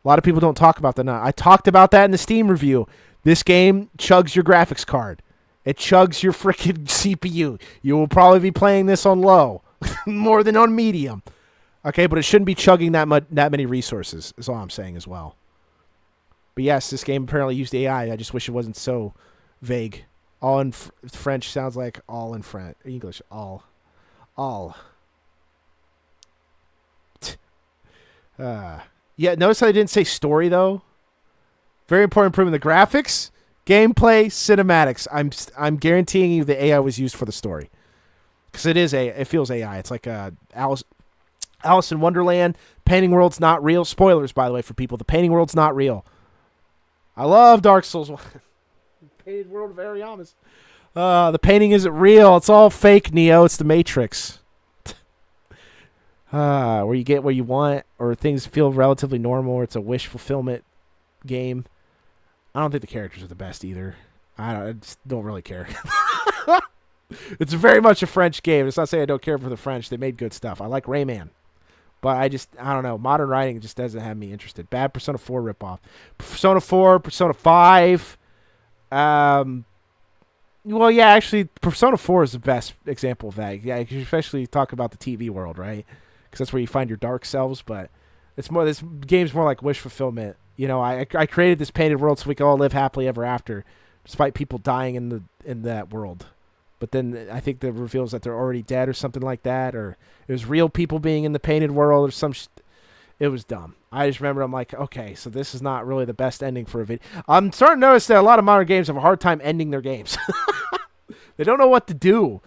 A lot of people don't talk about that now. I talked about that in the Steam review. This game chugs your graphics card. It chugs your freaking CPU. You will probably be playing this on low more than on medium. Okay, but it shouldn't be chugging that many resources, is all I'm saying as well. But yes, this game apparently used AI. I just wish it wasn't so vague. All in French sounds like all in English. All. Yeah, notice I didn't say story, though. Very important improvement in the graphics, gameplay, cinematics. I'm guaranteeing you the AI was used for the story. Because it feels AI. It's like Alice in Wonderland. Painting World's not real. Spoilers, by the way, for people. The Painting World's not real. I love Dark Souls 1. Painted World of Ariamis. The painting isn't real. It's all fake, Neo. It's the Matrix. Where you get what you want, or things feel relatively normal, or it's a wish fulfillment game. I don't think the characters are the best either. I just don't really care. It's very much a French game. It's not saying I don't care for the French. They made good stuff. I like Rayman. But I don't know. Modern writing just doesn't have me interested. Bad Persona 4 ripoff. Persona 4, Persona 5. Well, yeah, actually, Persona 4 is the best example of that. Yeah, especially talk about the TV world, right? Because that's where you find your dark selves. But this game's more like wish fulfillment. You know, I created this painted world so we can all live happily ever after, despite people dying in that world. But then I think that reveals that they're already dead or something like that, or it was real people being in the painted world or some. It was dumb. I just remember I'm like, okay, so this is not really the best ending for a video. I'm starting to notice that a lot of modern games have a hard time ending their games. They don't know what to do.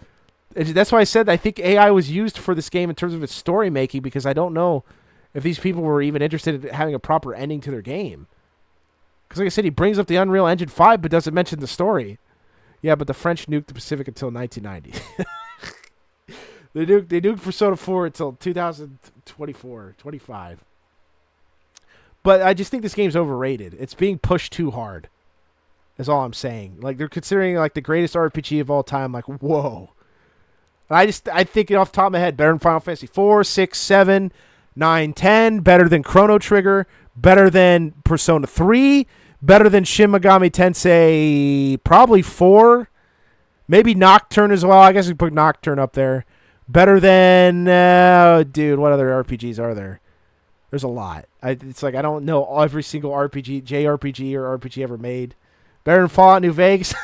That's why I said I think AI was used for this game in terms of its story making, because I don't know if these people were even interested in having a proper ending to their game. Because like I said, he brings up the Unreal Engine 5 but doesn't mention the story. Yeah, but the French nuked the Pacific until 1990. They nuked Persona 4 until 2024, 25. But I just think this game's overrated. It's being pushed too hard. That's all I'm saying. Like, they're considering like the greatest RPG of all time. Like, whoa. I think off the top of my head, better than Final Fantasy 4, 6, 7, 9, 10, better than Chrono Trigger, better than Persona 3, better than Shin Megami Tensei, probably 4, maybe Nocturne as well. I guess we put Nocturne up there. Better than, dude, what other RPGs are there? There's a lot. It's like I don't know every single RPG, JRPG or RPG ever made. Better than Fallout New Vegas.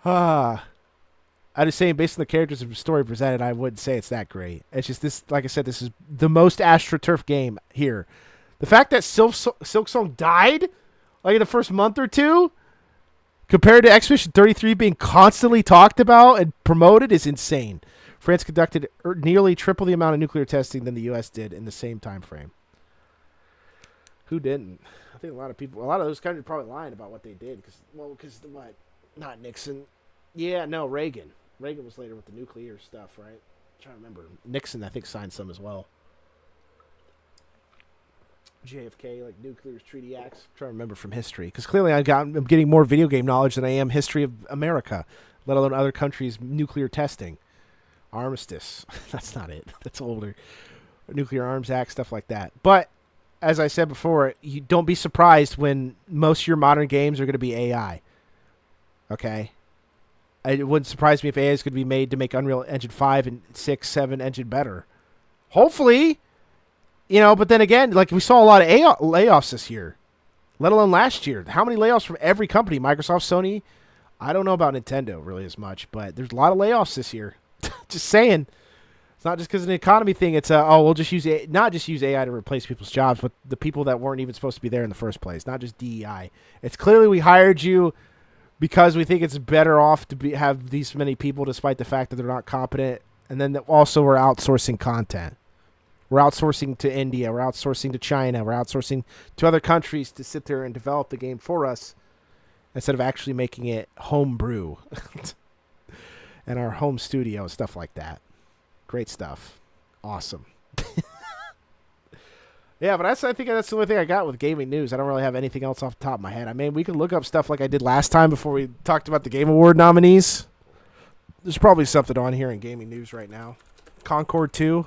I just saying, based on the characters and story presented, I wouldn't say it's that great. It's just this, like I said, this is the most AstroTurf game here. The fact that Silksong died, like in the first month or two, compared to Expedition 33 being constantly talked about and promoted, is insane. France conducted nearly triple the amount of nuclear testing than the U.S. did in the same time frame. Who didn't? I think a lot of those countries are probably lying about what they did. Because what? Not Nixon. Yeah, no, Reagan. Reagan was later with the nuclear stuff, right? I'm trying to remember. Nixon, I think, signed some as well. JFK, like Nuclear Treaty Acts. I'm trying to remember from history. Because clearly I'm getting more video game knowledge than I am history of America, let alone other countries' nuclear testing. Armistice. That's not it. That's older. Nuclear Arms Act, stuff like that. But, as I said before, you don't be surprised when most of your modern games are going to be AI. Okay? It wouldn't surprise me if AI is going to be made to make Unreal Engine 5 and 6, 7 engine better. Hopefully. You know, but then again, like we saw a lot of layoffs this year, let alone last year. How many layoffs from every company? Microsoft, Sony, I don't know about Nintendo really as much, but there's a lot of layoffs this year. Just saying. It's not just because of an economy thing. It's we'll just use not just use AI to replace people's jobs, but the people that weren't even supposed to be there in the first place. Not just DEI. It's clearly we hired you because we think it's better off to have these many people, despite the fact that they're not competent. And then also we're outsourcing content. We're outsourcing to India. We're outsourcing to China. We're outsourcing to other countries to sit there and develop the game for us instead of actually making it homebrew and our home studio, stuff like that. Great stuff. Awesome. Yeah, but I think that's the only thing I got with gaming news. I don't really have anything else off the top of my head. I mean, we could look up stuff like I did last time before we talked about the Game Award nominees. There's probably something on here in gaming news right now. Concord 2.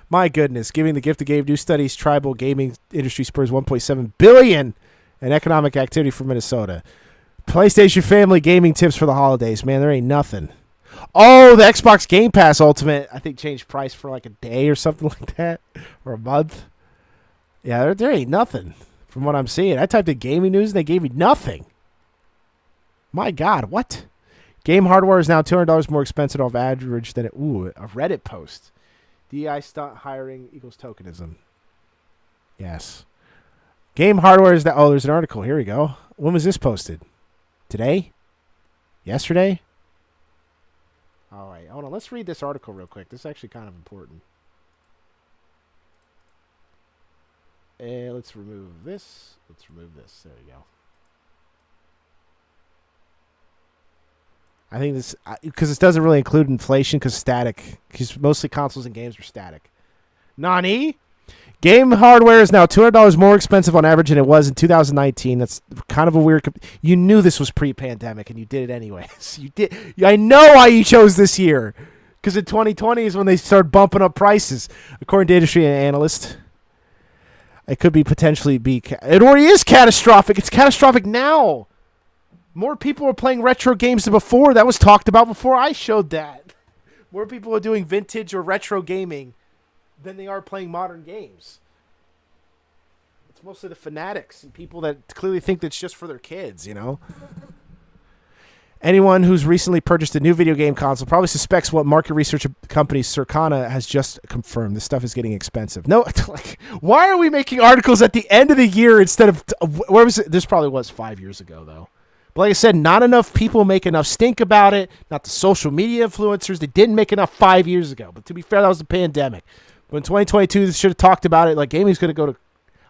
My goodness, giving the gift of game, new studies, tribal gaming industry spurs $1.7 billion in economic activity for Minnesota. PlayStation family gaming tips for the holidays. Man, there ain't nothing. Oh, the Xbox Game Pass Ultimate, I think, changed price for like a day or something like that, or a month. Yeah, there ain't nothing from what I'm seeing. I typed in gaming news and they gave me nothing. My God, what? Game hardware is now $200 more expensive off average than a Reddit post. DEI stunt hiring equals tokenism. Yes. Game hardware is now. Oh, there's an article. Here we go. When was this posted? Today? Yesterday? All right. Hold on. Let's read this article real quick. This is actually kind of important. Let's remove this. Let's remove this. There we go. I think this, because this doesn't really include inflation, because static, because mostly consoles and games are static. Nani? Game hardware is now $200 more expensive on average than it was in 2019. That's kind of a weird. You knew this was pre-pandemic, and you did it anyways. You did. I know why you chose this year, because in 2020 is when they started bumping up prices, according to industry analysts. It could be potentially be. It already is catastrophic. It's catastrophic now. More people are playing retro games than before. That was talked about before I showed that. More people are doing vintage or retro gaming than they are playing modern games. It's mostly the fanatics and people that clearly think that's just for their kids, you know? Anyone who's recently purchased a new video game console probably suspects what market research company Circana has just confirmed. This stuff is getting expensive. No, like, why are we making articles at the end of the year instead of... Where was it? This probably was 5 years ago, though. But like I said, not enough people make enough stink about it. Not the social media influencers. They didn't make enough 5 years ago. But to be fair, that was the pandemic. But in 2022, they should have talked about it. Like, gaming's going to go to...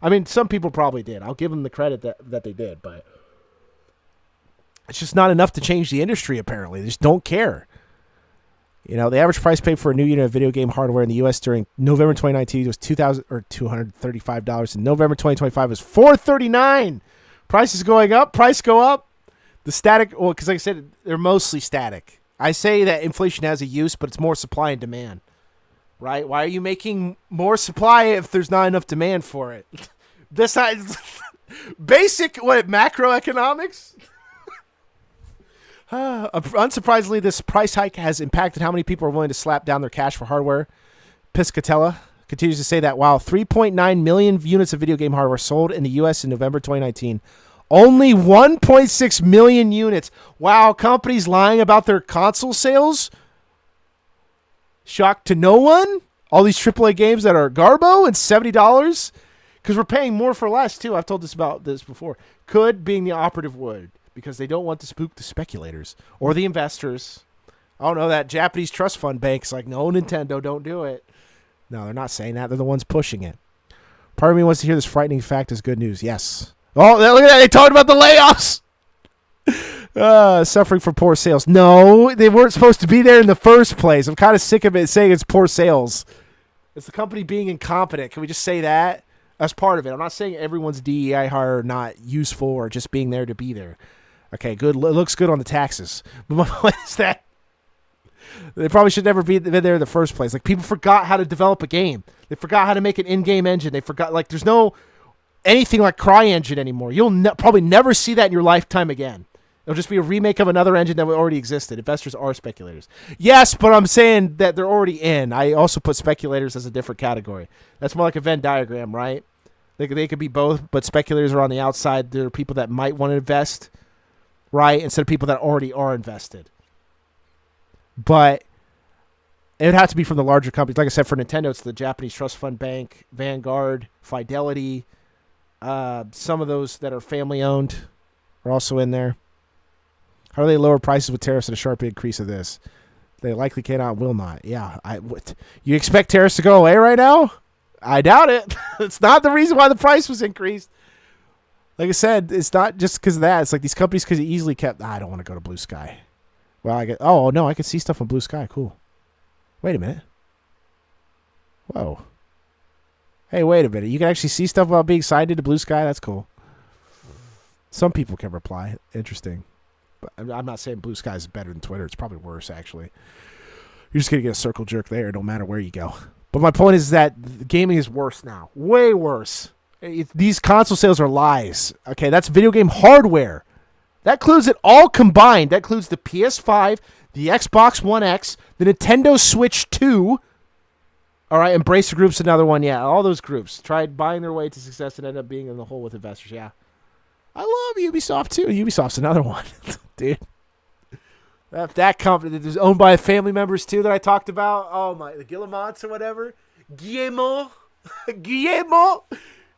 I mean, some people probably did. I'll give them the credit that they did. But it's just not enough to change the industry, apparently. They just don't care. You know, the average price paid for a new unit of video game hardware in the U.S. during November 2019 was $235. In November 2025 was $439. Prices going up. Price go up. The static, well, because like I said, they're mostly static. I say that inflation has a use, but it's more supply and demand, right? Why are you making more supply if there's not enough demand for it? This basic macroeconomics. Unsurprisingly, this price hike has impacted how many people are willing to slap down their cash for hardware. Piscatella continues to say that while 3.9 million units of video game hardware sold in the U.S. in November 2019. Only 1.6 million units. Wow, companies lying about their console sales? Shock to no one? All these AAA games that are garbo and $70? Because we're paying more for less, too. I've told this about this before. Could being the operative word. Because they don't want to spook the speculators. Or the investors. Oh, no, that Japanese trust fund bank's like, no, Nintendo, don't do it. No, they're not saying that. They're the ones pushing it. Part of me wants to hear this frightening fact as good news. Yes. Oh, look at that. They talked about the layoffs. Suffering from poor sales. No, they weren't supposed to be there in the first place. I'm kind of sick of it saying it's poor sales. It's the company being incompetent. Can we just say that? That's part of it. I'm not saying everyone's DEI hire not useful or just being there to be there. Okay, good. It looks good on the taxes. But my point is that they probably should never been there in the first place. Like, people forgot how to develop a game. They forgot how to make an in-game engine. They forgot, like, there's no... anything like CryEngine anymore. You'll probably never see that in your lifetime again. It'll just be a remake of another engine that already existed. Investors are speculators. Yes, but I'm saying that they're already in. I also put speculators as a different category. That's more like a Venn diagram, right? They could be both, but speculators are on the outside. There are people that might want to invest. right? Instead of people that already are invested. But it would have to be from the larger companies. Like I said, for Nintendo, it's the Japanese Trust Fund Bank, Vanguard, Fidelity. Some of those that are family-owned are also in there. How do they lower prices with tariffs and a sharp increase of this? They likely cannot and will not. Yeah. You expect tariffs to go away right now? I doubt it. It's not the reason why the price was increased. Like I said, it's not just because of that. It's like these companies could have easily kept, I don't want to go to Blue Sky. Well, I can see stuff on Blue Sky. Cool. Wait a minute. Whoa. Hey, wait a minute. You can actually see stuff about being signed into Blue Sky? That's cool. Some people can reply. Interesting. But I'm not saying Blue Sky is better than Twitter. It's probably worse, actually. You're just going to get a circle jerk there. No matter where you go. But my point is that gaming is worse now. Way worse. These console sales are lies. Okay, that's video game hardware. That includes it all combined. That includes the PS5, the Xbox One X, the Nintendo Switch 2. All right, Embracer Group's another one. Yeah, all those groups tried buying their way to success and ended up being in the hole with investors. Yeah. I love Ubisoft, too. Ubisoft's another one. Dude. That company that is owned by family members, too, that I talked about. Oh, the Guillemots or whatever. Guillermo.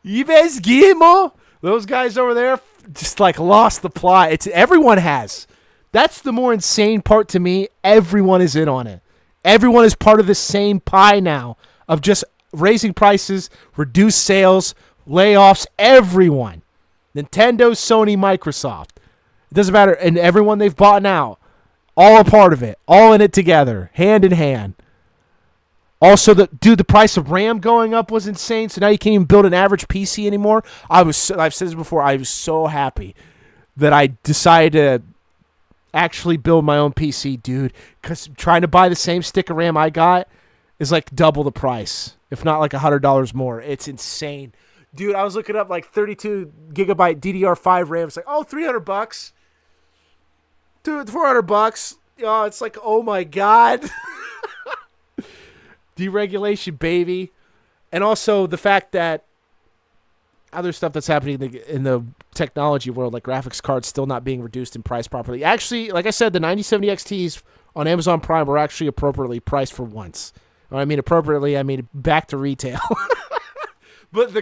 Yves Guillermo. Those guys over there just, lost the plot. Everyone has. That's the more insane part to me. Everyone is in on it. Everyone is part of the same pie now of just raising prices, reduced sales, layoffs, everyone. Nintendo, Sony, Microsoft. It doesn't matter. And everyone they've bought now, all a part of it, all in it together, hand in hand. Also, the price of RAM going up was insane. So now you can't even build an average PC anymore. I've said this before. I was so happy that I decided to actually build my own PC, dude. Because trying to buy the same stick of RAM I got is double the price, if not $100 more. It's insane. Dude, I was looking up 32 gigabyte DDR5 RAM. It's $300. Dude, $400. Oh, it's oh my God. Deregulation, baby. And also the fact that other stuff that's happening in the technology world, like graphics cards still not being reduced in price properly. Actually, like I said, the 9070 XTs on Amazon Prime were actually appropriately priced for once. When I mean appropriately, I mean back to retail. But the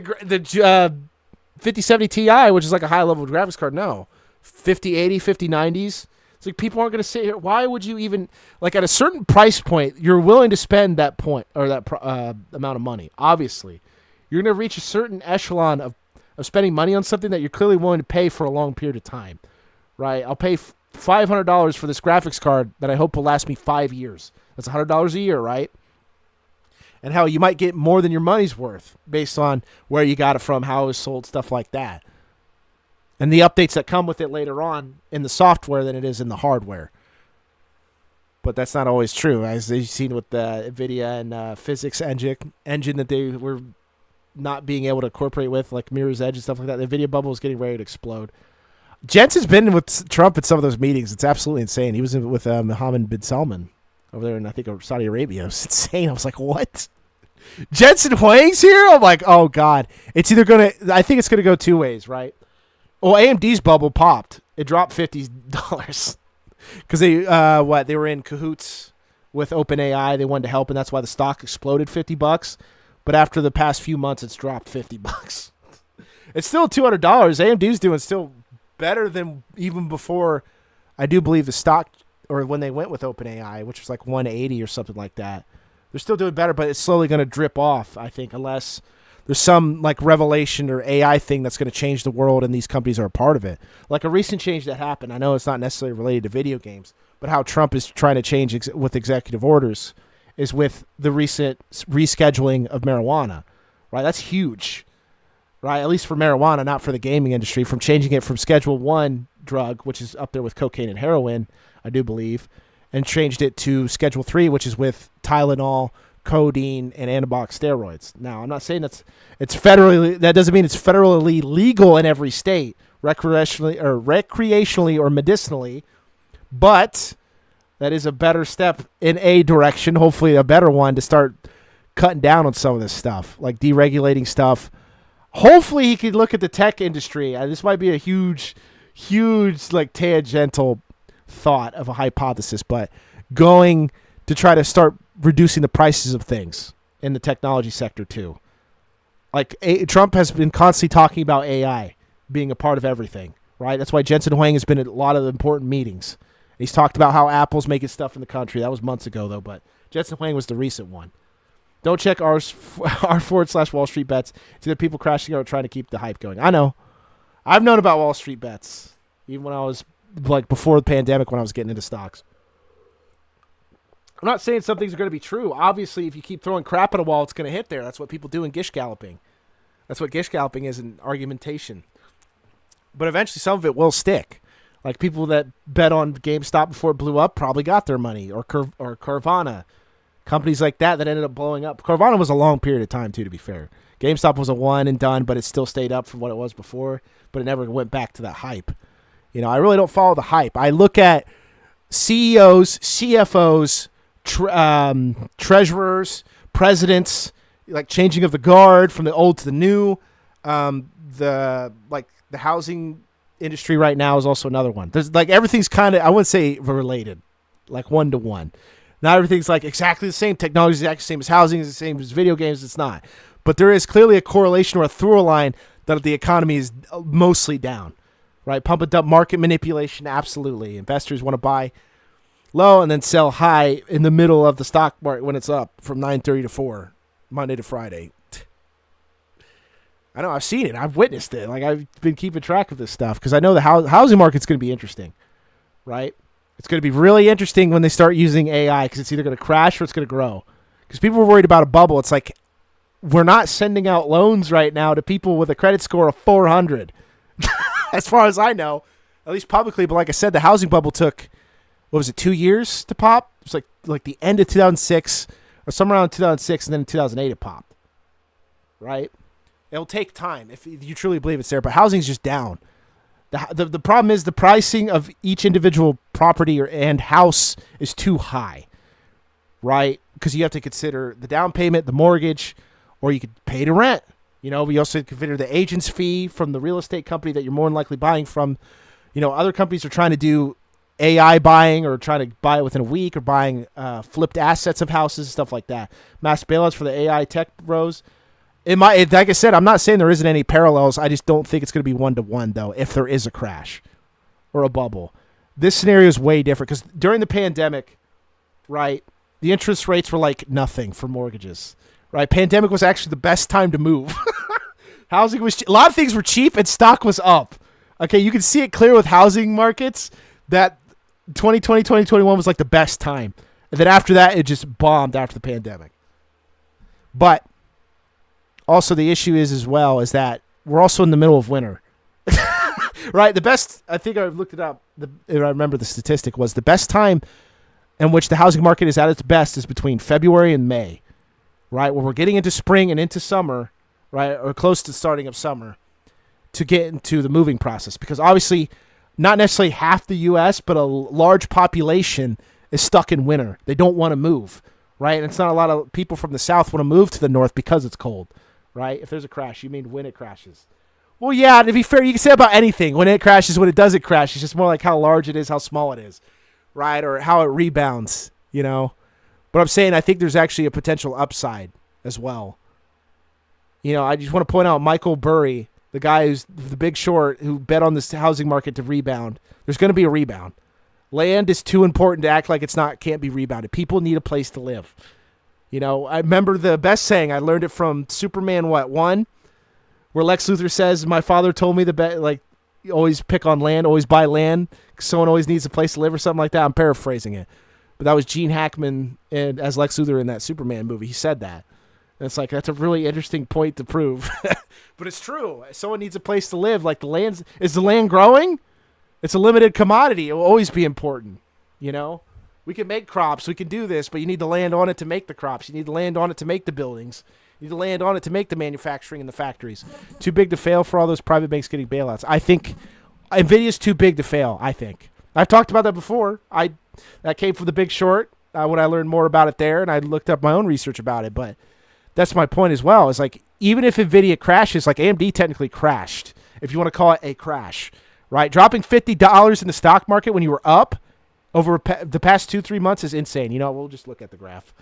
5070 Ti, which is a high-level graphics card, no. 5080, 5090s. It's people aren't going to sit here. Why would you even, at a certain price point, you're willing to spend that point or that amount of money, obviously. You're going to reach a certain echelon of spending money on something that you're clearly willing to pay for a long period of time, right? I'll pay $500 for this graphics card that I hope will last me 5 years. That's $100 a year, right? And how you might get more than your money's worth based on where you got it from, how it was sold, stuff like that. And the updates that come with it later on in the software than it is in the hardware. But that's not always true. As you've seen with the NVIDIA and physics engine that they were not being able to incorporate with, like Mirror's Edge and stuff like that. The NVIDIA bubble is getting ready to explode. Jensen's been with Trump at some of those meetings. It's absolutely insane. He was with Mohammed bin Salman over there in, I think, Saudi Arabia. It was insane. I was like, what? Jensen Huang's here? I'm like, oh, God. It's either going to – I think it's going to go two ways, right? Well, AMD's bubble popped. It dropped $50 because they were in cahoots with OpenAI. They wanted to help, and that's why the stock exploded $50. But after the past few months, it's dropped $50. It's still $200. AMD's doing still better than even before. I do believe the stock, or when they went with OpenAI, which was 180 or something like that. They're still doing better, but it's slowly going to drip off, I think, unless there's some revelation or AI thing that's going to change the world and these companies are a part of it. Like a recent change that happened, I know it's not necessarily related to video games, but how Trump is trying to change with executive orders is with the recent rescheduling of marijuana, right? That's huge, right? At least for marijuana, not for the gaming industry, from changing it from Schedule 1 drug, which is up there with cocaine and heroin, I do believe, and changed it to Schedule 3, which is with Tylenol, codeine, and anabolic steroids. That doesn't mean it's federally legal in every state, recreationally or medicinally, but that is a better step in a direction, hopefully a better one, to start cutting down on some of this stuff, like deregulating stuff. Hopefully he could look at the tech industry. This might be a huge huge like tangential thought of a hypothesis, but going to try to start reducing the prices of things in the technology sector too. Like Trump has been constantly talking about AI being a part of everything, right? That's why Jensen Huang has been at a lot of important meetings. He's talked about how Apple's making stuff in the country. That was months ago though, but Jensen Huang was the recent one. Don't check r/Wall Street Bets. It's either people crashing out or trying to keep the hype going. I know. I've known about Wall Street Bets even when I was like before the pandemic when I was getting into stocks. I'm not saying some things are going to be true. Obviously, if you keep throwing crap at a wall, it's going to hit there. That's what people do in gish galloping. That's what gish galloping is in argumentation. But eventually, some of it will stick. Like people that bet on GameStop before it blew up probably got their money, or Carvana. Companies like that ended up blowing up. Carvana was a long period of time, too, to be fair. GameStop was a one and done, but it still stayed up from what it was before, but it never went back to that hype. You know, I really don't follow the hype. I look at CEOs, CFOs, treasurers, presidents, like changing of the guard from the old to the new. The housing industry right now is also another one. There's like everything's kind of, I wouldn't say related, like one to one. Not everything's like exactly the same. Technology is exactly the same as housing, is the same as video games. It's not. But there is clearly a correlation or a through line that the economy is mostly down. Right? Pump and dump market manipulation, absolutely. Investors want to buy low and then sell high in the middle of the stock market when it's up from 9:30 to 4, Monday to Friday. I know, I've seen it. I've witnessed it. Like, I've been keeping track of this stuff because I know the housing market's going to be interesting, right? It's going to be really interesting when they start using AI because it's either going to crash or it's going to grow. Because people were worried about a bubble. It's like, we're not sending out loans right now to people with a credit score of 400. As far as I know, at least publicly. But like I said, the housing bubble took, what was it, 2 years to pop? It was like the end of 2006 or somewhere around 2006, and then in 2008 it popped, right? It'll take time if you truly believe it's there, but housing's just down. The problem is the pricing of each individual property and house is too high, right? Because you have to consider the down payment, the mortgage, or you could pay to rent. You know, we also consider the agent's fee from the real estate company that you're more than likely buying from. You know, other companies are trying to do AI buying or trying to buy it within a week or buying flipped assets of houses and stuff like that. Mass bailouts for the AI tech bros. Like I said, I'm not saying there isn't any parallels. I just don't think it's going to be one-to-one, though, if there is a crash or a bubble. This scenario is way different because during the pandemic, right, the interest rates were like nothing for mortgages. Right, pandemic was actually the best time to move. Housing was a lot of things were cheap and stock was up. Okay, you can see it clear with housing markets that 2020, 2021 was like the best time. And then after that, it just bombed after the pandemic. But also the issue is as well is that we're also in the middle of winter. Right, the best, I think I looked it up, I remember the statistic was the best time in which the housing market is at its best is between February and May. Right, when we're getting into spring and into summer, right, or close to starting of summer, to get into the moving process. Because obviously, not necessarily half the U.S., but a large population is stuck in winter. They don't want to move, right? And it's not a lot of people from the south want to move to the north because it's cold, right? If there's a crash, you mean when it crashes. Well, yeah, to be fair, you can say about anything. When it crashes, when it doesn't crash, it's just more like how large it is, how small it is, right? Or how it rebounds, you know? But I'm saying I think there's actually a potential upside as well. You know, I just want to point out Michael Burry, the guy who's the Big Short, who bet on this housing market to rebound. There's going to be a rebound. Land is too important to act like can't be rebounded. People need a place to live. You know, I remember the best saying. I learned it from Superman 1, where Lex Luthor says, "My father told me you always pick on land, always buy land. Someone always needs a place to live," or something like that. I'm paraphrasing it. But that was Gene Hackman and as Lex Luthor in that Superman movie. He said that. And it's like, that's a really interesting point to prove. But it's true. Someone needs a place to live. Like is the land growing? It's a limited commodity. It will always be important. You know? We can make crops. We can do this, but you need the land on it to make the crops. You need the land on it to make the buildings. You need the land on it to make the manufacturing and the factories. Too big to fail for all those private banks getting bailouts. I think NVIDIA's too big to fail, I think. I've talked about that before. That came from The Big Short when I learned more about it there, and I looked up my own research about it. But that's my point as well. Is like even if NVIDIA crashes, like AMD technically crashed, if you want to call it a crash, right? Dropping $50 in the stock market when you were up over the past 2-3 months is insane. You know, we'll just look at the graph.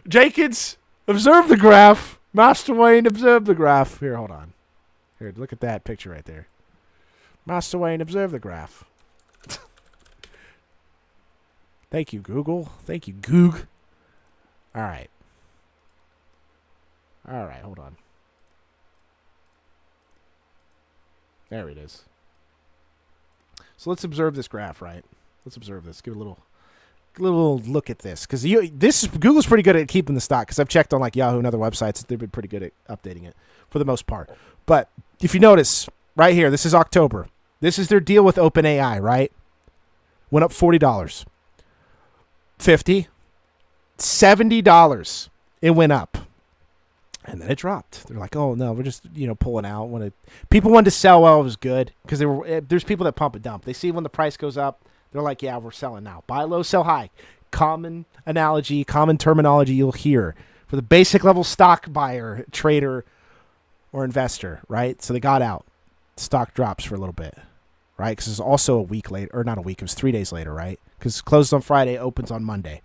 Jenkins, observe the graph. Master Wayne, observe the graph. Here, hold on. Here, look at that picture right there. Master Wayne, observe the graph. Thank you, Google. Thank you, Goog. All right. All right, hold on. There it is. So let's observe this graph, right? Let's observe this. Give a little look at this, because Google's pretty good at keeping the stock. Because I've checked on like Yahoo and other websites, they've been pretty good at updating it for the most part. But if you notice right here, this is October. This is their deal with OpenAI, right? Went up $40, $50, $70. It went up. And then it dropped. They're like, "Oh no, we're just pulling out." People wanted to sell while it was good, because there's people that pump and dump. They see when the price goes up, they're like, "Yeah, we're selling now. Buy low, sell high." Common analogy, common terminology you'll hear for the basic level stock buyer, trader, or investor, right? So they got out. Stock drops for a little bit, right? Because it's also a week later, or not a week. It was 3 days later, right? Because closed on Friday, opens on Monday.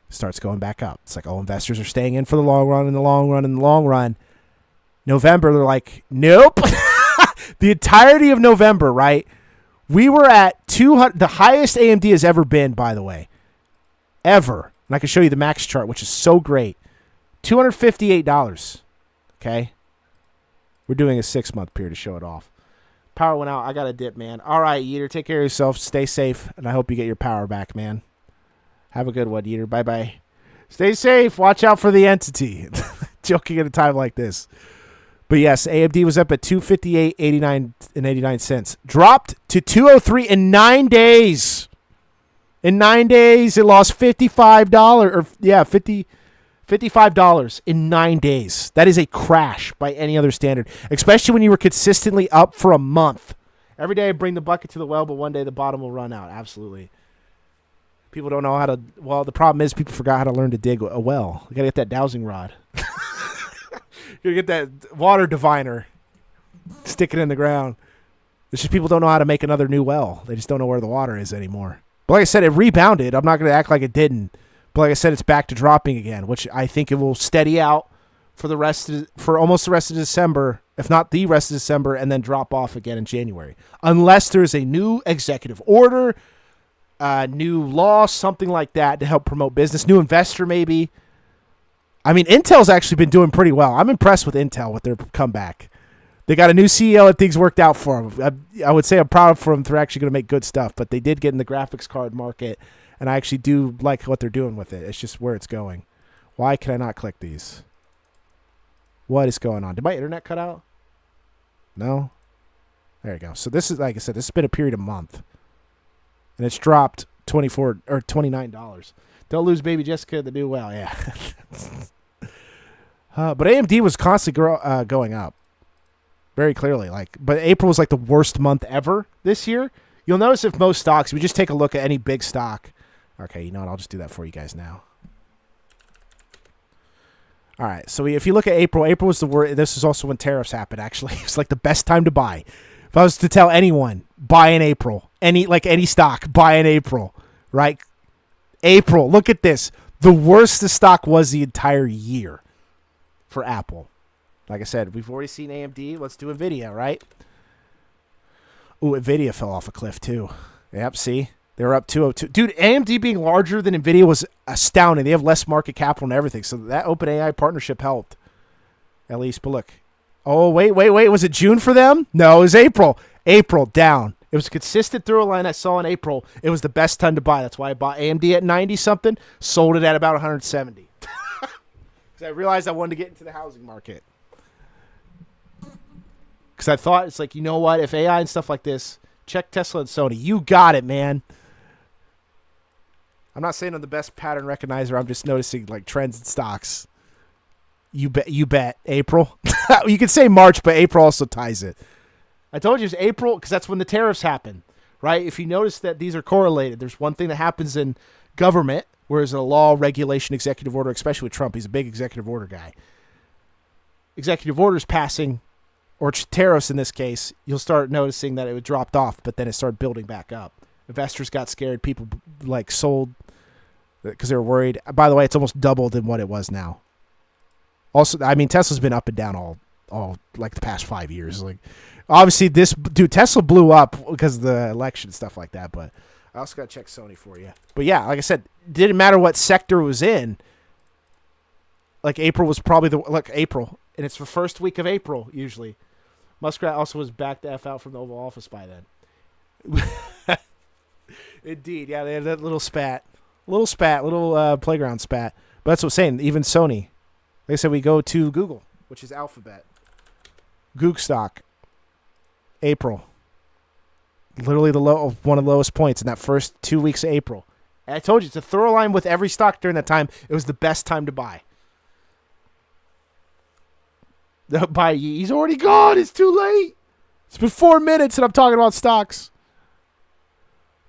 Starts going back up. It's like, oh, investors are staying in for the long run, in the long run, in the long run. November, they're like, nope. The entirety of November, right? We were at 200, the highest AMD has ever been, by the way. Ever. And I can show you the max chart, which is so great. $258. Okay? We're doing a 6-month period to show it off. Power went out. I got a dip, man. All right, Yeater, take care of yourself. Stay safe, and I hope you get your power back, man. Have a good one, Yeater. Bye-bye. Stay safe. Watch out for the entity. Joking at a time like this. But yes, AMD was up at $258.89. Dropped to $203 in 9 days. In 9 days, it lost $55 in 9 days. That is a crash by any other standard, especially when you were consistently up for a month. Every day I bring the bucket to the well, but one day the bottom will run out. Absolutely. People don't know how to. Well, the problem is people forgot how to learn to dig a well. You gotta get that dowsing rod. You gotta get that water diviner. Stick it in the ground. It's just people don't know how to make another new well. They just don't know where the water is anymore. But like I said, it rebounded. I'm not gonna act like it didn't. But like I said, it's back to dropping again, which I think it will steady out for almost the rest of December, if not the rest of December, and then drop off again in January, unless there's a new executive order. New law, something like that to help promote business. New investor, maybe. I mean, Intel's actually been doing pretty well. I'm impressed with Intel with their comeback. They got a new CEO and things worked out for them. I would say I'm proud for them. They're actually going to make good stuff, but they did get in the graphics card market, and I actually do like what they're doing with it. It's just where it's going. Why can I not click these? What is going on? Did my internet cut out? No? There you go. So this is, like I said, this has been a period of a month. And it's dropped $24 or $29. Don't lose baby Jessica the new well. Yeah. But AMD was constantly going up. Very clearly. But April was like the worst month ever this year. You'll notice if most stocks, we just take a look at any big stock. Okay, you know what? I'll just do that for you guys now. All right. So if you look at April was the worst. This is also when tariffs happened, actually. It's like the best time to buy. If I was to tell anyone, buy in April. Any stock, buy in April, right? April, look at this. The worst the stock was the entire year for Apple. Like I said, we've already seen AMD. Let's do NVIDIA, right? Ooh, NVIDIA fell off a cliff too. Yep, see? They were up 202. Dude, AMD being larger than NVIDIA was astounding. They have less market capital and everything. So that OpenAI partnership helped. At least, but look. Oh, wait. Was it June for them? No, it was April. April, down. It was a consistent through line I saw in April. It was the best time to buy. That's why I bought AMD at 90-something, sold it at about 170. Because I realized I wanted to get into the housing market. Because I thought, it's like, you know what? If AI and stuff like this, check Tesla and Sony. You got it, man. I'm not saying I'm the best pattern recognizer. I'm just noticing like trends in stocks. You bet. April. You could say March, but April also ties it. I told you it's April because that's when the tariffs happen, right? If you notice that these are correlated, there's one thing that happens in government, whereas a law, regulation, executive order, especially with Trump, he's a big executive order guy. Executive orders passing or Teros in this case, you'll start noticing that it dropped off, but then it started building back up. Investors got scared. People like sold because they were worried. By the way, it's almost double than what it was now. Also, I mean, Tesla's been up and down all like the past 5 years. Like, obviously, Tesla blew up because of the election and stuff like that. But I also got to check Sony for you. But yeah, like I said, didn't matter what sector it was in. Like April was probably April, and it's the first week of April usually. Muskrat also was back the F out from the Oval Office by then. Indeed, yeah, they had that little playground spat. But that's what I'm saying. Even Sony, like I said, we go to Google, which is Alphabet. Goog stock, April. Literally one of the lowest points in that first 2 weeks of April. And I told you, it's a thorough line with every stock during that time. It was the best time to buy. He's already gone. It's too late. It's been 4 minutes and I'm talking about stocks.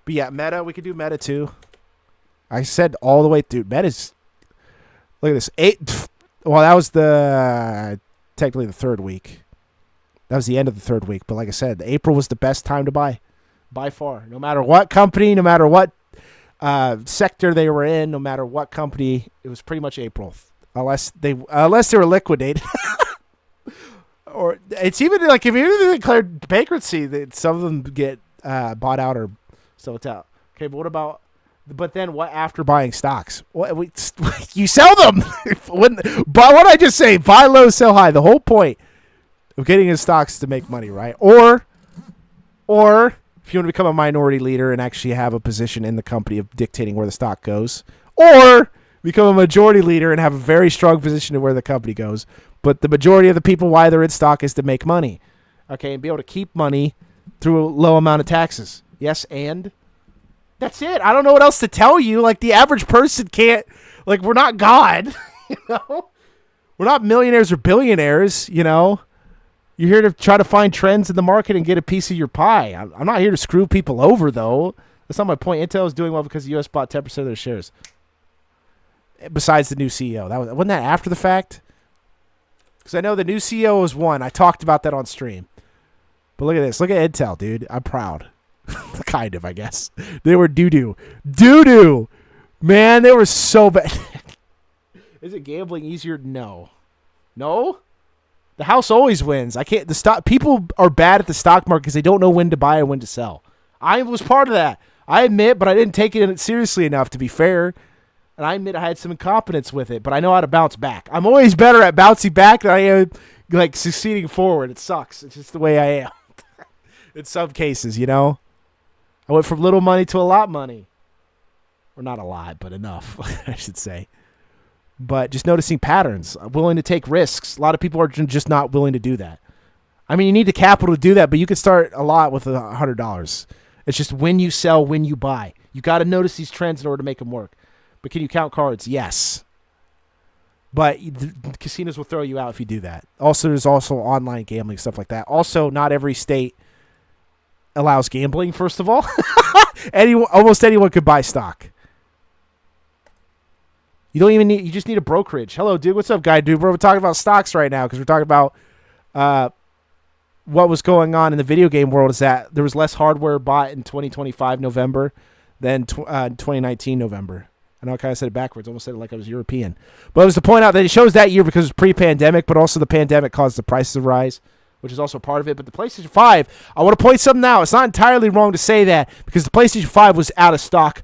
But yeah, Meta, we could do Meta too. I said all the way, dude, Meta's, look at this. Well, that was technically the third week. That was the end of the third week. But like I said, April was the best time to buy by far. No matter what company, no matter what sector they were in, no matter what company, it was pretty much April. Unless they were liquidated. Or it's even like if you declared bankruptcy, that some of them get bought out or sold out. Okay, but what about? But then what after buying stocks? You sell them. But what I just say, buy low, sell high. The whole point of getting in stocks is to make money, right? Or if you want to become a minority leader and actually have a position in the company of dictating where the stock goes, or become a majority leader and have a very strong position in where the company goes. But the majority of the people why they're in stock is to make money, okay, and be able to keep money through a low amount of taxes. Yes, and that's it. I don't know what else to tell you. Like the average person can't. Like we're not God, you know. We're not millionaires or billionaires, you know. You're here to try to find trends in the market and get a piece of your pie. I'm not here to screw people over, though. That's not my point. Intel is doing well because the U.S. bought 10% of their shares. Besides the new CEO, wasn't that after the fact? Because I know the new CEO was one. I talked about that on stream. But look at this. Look at Intel, dude. I'm proud. Kind of, I guess. They were doo-doo. Doo-doo! Man, they were so bad. Is it gambling easier? No. No? The house always wins. People are bad at the stock market because they don't know when to buy and when to sell. I was part of that. I admit, but I didn't take it seriously enough to be fair. And I admit I had some incompetence with it, but I know how to bounce back. I'm always better at bouncing back than I am like succeeding forward. It sucks. It's just the way I am. In some cases, you know. I went from little money to a lot money. Or not a lot, but enough, I should say. But just noticing patterns. I'm willing to take risks. A lot of people are just not willing to do that. I mean, you need the capital to do that, but you can start a lot with $100. It's just when you sell, when you buy. You got to notice these trends in order to make them work. But can you count cards? Yes. But the casinos will throw you out if you do that. Also, there's also online gambling, stuff like that. Also, not every state allows gambling, first of all. Almost anyone could buy stock. You just need a brokerage. Hello, dude. What's up, guy, dude? We're talking about stocks right now because we're talking about what was going on in the video game world is that there was less hardware bought in 2025 November than 2019 November. I know I kind of said it backwards. Almost said it like I was European. But it was to point out that it shows that year because it was pre-pandemic, but also the pandemic caused the prices to rise, which is also part of it. But the PlayStation 5, I want to point something out. It's not entirely wrong to say that because the PlayStation 5 was out of stock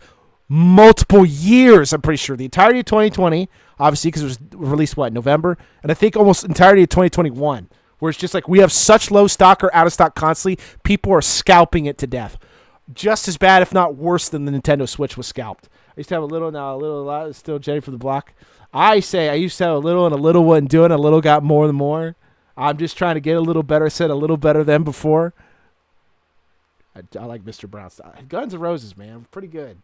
multiple years, I'm pretty sure. The entirety of 2020, obviously, because it was released, November? And I think almost entirety of 2021, where it's just like we have such low stock or out of stock constantly, people are scalping it to death. Just as bad, if not worse, than the Nintendo Switch was scalped. I used to have a little, now a little, a lot. Still Jenny from the block. I used to have a little and a little wasn't doing. A little got more than more. I'm just trying to get a little better. I said a little better than before. I like Mr. Brown. Guns N' Roses, man. Pretty good.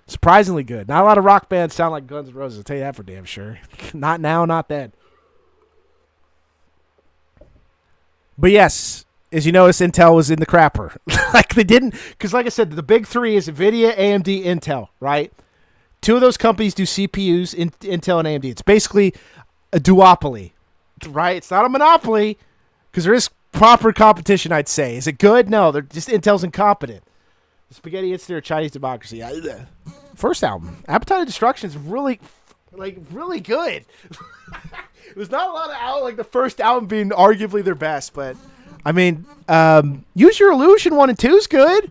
Surprisingly good. Not a lot of rock bands sound like Guns N' Roses. I'll tell you that for damn sure. Not now, not then. But yes, as you notice, Intel was in the crapper. Like they didn't, because like I said, the big three is NVIDIA, AMD, Intel, right? Two of those companies do CPUs, Intel and AMD. It's basically a duopoly, right? It's not a monopoly, Because there is proper competition, I'd say. Is it good? No, they're just Intel's incompetent. The Spaghetti Incident or Chinese Democracy. First album, Appetite of Destruction, is really good. There's not a lot of like the first album being arguably their best, but I mean, Use Your Illusion 1 and 2 is good.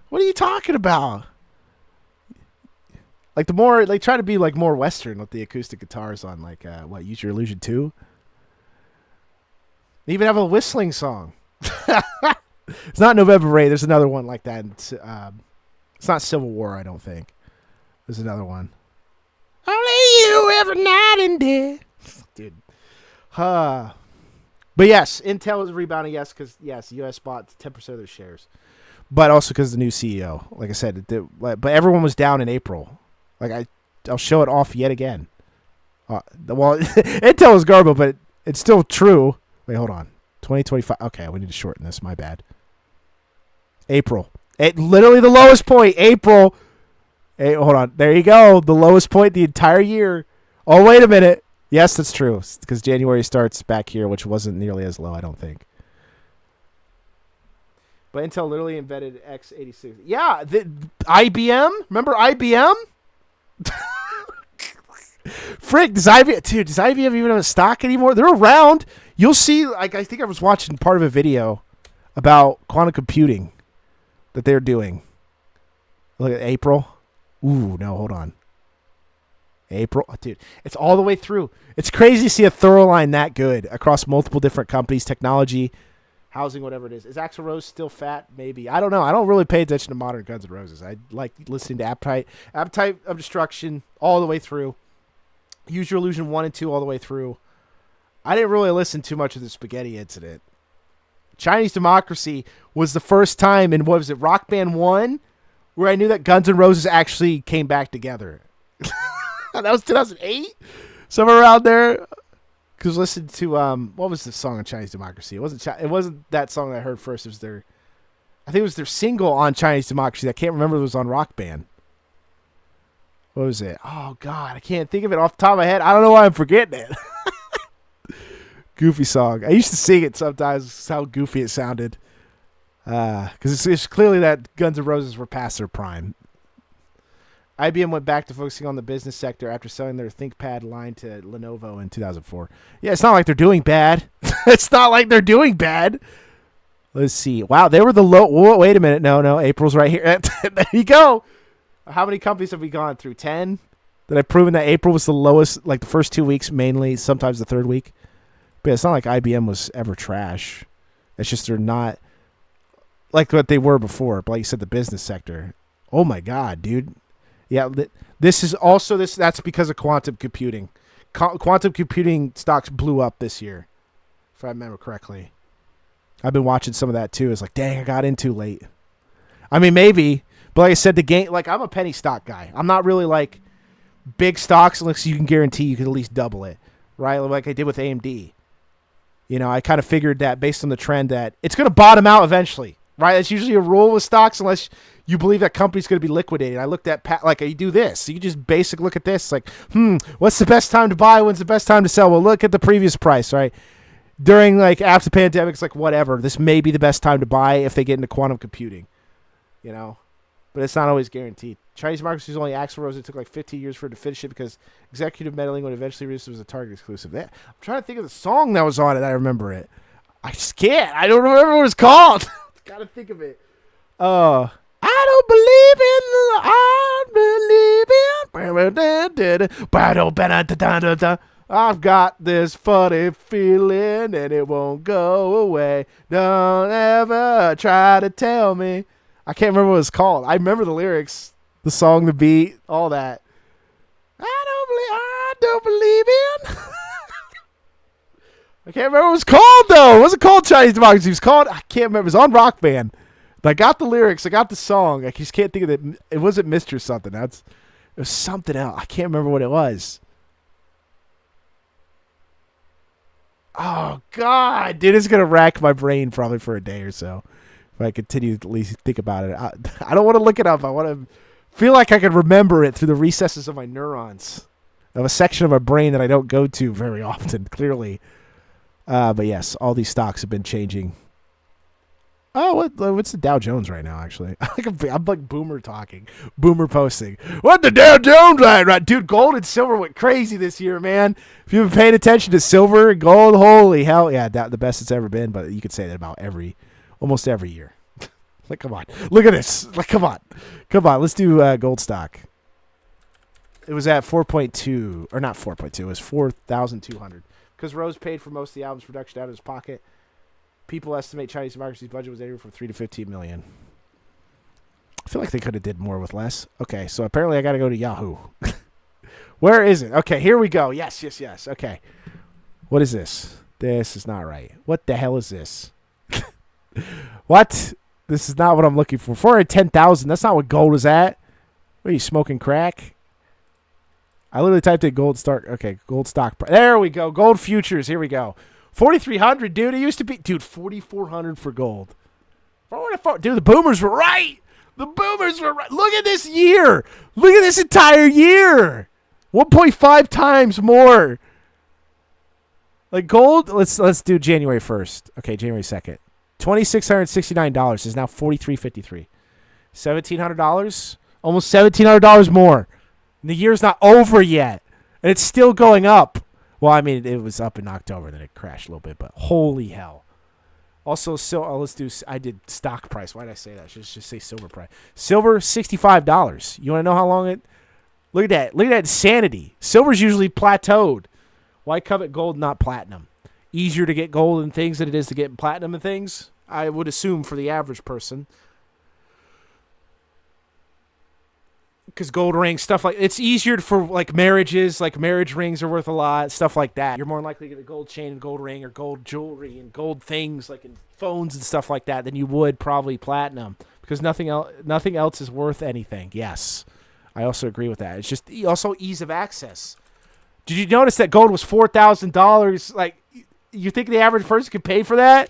What are you talking about? Like the more they try to be like more Western with the acoustic guitars on, like Use Your Illusion 2. They even have a whistling song. It's not November Rain. There's another one like that. It's not Civil War, I don't think. There's another one. Only you every night and day. Dude. But yes, Intel is rebounding, yes, because, yes, the U.S. bought 10% of their shares. But also because the new CEO. Like I said, but everyone was down in April. Like, I'll show it off yet again. Well, Intel is garbage, but it's still true. Wait, hold on. 2025. Okay, we need to shorten this. My bad. April. Literally the lowest point. April. Hey, hold on. There you go. The lowest point the entire year. Oh, wait a minute. Yes, that's true. Because January starts back here, which wasn't nearly as low, I don't think. But Intel literally embedded x86. Yeah, IBM. Remember IBM? Frick, does IBM even have a stock anymore? They're around. You'll see, like, I think I was watching part of a video about quantum computing that they're doing. Look at April. Ooh, no, hold on. April. Oh, dude, it's all the way through. It's crazy to see a thorough line that good across multiple different companies, technology, housing, whatever it is. Is Axl Rose still fat? Maybe. I don't know. I don't really pay attention to modern Guns N' Roses. I like listening to Appetite of Destruction all the way through. Use Your Illusion 1 and 2 all the way through. I didn't really listen too much of the Spaghetti Incident. Chinese Democracy was the first time in, what was it, Rock Band 1, where I knew that Guns N' Roses actually came back together. That was 2008? Somewhere around there. Because listen to, what was the song on Chinese Democracy? It wasn't that song that I heard first. It was I think it was their single on Chinese Democracy. I can't remember if it was on Rock Band. What was it? Oh, God. I can't think of it off the top of my head. I don't know why I'm forgetting it. Goofy song. I used to sing it sometimes. How goofy it sounded. Because it's clearly that Guns N' Roses were past their prime. IBM went back to focusing on the business sector after selling their ThinkPad line to Lenovo in 2004. Yeah, it's not like they're doing bad. It's not like they're doing bad. Let's see. Wow, they were the low. Whoa, wait a minute. No. April's right here. There you go. How many companies have we gone through? 10? That I've proven that April was the lowest, like the first 2 weeks mainly, sometimes the third week. But it's not like IBM was ever trash. It's just they're not like what they were before. But like you said, the business sector. Oh, my God, dude. Yeah, this is also this. That's because of quantum computing. Quantum computing stocks blew up this year, if I remember correctly. I've been watching some of that too. It's like, dang, I got in too late. I mean, maybe, but like I said, the game. Like, I'm a penny stock guy. I'm not really like big stocks unless you can guarantee you can at least double it, right? Like I did with AMD. You know, I kind of figured that based on the trend that it's going to bottom out eventually, right? That's usually a rule with stocks unless you believe that company's going to be liquidated. I looked at, like, you do this. You just basic look at this. Like, what's the best time to buy? When's the best time to sell? Well, look at the previous price, right? During, like, after the pandemic, it's like, whatever. This may be the best time to buy if they get into quantum computing, you know? But it's not always guaranteed. Chinese Democracy was only Axl Rose. It took like 15 years for it to finish it because executive meddling would eventually release it was a Target exclusive. I'm trying to think of the song that was on it. I remember it. I just can't. I don't remember what it's called. Gotta think of it. I don't believe in. I've got this funny feeling and it won't go away. Don't ever try to tell me. I can't remember what it's called. I remember the lyrics, the song, the beat, all that. I don't believe in. I can't remember what it was called, though. It wasn't called Chinese Democracy. It was called, I can't remember. It was on Rock Band. But I got the lyrics. I got the song. I just can't think of it. It wasn't Mr. something. It was something else. I can't remember what it was. Oh, God. Dude, it's going to rack my brain probably for a day or so. If I continue to at least think about it. I don't want to look it up. I want to feel like I can remember it through the recesses of my neurons. Of a section of my brain that I don't go to very often, clearly. But yes, all these stocks have been changing. Oh, what's the Dow Jones right now? Actually, I'm like boomer talking, boomer posting. What the Dow Jones right? Dude, gold and silver went crazy this year, man. If you've been paying attention to silver and gold, holy hell, yeah, the best it's ever been. But you could say that about almost every year. Like, come on, look at this. Like, come on. Let's do gold stock. It was at 4.2, or not 4.2. It was 4,200 because Rose paid for most of the album's production out of his pocket. People estimate Chinese democracy's budget was anywhere from 3 to 15 million. I feel like they could have did more with less. Okay, so apparently I got to go to Yahoo. Where is it? Okay, here we go. Yes. Okay. What is this? This is not right. What the hell is this? What? This is not what I'm looking for. 410,000. That's not what gold is at. What are you smoking crack? I literally typed in gold stock. Okay, gold stock. There we go. Gold futures. Here we go. 4,300, dude. It used to be, dude, 4,400 for gold. Dude, the boomers were right. Look at this year. Look at this entire year. 1.5 times more. Like gold, let's do January 1st. Okay, January 2nd. $2,669 is now $4,353. $1,700, almost $1,700 more. And the year's not over yet, and it's still going up. Well, I mean, it was up in October, then it crashed a little bit, but holy hell. Also, I did stock price. Why did I say that? I should just say silver price. Silver, $65. You want to know how long look at that. Look at that insanity. Silver's usually plateaued. Why covet gold, not platinum? Easier to get gold and things than it is to get platinum and things, I would assume, for the average person. Because gold rings, stuff like it's easier for like marriages, like marriage rings are worth a lot, stuff like that. You're more likely to get a gold chain and gold ring or gold jewelry and gold things like in phones and stuff like that than you would probably platinum because nothing else is worth anything. Yes, I also agree with that. It's just also ease of access. Did you notice that gold was $4,000? Like, you think the average person could pay for that?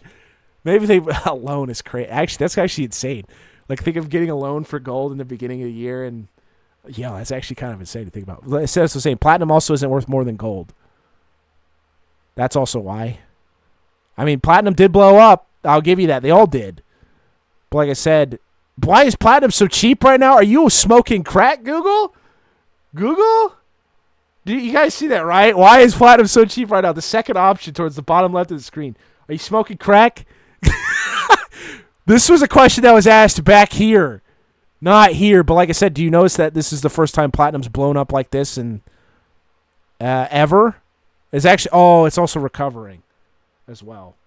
Maybe a loan is crazy. Actually, that's actually insane. Like, think of getting a loan for gold in the beginning of the year and. Yeah, that's actually kind of insane to think about. That's the same. Platinum also isn't worth more than gold. That's also why. I mean, platinum did blow up. I'll give you that. They all did. But like I said, why is platinum so cheap right now? Are you smoking crack, Google? Google? Do you guys see that, right? Why is platinum so cheap right now? The second option towards the bottom left of the screen. Are you smoking crack? This was a question that was asked back here. Not here, but like I said, do you notice that this is the first time platinum's blown up like this and ever? It's actually it's also recovering as well.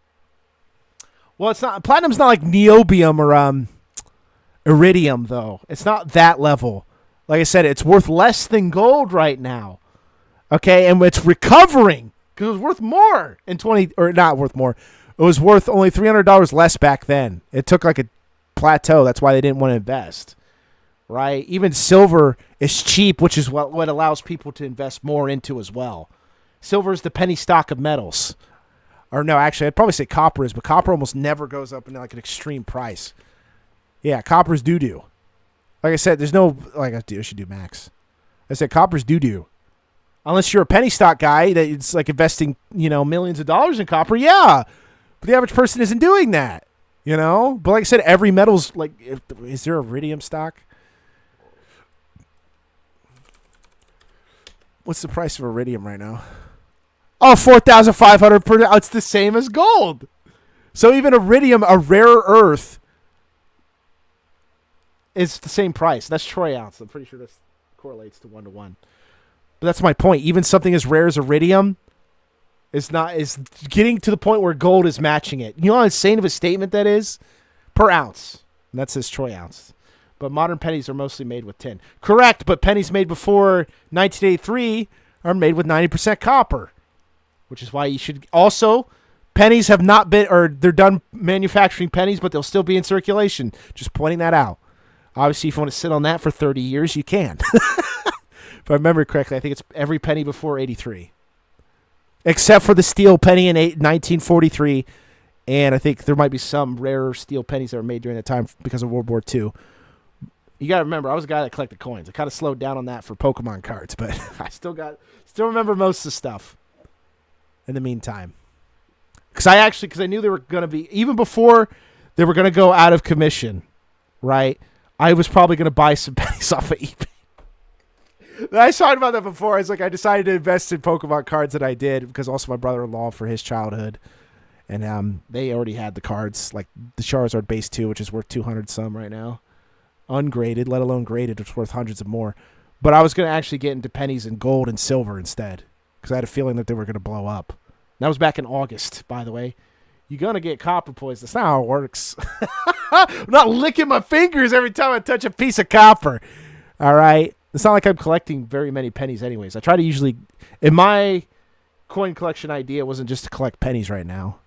Well, it's not platinum's not like niobium or iridium though. It's not that level. Like I said, it's worth less than gold right now. Okay, and it's recovering because it was worth more in not worth more. It was worth only $300 less back then. It took like a plateau. That's why they didn't want to invest. Right? Even silver is cheap, which is what allows people to invest more into as well. Silver is the penny stock of metals. Or no, actually, I'd probably say copper is, but copper almost never goes up in like an extreme price. Yeah, copper's doo-doo. Like I said, there's no, like I should do max. I said copper's doo-doo. Unless you're a penny stock guy that it's like investing, millions of dollars in copper, yeah. But the average person isn't doing that, But like I said, every metal's like, is there iridium stock? What's the price of iridium right now? Oh, $4,500 per. It's the same as gold. So even iridium, a rare earth, is the same price. That's troy ounce. I'm pretty sure this correlates to 1-to-1. But that's my point. Even something as rare as iridium is getting to the point where gold is matching it. You know how insane of a statement that is? Per ounce. And that says troy ounce. But modern pennies are mostly made with tin. Correct, but pennies made before 1983 are made with 90% copper. Which is why you should... Also, pennies have not been... Or they're done manufacturing pennies, but they'll still be in circulation. Just pointing that out. Obviously, if you want to sit on that for 30 years, you can. If I remember correctly, I think it's every penny before 83. Except for the steel penny in 1943. And I think there might be some rarer steel pennies that were made during that time because of World War II. You got to remember, I was a guy that collected coins. I kind of slowed down on that for Pokemon cards, but I still remember most of the stuff in the meantime. Because I knew they were going to be, even before they were going to go out of commission, right? I was probably going to buy some pennies off of eBay. I talked about that before. I decided to invest in Pokemon cards, that I did because also my brother-in-law for his childhood, and they already had the cards, like the Charizard base 2, which is worth 200 some right now, ungraded, let alone graded, which is worth hundreds of more. But I was going to actually get into pennies and gold and silver instead because I had a feeling that they were going to blow up. That was back in August, by the way. You're going to get copper poison. That's not how it works. I'm not licking my fingers every time I touch a piece of copper. All right? It's not like I'm collecting very many pennies anyways. I try to usually... In my coin collection idea, it wasn't just to collect pennies right now.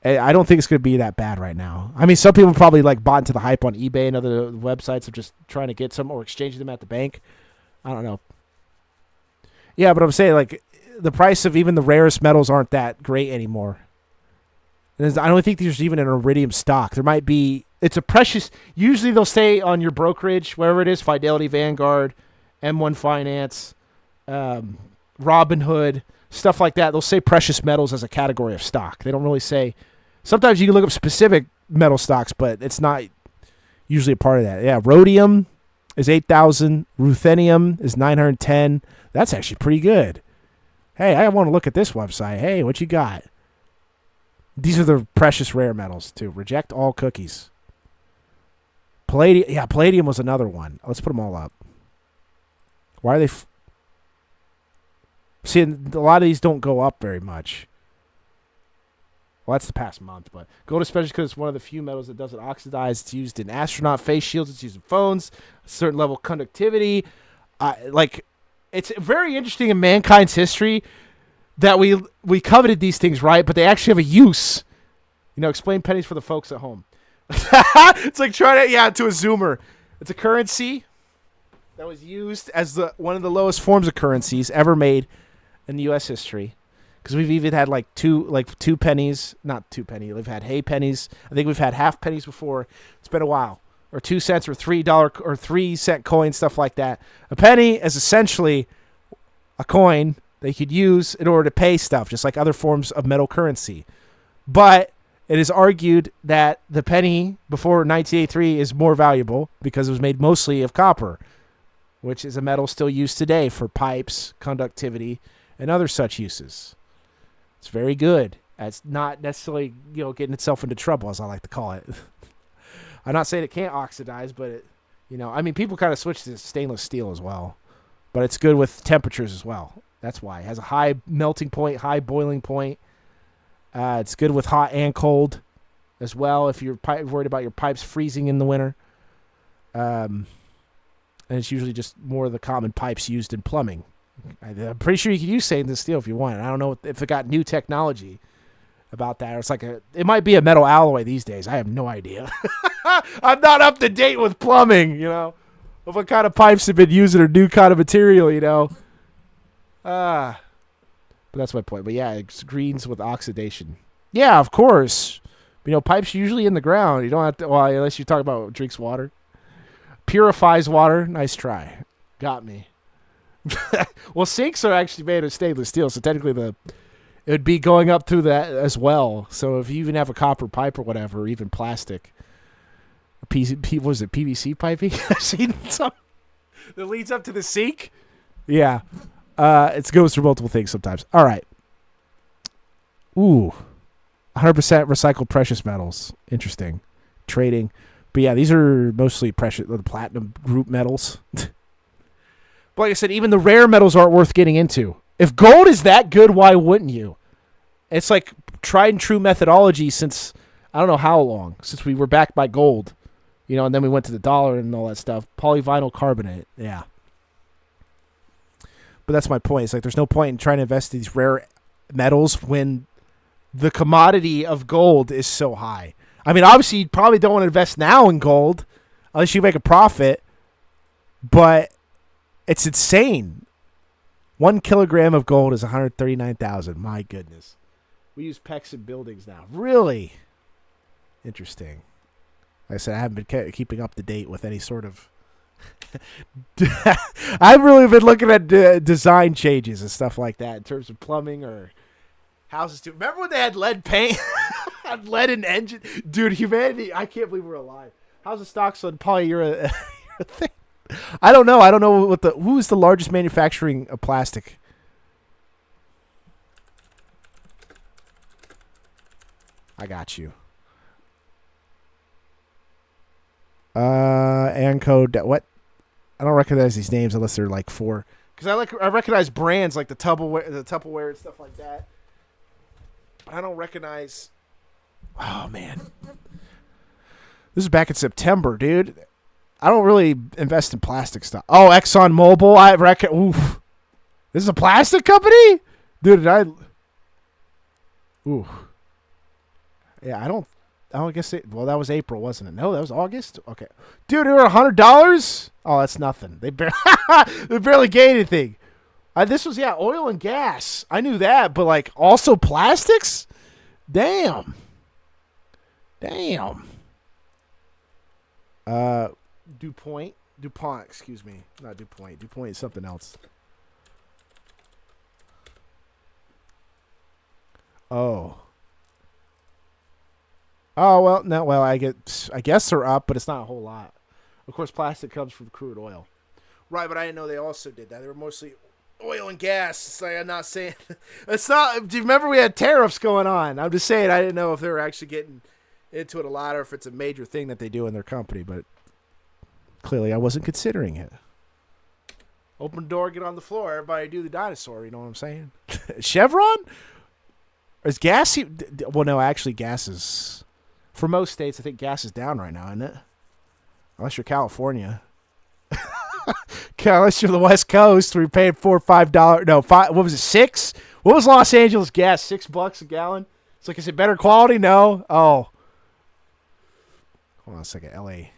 I don't think it's going to be that bad right now. I mean, some people probably bought into the hype on eBay and other websites of just trying to get some or exchanging them at the bank. I don't know. Yeah, but I'm saying, the price of even the rarest metals aren't that great anymore. And I don't think there's even an iridium stock. There might be. It's a precious. Usually they'll say on your brokerage, wherever it is, Fidelity, Vanguard, M1 Finance, Robinhood, stuff like that. They'll say precious metals as a category of stock. They don't really say. Sometimes you can look up specific metal stocks, but it's not usually a part of that. Yeah, rhodium is 8,000. Ruthenium is 910. That's actually pretty good. Hey, I want to look at this website. Hey, what you got? These are the precious rare metals, too. Reject all cookies. Palladium. Yeah, palladium was another one. Let's put them all up. Why are they... See, a lot of these don't go up very much. Well, that's the past month, but gold especially because it's one of the few metals that doesn't oxidize. It's used in astronaut face shields. It's used in phones. A certain level of conductivity. It's very interesting in mankind's history that we coveted these things, right? But they actually have a use. Explain pennies for the folks at home. It's like trying to a Zoomer. It's a currency that was used as one of the lowest forms of currencies ever made in U.S. history. Because we've even had two pennies, not 2 penny. We've had hay pennies. I think we've had half pennies before. It's been a while. Or 2 cents or $3 or 3-cent coins, stuff like that. A penny is essentially a coin they could use in order to pay stuff, just like other forms of metal currency. But it is argued that the penny before 1983 is more valuable because it was made mostly of copper, which is a metal still used today for pipes, conductivity, and other such uses. It's very good. It's not necessarily getting itself into trouble, as I like to call it. I'm not saying it can't oxidize, but people kind of switch to stainless steel as well. But it's good with temperatures as well. That's why. It has a high melting point, high boiling point. It's good with hot and cold as well if you're worried about your pipes freezing in the winter. And it's usually just more of the common pipes used in plumbing. I'm pretty sure you can use stainless steel if you want. I don't know if it got new technology about that. Or it's it might be a metal alloy these days. I have no idea. I'm not up to date with plumbing, of what kind of pipes have been using or new kind of material, But that's my point. But yeah, it greens with oxidation. Yeah, of course. Pipes usually in the ground. You don't have to, unless you talk about drinks water. Purifies water. Nice try. Got me. Well, sinks are actually made of stainless steel, so technically it would be going up through that as well. So if you even have a copper pipe or whatever, or even plastic, was it PVC piping? I've seen some that leads up to the sink. Yeah. It goes through multiple things sometimes. All right. Ooh. 100% recycled precious metals. Interesting. Trading. But yeah, these are mostly precious, the platinum group metals. But like I said, even the rare metals aren't worth getting into. If gold is that good, why wouldn't you? It's like tried and true methodology since, I don't know how long, since we were backed by gold. And then we went to the dollar and all that stuff. Polyvinyl carbonate. Yeah. But that's my point. It's like there's no point in trying to invest in these rare metals when the commodity of gold is so high. I mean, obviously, you probably don't want to invest now in gold unless you make a profit. But it's insane. 1 kilogram of gold is $139,000. My goodness. We use PEX in buildings now. Really? Interesting. Like I said, I haven't been keeping up to date with any sort of... I've really been looking at design changes and stuff like that in terms of plumbing or Houses too. Remember when they had lead paint? Had lead in engine? Dude, humanity, I can't believe we're alive. How's the stocks on polyurethane thing? I don't know. I don't know who is the largest manufacturing of plastic. I got you. Anco, what? I don't recognize these names unless they're like for, because I recognize brands like the Tupperware and stuff like that. I don't recognize. Oh man, this is back in September, dude. I don't really invest in plastic stuff. Oh, ExxonMobil, I reckon. Oof, this is a plastic company, dude. Ooh, yeah, I don't. Oh, I guess well, that was April, wasn't it? No, that was August. Okay, dude, they were $100. Oh, that's nothing. They barely gained anything. This was oil and gas. I knew that, but like also plastics. Damn. DuPont. Excuse me, not DuPont. DuPont is something else. Oh, well, no, well, I guess they're up, but it's not a whole lot. Of course, plastic comes from crude oil. Right, but I didn't know they also did that. They were mostly oil and gas. It's like I'm not saying it's not. Do you remember we had tariffs going on? I'm just saying I didn't know if they were actually getting into it a lot or if it's a major thing that they do in their company, but clearly I wasn't considering it. Open the door, get on the floor, everybody do the dinosaur, you know what I'm saying? Chevron? Is gas? Well, no, actually gas is, for most states, I think gas is down right now, isn't it? Unless you're California. Unless you're the West Coast, where you're paying $4 or $5. No, $5. What was it? $6? What was Los Angeles gas? $6 a gallon? It's like, is it better quality? No. Oh. Hold on a second. LA.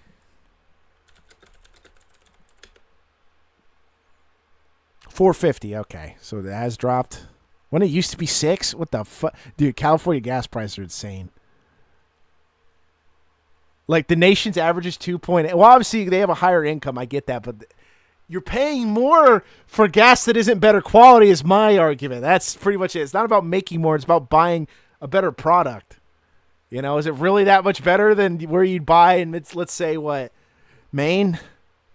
$4.50. Okay, so it has dropped. When it used to be $6, what the fuck, dude? California gas prices are insane. Like the nation's average is 2.8. Well, obviously they have a higher income. I get that, but you're paying more for gas that isn't better quality. Is my argument. That's pretty much it. It's not about making more. It's about buying a better product. You know, is it really that much better than where you'd buy in, let's say, what, Maine,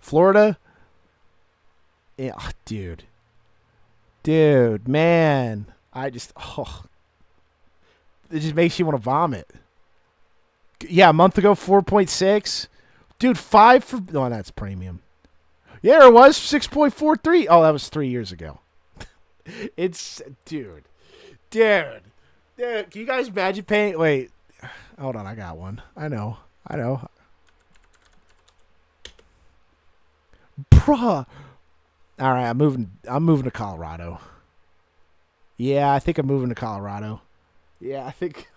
Florida? Yeah, dude, man, it just makes you want to vomit. Yeah, a month ago, 4.6. Dude, 5 for... No, that's premium. Yeah, it was 6.43. Oh, that was 3 years ago. It's... Dude. Can you guys imagine paying... Wait. Hold on, I got one. I know. Bruh. All right, I'm moving to Colorado. Yeah, I think I'm moving to Colorado. Yeah, I think...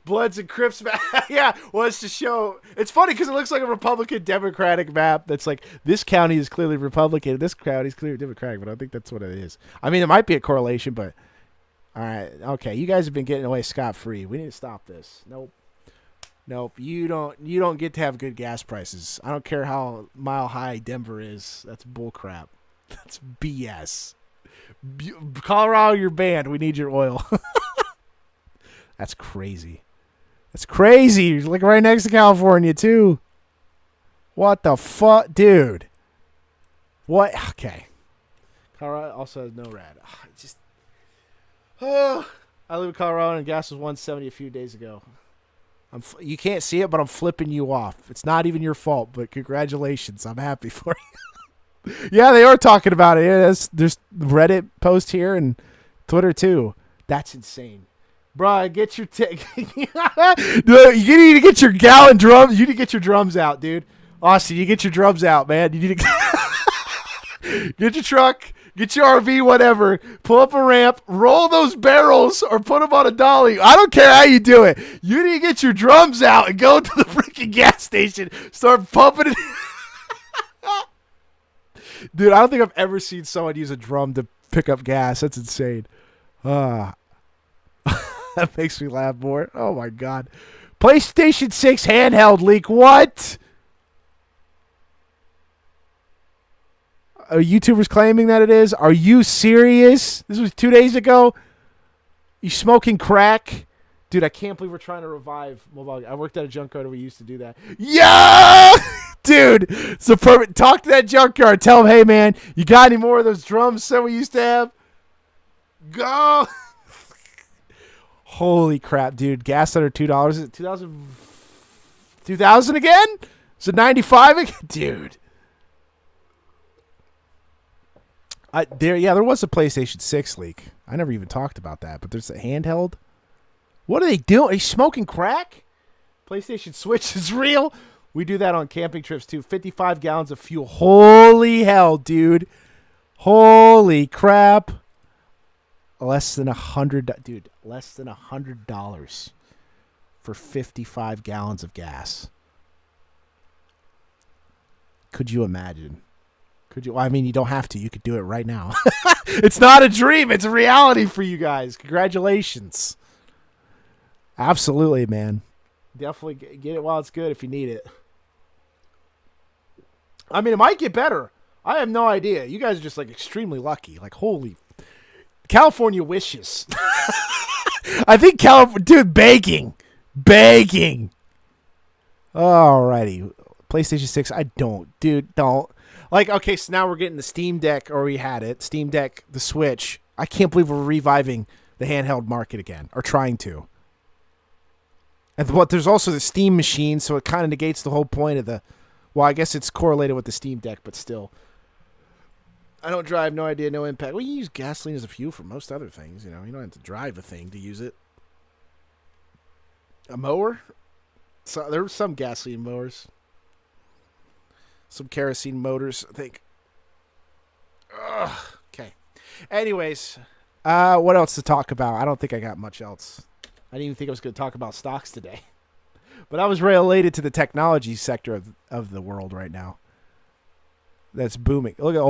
Bloods and Crips map. Yeah, well, it's to show. It's funny because it looks like a Republican Democratic map. That's like, this county is clearly Republican, this county is clearly Democratic, but I don't think that's what it is. I mean, it might be a correlation, but all right, okay. You guys have been getting away scot-free. We need to stop this. Nope. You don't get to have good gas prices. I don't care how mile high Denver is. That's bullcrap. That's BS. Colorado, you're banned. We need your oil. That's crazy. You're like right next to California, too. What the fuck? Dude. What? Okay. Colorado also has no rad. I live in Colorado and gas was $1.70 a few days ago. You can't see it, but I'm flipping you off. It's not even your fault, but congratulations. I'm happy for you. Yeah, they are talking about it. Yeah, there's Reddit post here and Twitter, too. That's insane. Bro, get your you need to get your gallon drums. You need to get your drums out, dude. Austin, you get your drums out, man. You need to get your truck, get your RV, whatever. Pull up a ramp, roll those barrels, or put them on a dolly. I don't care how you do it. You need to get your drums out and go to the freaking gas station. Start pumping it. Dude, I don't think I've ever seen someone use a drum to pick up gas. That's insane. That makes me laugh more. Oh, my God. PlayStation 6 handheld leak. What? Are YouTubers claiming that it is? Are you serious? This was 2 days ago? You smoking crack? Dude, I can't believe we're trying to revive mobile. I worked at a junkyard and we used to do that. Yeah! Dude, it's a perfect. Talk to that junkyard. Tell him, hey, man, you got any more of those drums that we used to have? Go! Holy crap, dude. Gas under $2. Is it 2000 again? Is it 95 again? Dude. There was a PlayStation 6 leak. I never even talked about that, but there's a handheld. What are they doing? Are you smoking crack? PlayStation Switch is real. We do that on camping trips too. 55 gallons of fuel. Holy hell, dude. Holy crap. Less than $100, dude. Less than $100 for 55 gallons of gas. Could you imagine? Could you? Well, I mean, you don't have to. You could do it right now. It's not a dream. It's a reality for you guys. Congratulations. Absolutely, man. Definitely get it while it's good if you need it. I mean, it might get better. I have no idea. You guys are just like extremely lucky. Like, holy California wishes. I think dude, begging. Alrighty. PlayStation 6, don't. Like, okay, so now we're getting the Steam Deck, or we had it. Steam Deck, the Switch. I can't believe we're reviving the handheld market again, or trying to. But there's also the Steam machine, so it kind of negates the whole point of the... Well, I guess it's correlated with the Steam Deck, but still. I don't drive, no idea, no impact. Well, you use gasoline as a fuel for most other things, you know. You don't have to drive a thing to use it. A mower? So there were some gasoline mowers. Some kerosene motors, I think. Ugh. Okay. Anyways, what else to talk about? I don't think I got much else. I didn't even think I was going to talk about stocks today. But I was related to the technology sector of the world right now. That's booming. Look at,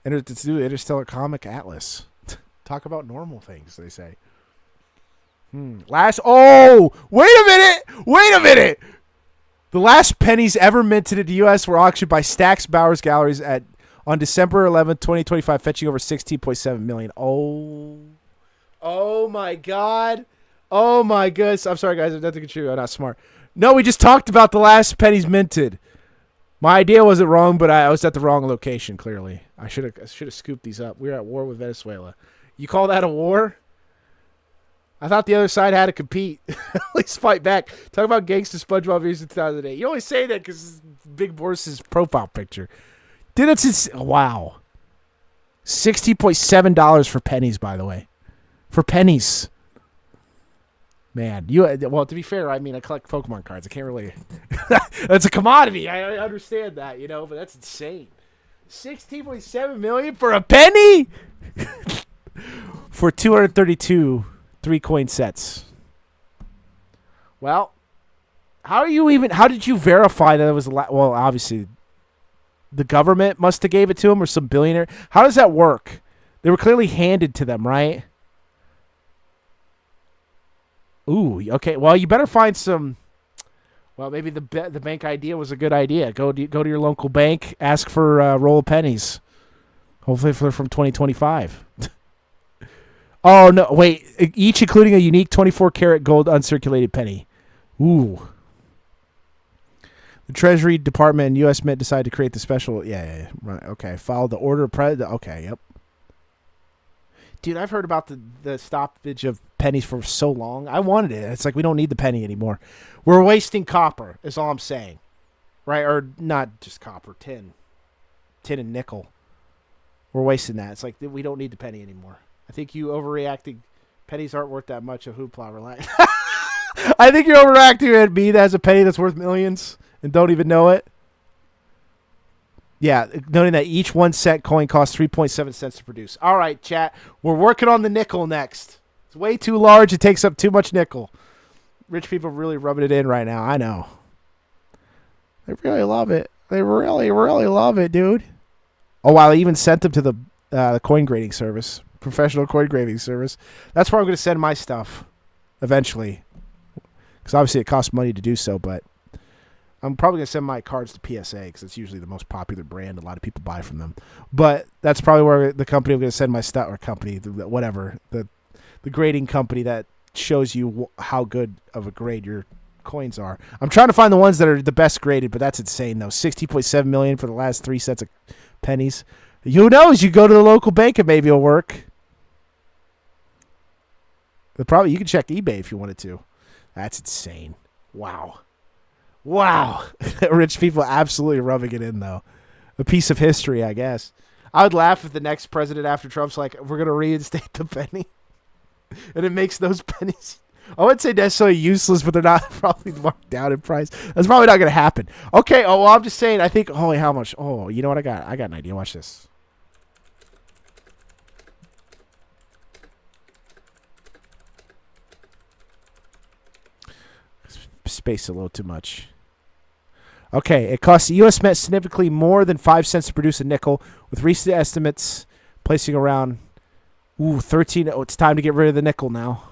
Interstellar Comic Atlas. Talk about normal things, they say. Wait a minute! The last pennies ever minted in the U.S. were auctioned by Stack's Bowers Galleries on December 11, 2025, fetching over $16.7 million. Oh my God. Oh my goodness. I'm sorry, guys. I have nothing to contribute. I'm not smart. No, we just talked about the last pennies minted. My idea wasn't wrong, but I was at the wrong location, clearly. I should have scooped these up. We're at war with Venezuela. You call that a war? I thought the other side had to compete. At least fight back. Talk about gangster SpongeBob views in 2008. You only say that because Big Boris's profile picture. Dude, that's wow. $60.7 for pennies, by the way. For pennies. Man, well, to be fair, I mean, I collect Pokemon cards. I can't really... That's a commodity. I understand that, you know, but that's insane. $16.7 million for a penny? For 232 3-coin sets. Well, how did you verify that it was well, obviously the government must have gave it to him or some billionaire. How does that work? They were clearly handed to them, right? Ooh, okay. Well, you better find some. Well, maybe the bank idea was a good idea. Go to your local bank, ask for a roll of pennies. Hopefully, they're from 2025. Oh no! Wait, each including a unique 24-karat gold uncirculated penny. Ooh. The Treasury Department and U.S. Mint decided to create the special. Yeah. Right. Okay. Followed the order of president. Okay. Yep. Dude, I've heard about the stoppage of pennies for so long. I wanted it. It's like we don't need the penny anymore. We're wasting copper, is all I'm saying. Right? Or not just copper, tin. Tin and nickel. We're wasting that. It's like we don't need the penny anymore. I think you overreacting. Pennies aren't worth that much of hoopla. Relax. I think you're overreacting at me that has a penny that's worth millions and don't even know it. Yeah, noting that each 1 cent coin costs 3.7 cents to produce. All right, chat. We're working on the nickel next. It's way too large. It takes up too much nickel. Rich people really rubbing it in right now. I know. They really love it. They really, really love it, dude. Oh, wow. They even sent them to the coin grading service. Professional coin grading service. That's where I'm going to send my stuff eventually. Because obviously it costs money to do so, but I'm probably going to send my cards to PSA because it's usually the most popular brand. A lot of people buy from them. But that's probably where the company I'm going to send my stuff, or company, whatever, the the grading company that shows you how good of a grade your coins are. I'm trying to find the ones that are the best graded, but that's insane though. 60.7 million for the last 3 sets of pennies. Who knows? You go to the local bank and maybe it'll work. Probably you can check eBay if you wanted to. That's insane. Wow. Rich people absolutely rubbing it in though. A piece of history, I guess. I would laugh if the next president after Trump's like, we're going to reinstate the penny. And it makes those pennies, I wouldn't say necessarily useless, but they're not probably marked down in price. That's probably not going to happen. Okay, well, I'm just saying, I think, holy, how much? Oh, you know what I got? I got an idea. Watch this. Space a little too much. Okay, it costs the U.S. Mint significantly more than 5 cents to produce a nickel, with recent estimates placing around 13. Oh, it's time to get rid of the nickel now.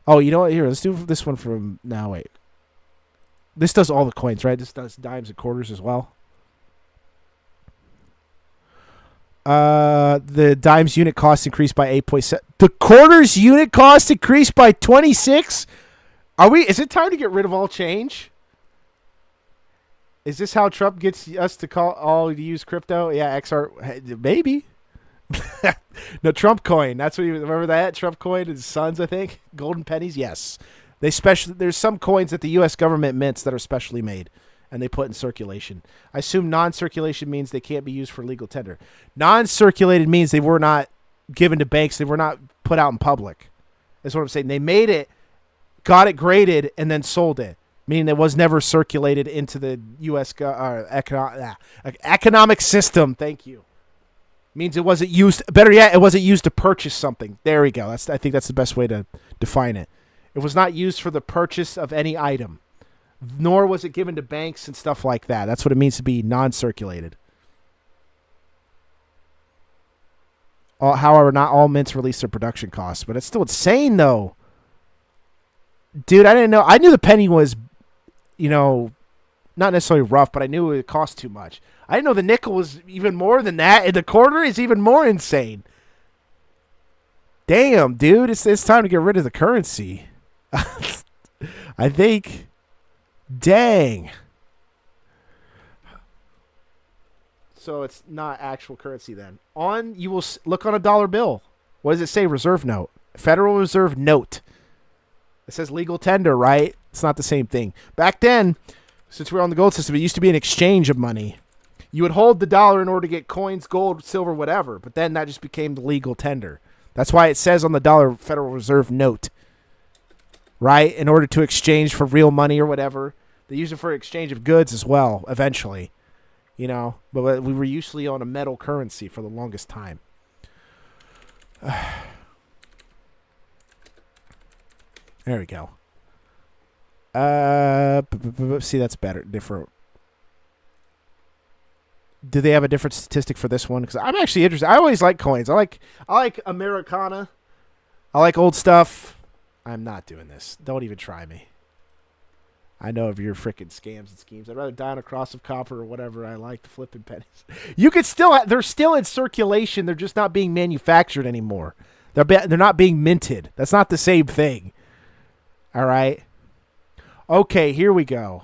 Oh, you know what? Here, let's do this one from now. Wait, this does all the coins, right? This does dimes and quarters as well. The dimes unit cost increased by 8.7. The quarters unit cost increased by 26. Is it time to get rid of all change? Is this how Trump gets us to use crypto? Yeah, XR, maybe. No, Trump coin. That's what you remember that Trump coin. His sons, I think, golden pennies. Yes, there's some coins that the U.S. government mints that are specially made, and they put in circulation. I assume non-circulation means they can't be used for legal tender. Non-circulated means they were not given to banks. They were not put out in public. That's what I'm saying. They made it, got it graded, and then sold it. Meaning it was never circulated into the U.S. Economic system. Thank you. Means it wasn't used. Better yet, it wasn't used to purchase something. There we go. I think that's the best way to define it. It was not used for the purchase of any item, nor was it given to banks and stuff like that. That's what it means to be non-circulated. However, not all mints release their production costs, but it's still insane, though. Dude, I didn't know. I knew the penny was, not necessarily rough, but I knew it cost too much. I didn't know the nickel was even more than that, and the quarter is even more insane. Damn, dude, it's time to get rid of the currency. I think. Dang. So it's not actual currency then. You will look on a dollar bill. What does it say? Reserve note. Federal Reserve note. It says legal tender, right? It's not the same thing. Back then, since we're on the gold system, it used to be an exchange of money. You would hold the dollar in order to get coins, gold, silver, whatever. But then that just became the legal tender. That's why it says on the dollar Federal Reserve note. Right? In order to exchange for real money or whatever. They use it for exchange of goods as well, eventually. But we were usually on a metal currency for the longest time. There we go. See, that's better. Different. Do they have a different statistic for this one? Because I'm actually interested. I always like coins. I like Americana. I like old stuff. I'm not doing this. Don't even try me. I know of your freaking scams and schemes. I'd rather die on a cross of copper or whatever. I like the flipping pennies. You could still. They're still in circulation. They're just not being manufactured anymore. They're not being minted. That's not the same thing. All right. Okay, here we go.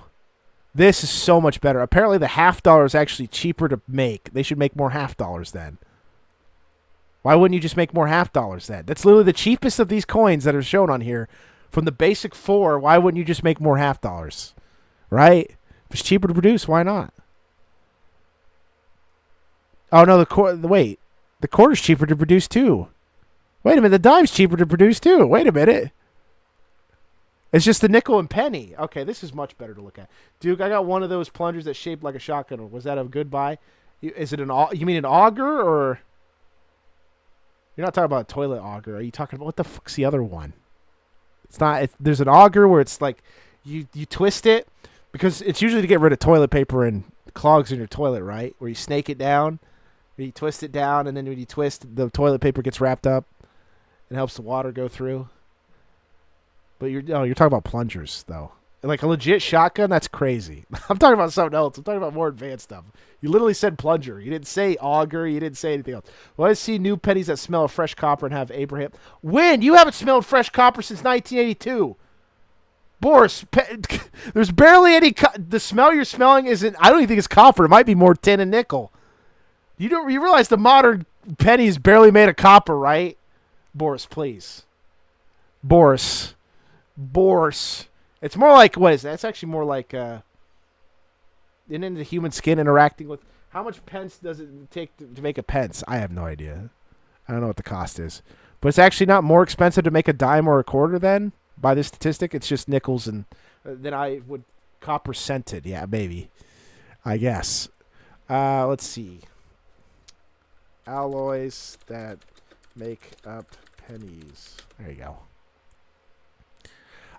This is so much better. Apparently, the $half is actually cheaper to make. They should make more $half then. Why wouldn't you just make more $half then? That's literally the cheapest of these coins that are shown on here. From the basic 4, why wouldn't you just make more $half? Right? If it's cheaper to produce, why not? Oh, no, wait. The quarter's cheaper to produce, too. Wait a minute, the dime's cheaper to produce, too. Wait a minute. It's just the nickel and penny. Okay, this is much better to look at. Duke, I got one of those plungers that's shaped like a shotgun. Was that a good buy? Is it you mean an auger, or? You're not talking about a toilet auger. Are you talking about, what the fuck's the other one? It's not. There's an auger where it's like you twist it, because it's usually to get rid of toilet paper and clogs in your toilet, right? Where you snake it down, where you twist it down, and then when you twist, the toilet paper gets wrapped up and helps the water go through. But you're talking about plungers, though. Like a legit shotgun? That's crazy. I'm talking about something else. I'm talking about more advanced stuff. You literally said plunger. You didn't say auger. You didn't say anything else. Well, I see new pennies that smell of fresh copper and have Abraham. When? You haven't smelled fresh copper since 1982. Boris, there's barely any. The smell you're smelling isn't. I don't even think it's copper. It might be more tin and nickel. You realize the modern penny is barely made of copper, right? Boris, please. Boris. It's more like, what is that? It's actually more like in the human skin interacting with. How much pence does it take to make a pence? I have no idea. I don't know what the cost is. But it's actually not more expensive to make a dime or a quarter then, by this statistic. It's just nickels and then I would copper scented. Yeah, maybe. I guess. Let's see. Alloys that make up pennies. There you go.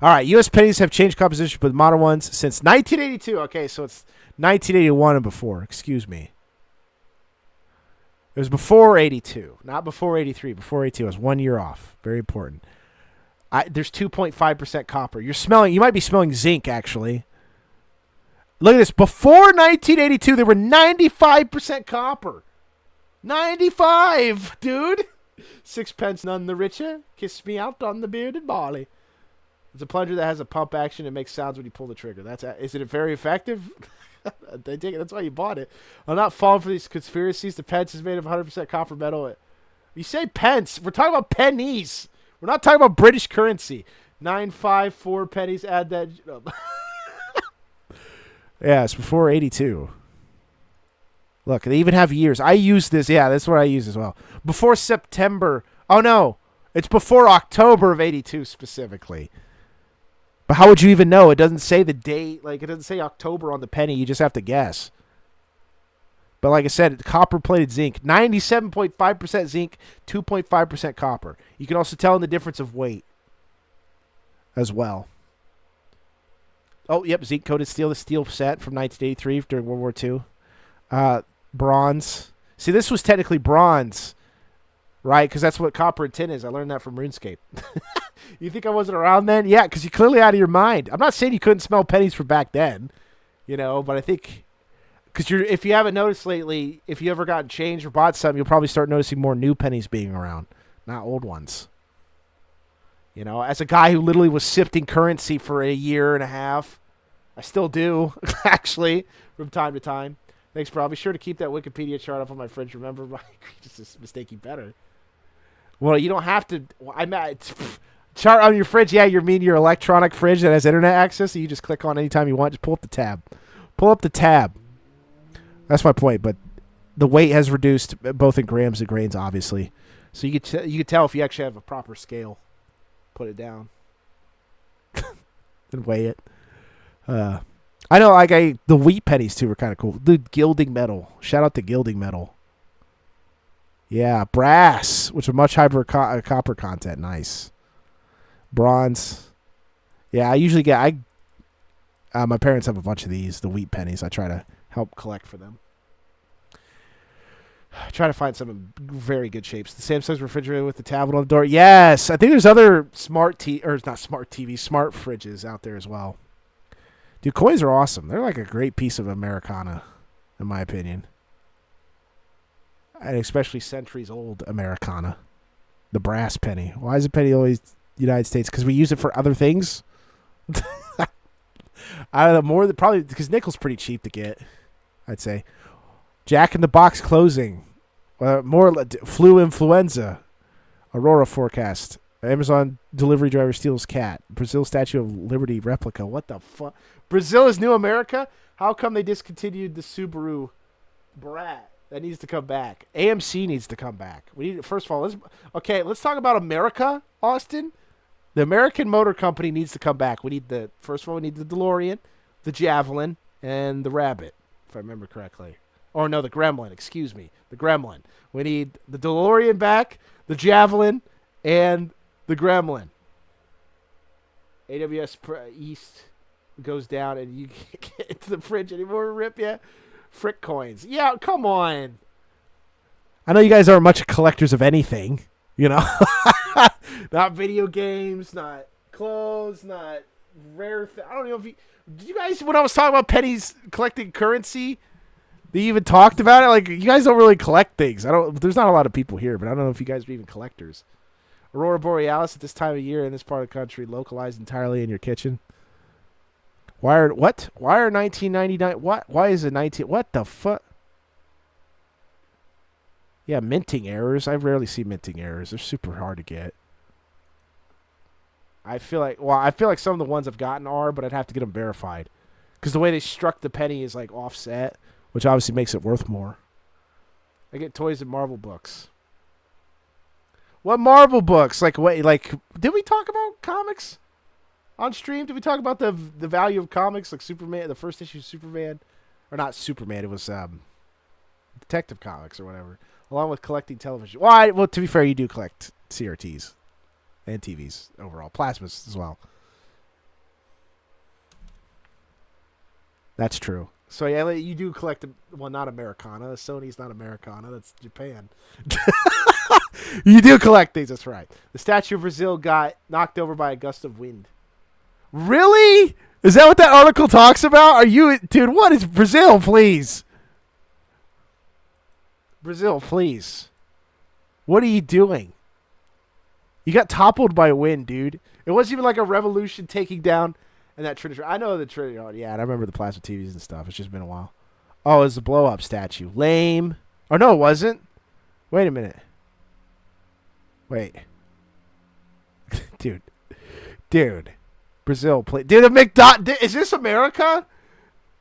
All right, U.S. pennies have changed composition with modern ones since 1982. Okay, so it's 1981 and before. Excuse me. It was before 82, not before 83. Before 82, I was 1 year off. Very important. There's 2.5% copper. You might be smelling zinc, actually. Look at this. Before 1982, there were 95% copper. 95, dude. Sixpence none the richer. Kiss me out on the bearded barley. It's a plunger that has a pump action and makes sounds when you pull the trigger. Is it very effective? That's why you bought it. I'm not falling for these conspiracies. The pence is made of 100% copper metal. You say pence. We're talking about pennies. We're not talking about British currency. 954 pennies. Add that. Yeah, it's before 82. Look, they even have years. I use this. Yeah, that's what I use as well. Before September. Oh, no. It's before October of 82 specifically. But how would you even know? It doesn't say the date. Like, it doesn't say October on the penny. You just have to guess. But like I said, copper-plated zinc. 97.5% zinc, 2.5% copper. You can also tell in the difference of weight as well. Oh, yep, zinc-coated steel. The steel set from 1983 during World War II. Bronze. See, this was technically bronze, right? Because that's what copper and tin is. I learned that from RuneScape. You think I wasn't around then? Yeah, because you're clearly out of your mind. I'm not saying you couldn't smell pennies from back then, but I think because if you haven't noticed lately, if you ever gotten changed or bought something, you'll probably start noticing more new pennies being around, not old ones. As a guy who literally was sifting currency for a year and a half, I still do, actually, from time to time. Thanks, bro. I'll be sure to keep that Wikipedia chart up on my fridge. Remember, my egregious mistake, you better. Well, you don't have to. Chart on your fridge. Yeah, you mean your electronic fridge that has internet access, so you just click on anytime you want. Just pull up the tab. Pull up the tab. That's my point. But the weight has reduced both in grams and grains, obviously. So you could tell if you actually have a proper scale. Put it down. And weigh it. I know, the wheat pennies too were kind of cool. The gilding metal. Shout out to gilding metal. Yeah, brass, which are much higher copper content. Nice. Bronze. Yeah, I usually get. My parents have a bunch of these, the wheat pennies. I try to help collect for them. Try to find some in very good shapes. The Samsung's refrigerator with the tablet on the door. Yes, I think there's other smart fridges out there as well. Dude, coins are awesome. They're like a great piece of Americana, in my opinion. And especially centuries old Americana. The brass penny. Why is a penny always United States? Because we use it for other things? I don't know. Probably because nickel's pretty cheap to get, I'd say. Jack in the Box closing. More flu influenza. Aurora forecast. Amazon delivery driver steals cat. Brazil Statue of Liberty replica. What the fuck? Brazil is new America? How come they discontinued the Subaru Brat? That needs to come back. AMC needs to come back. First of all, let's talk about America, Austin. The American Motor Company needs to come back. We need the DeLorean, the Javelin, and the Rabbit, if I remember correctly. Or no, the Gremlin, excuse me. The Gremlin. We need the DeLorean back, the Javelin, and the Gremlin. AWS East goes down and you can't get into the fridge anymore, rip ya. Frick coins. Yeah, come on. I know you guys aren't much collectors of anything, Not video games, not clothes, not, rare. I don't know if did you guys when I was talking about pennies collecting currency. They even talked about it. Like you guys don't really collect things. There's not a lot of people here, but I don't know if you guys are even collectors. Aurora Borealis at this time of year in this part of the country, localized entirely in your kitchen. Why are 1999? What? Why is it 19? What the fuck? Yeah, minting errors. I rarely see minting errors. They're super hard to get. I feel like some of the ones I've gotten are, but I'd have to get them verified. Because the way they struck the penny is like offset, which obviously makes it worth more. I get toys and Marvel books. What Marvel books? Like, wait, like, did we talk about comics on stream? Did we talk about the value of comics, like Superman, the first issue of Superman? Or not Superman, it was Detective Comics or whatever. Along with collecting television. Well, to be fair, you do collect CRTs and TVs overall. Plasmas as well. That's true. So, yeah, you do collect, well, not Americana. Sony's not Americana. That's Japan. You do collect things. That's right. The Statue of Brazil got knocked over by a gust of wind. Really? Is that what that article talks about? Are you, dude, what is Brazil, please? Brazil, please. What are you doing? You got toppled by a wind, dude. It wasn't even like a revolution taking down and that tradition. I know the tradition. Oh, yeah, and I remember the plasma TVs and stuff. It's just been a while. Oh, it was a blow-up statue. Lame. Oh, no, it wasn't. Wait a minute. Wait. Dude. Brazil, play. Dude, is this America?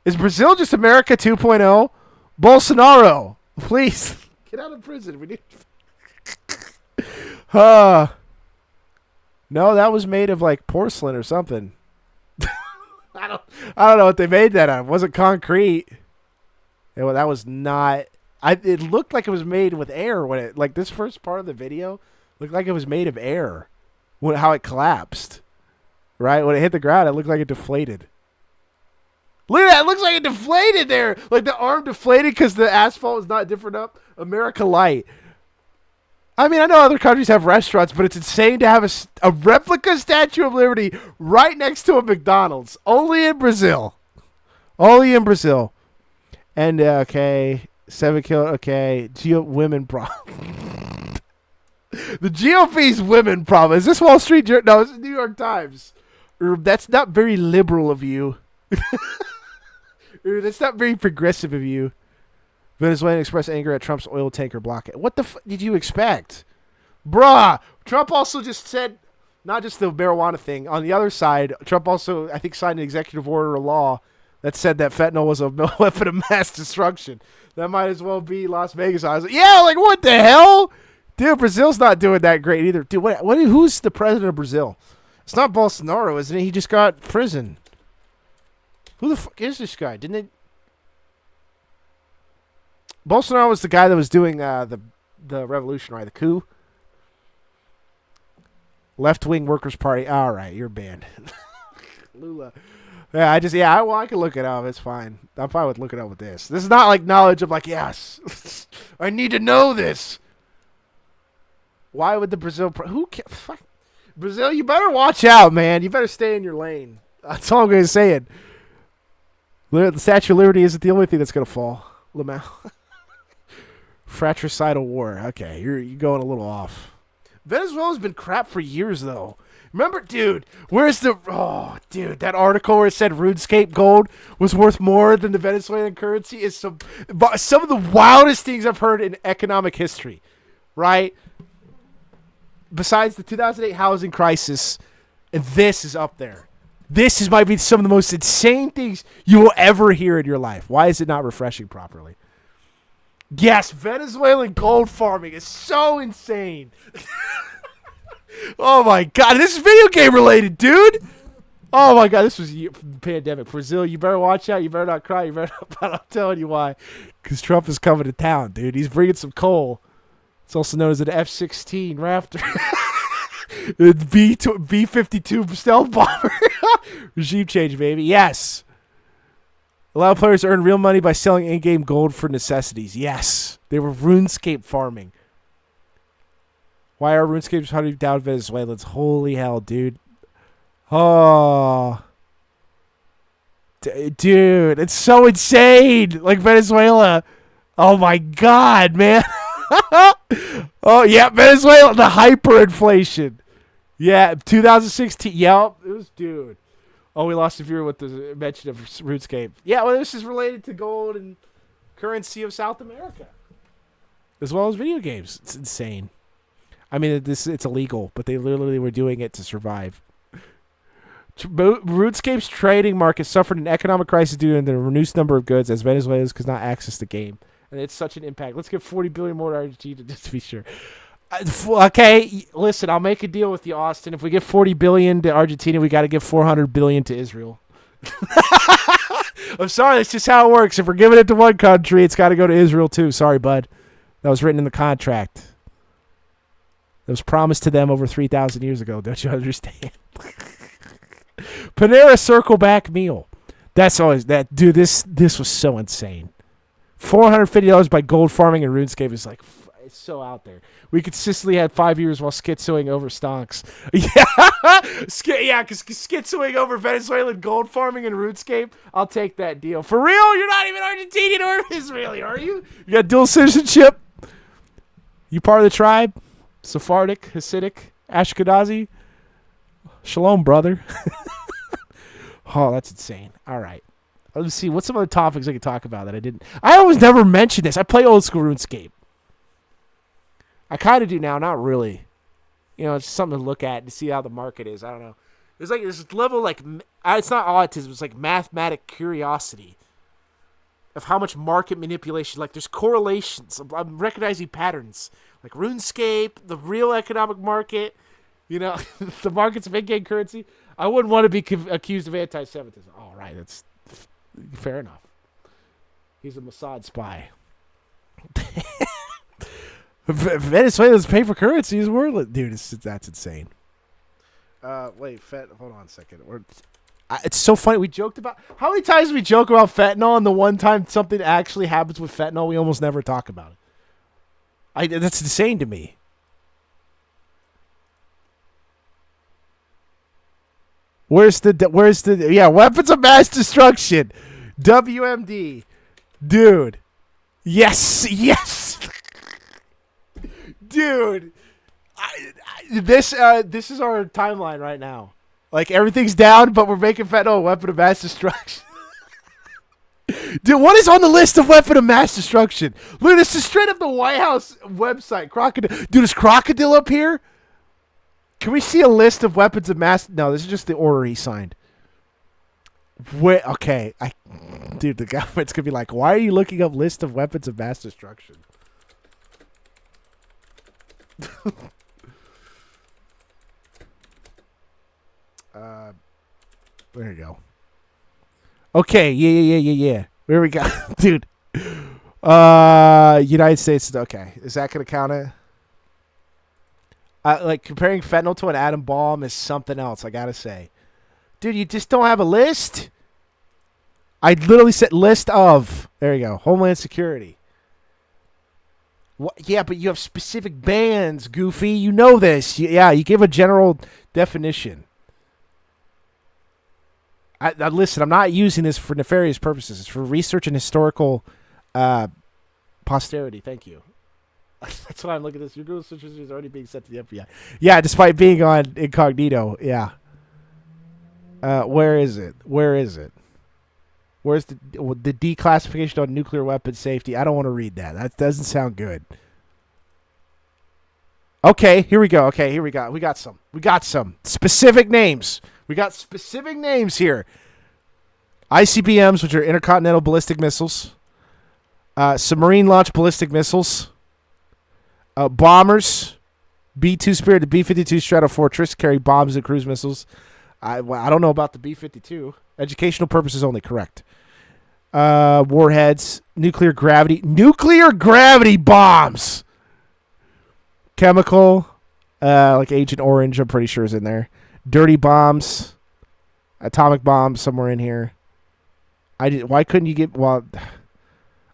Is Brazil just America 2.0? Bolsonaro, please. Get out of prison. We need... No, that was made of like porcelain or something. I don't know what they made that of. It wasn't concrete. That was not. It looked like it was made with air when it, like this first part of the video looked like it was made of air when how it collapsed. Right? When it hit the ground, it looked like it deflated. Look at that. It looks like it deflated there. Like the arm deflated because the asphalt was not different up. America Light. I mean, I know other countries have restaurants, but it's insane to have a replica Statue of Liberty right next to a McDonald's. Only in Brazil. Only in Brazil. And, okay, 7 kill, okay, women problem. The GOP's women problem. Is this Wall Street Journal? No, it's the New York Times. That's not very liberal of you. That's not very progressive of you. Venezuelan expressed anger at Trump's oil tanker blockade. What the did you expect? Bruh! Trump also just said, not just the marijuana thing, on the other side, Trump also, I think, signed an executive order or law that said that fentanyl was a weapon of mass destruction. That might as well be Las Vegas. I was like, yeah, like, what the hell? Dude, Brazil's not doing that great either. Dude, who's the president of Brazil? It's not Bolsonaro, isn't it? He just got prison. Who the fuck is this guy? Didn't they... Bolsonaro was the guy that was doing the revolution, right? The coup. Left-wing Workers' Party. All right, you're banned. Lula. Yeah, I can look it up. It's fine. I'm fine with looking up with this. This is not like knowledge of like, yes, I need to know this. Why would the Brazil... fuck. Brazil, you better watch out, man. You better stay in your lane. That's all I'm going to say. The Statue of Liberty isn't the only thing that's going to fall. Lamau. Fratricidal war. Okay, you're going a little off. Venezuela's been crap for years, though. Remember, dude, that article where it said RuneScape gold was worth more than the Venezuelan currency is some of the wildest things I've heard in economic history, right? Besides the 2008 housing crisis, and this is up there. Might be some of the most insane things you will ever hear in your life. Why is it not refreshing properly? Yes, Venezuelan gold farming is so insane. Oh my god, this is video game related, dude. Oh my god, this was the pandemic. Brazil, you better watch out. You better not cry. You better not. I'm telling you why. Because Trump is coming to town, dude. He's bringing some coal. It's also known as an F-16 Raptor. B-52 stealth bomber. Regime change, baby. Yes. Allow players to earn real money by selling in-game gold for necessities. Yes. They were RuneScape farming. Why are RuneScapes hunting down Venezuelans? Holy hell, dude. Oh. Dude, it's so insane. Like Venezuela. Oh my God, man. Oh yeah, Venezuela, the hyperinflation. Yeah, 2016. Yep, it was dude. Oh, we lost a viewer with the mention of RuneScape. Yeah, well, this is related to gold and currency of South America, as well as video games. It's insane. I mean, it's illegal, but they literally were doing it to survive. RuneScape's trading market suffered an economic crisis due to the reduced number of goods as Venezuelans could not access the game. And it's such an impact. Let's give 40 billion more to Argentina just to be sure. Okay, listen, I'll make a deal with you, Austin. If we give 40 billion to Argentina, we got to give 400 billion to Israel. I'm sorry, that's just how it works. If we're giving it to one country, it's got to go to Israel too. Sorry, bud. That was written in the contract. That was promised to them over 3,000 years ago. Don't you understand? Panera Circle Back meal. That's always that, dude. This was so insane. $450 by gold farming and RuneScape is like, it's so out there. We consistently had 5 years while schizoing over stonks. Yeah, because schizoing over Venezuelan gold farming and RuneScape, I'll take that deal. For real? You're not even Argentinian or Israeli, are you? You got dual citizenship? You part of the tribe? Sephardic, Hasidic, Ashkenazi? Shalom, brother. Oh, that's insane. All right. Let's see. What's some other topics I could talk about that I didn't? I always never mention this. I play old school RuneScape. I kind of do now, not really. You know, it's just something to look at to see how the market is. I don't know. There's like this level, like, it's not autism. It's like mathematic curiosity of how much market manipulation. Like, there's correlations. I'm recognizing patterns. Like RuneScape, the real economic market. You know, the market's a big game currency. I wouldn't want to be accused of anti-Semitism. All right, that's fair enough. He's a Mossad spy. Venezuela's paper currency is worthless. Dude, that's insane. Wait, hold on a second. It's so funny. We joked about... How many times we joke about fentanyl, and the one time something actually happens with fentanyl, we almost never talk about it. That's insane to me. Where's the weapons of mass destruction? WMD. Dude. Yes. Dude. This is our timeline right now. Like, everything's down, but we're making fentanyl a weapon of mass destruction. Dude, what is on the list of weapon of mass destruction? Look, this is straight up the White House website. Crocodile. Dude, is Crocodile up here? Can we see a list of weapons of mass... No, this is just the order he signed. Wait, okay. Dude, the government's going to be like, why are you looking up list of weapons of mass destruction? There you go. Okay, yeah. Where we go? Dude. United States... Okay, is that going to count it? Like, comparing fentanyl to an atom bomb is something else, I gotta say. Dude, you just don't have a list? I literally said list of. There you go. Homeland Security. What? Yeah, but you have specific bands, Goofy. You know this. Yeah, you give a general definition. Listen, I'm not using this for nefarious purposes. It's for research and historical posterity. Thank you. That's why I'm looking at this. Your Google search history is already being sent to the FBI. Yeah, despite being on incognito. Yeah. Where is it? Where's the declassification on nuclear weapon safety? I don't want to read that. That doesn't sound good. Okay, here we go. We got some specific names. We got specific names here. ICBMs, which are intercontinental ballistic missiles. Submarine launched ballistic missiles. Bombers, B-2 Spirit, the B-52 Stratofortress carry bombs and cruise missiles. I don't know about the B-52. Educational purposes only, correct. Warheads, nuclear gravity bombs. Chemical, like Agent Orange, I'm pretty sure is in there. Dirty bombs, atomic bombs somewhere in here. Why couldn't you get? Well,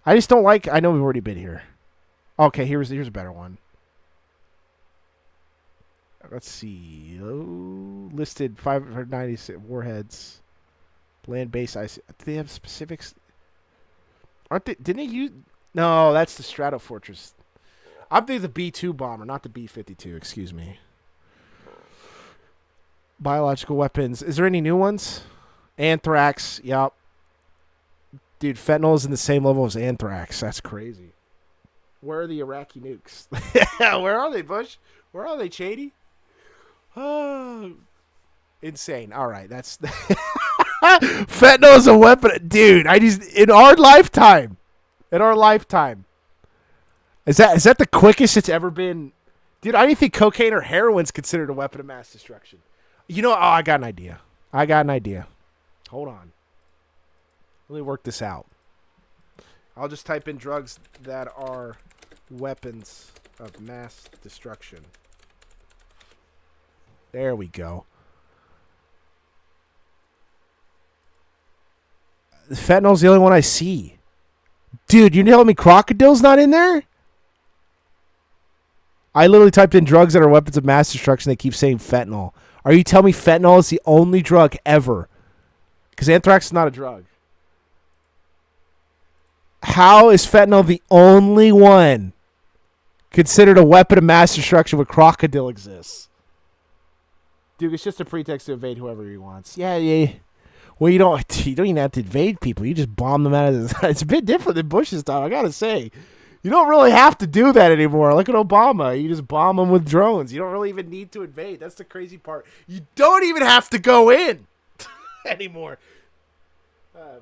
I just don't like. I know we've already been here. Okay, here's a better one. Let's see. Listed 596 warheads. Land-based ice. Do they have specifics? Aren't they? Didn't they use? No, that's the Stratofortress. I'm thinking the B-2 bomber, not the B-52. Excuse me. Biological weapons. Is there any new ones? Anthrax. Yup. Dude, fentanyl is in the same level as anthrax. That's crazy. Where are the Iraqi nukes? Where are they, Bush? Where are they, Chady? Oh, insane. All right, that's fentanyl is a weapon, dude. In our lifetime, is that the quickest it's ever been, dude? I don't even think cocaine or heroin's considered a weapon of mass destruction. You know? Oh, I got an idea. Hold on. Let me work this out. I'll just type in drugs that are weapons of mass destruction. There we go. Fentanyl's the only one I see. Dude, you telling me crocodile's not in there? I literally typed in drugs that are weapons of mass destruction. They keep saying fentanyl. Are you telling me fentanyl is the only drug ever? Because anthrax is not a drug. How is fentanyl the only one considered a weapon of mass destruction when crocodile exists? Dude, it's just a pretext to invade whoever he wants. Yeah. Well, you don't even have to invade people. You just bomb them out of the... It's a bit different than Bush's time, I gotta say. You don't really have to do that anymore. Look at Obama. You just bomb them with drones. You don't really even need to invade. That's the crazy part. You don't even have to go in anymore.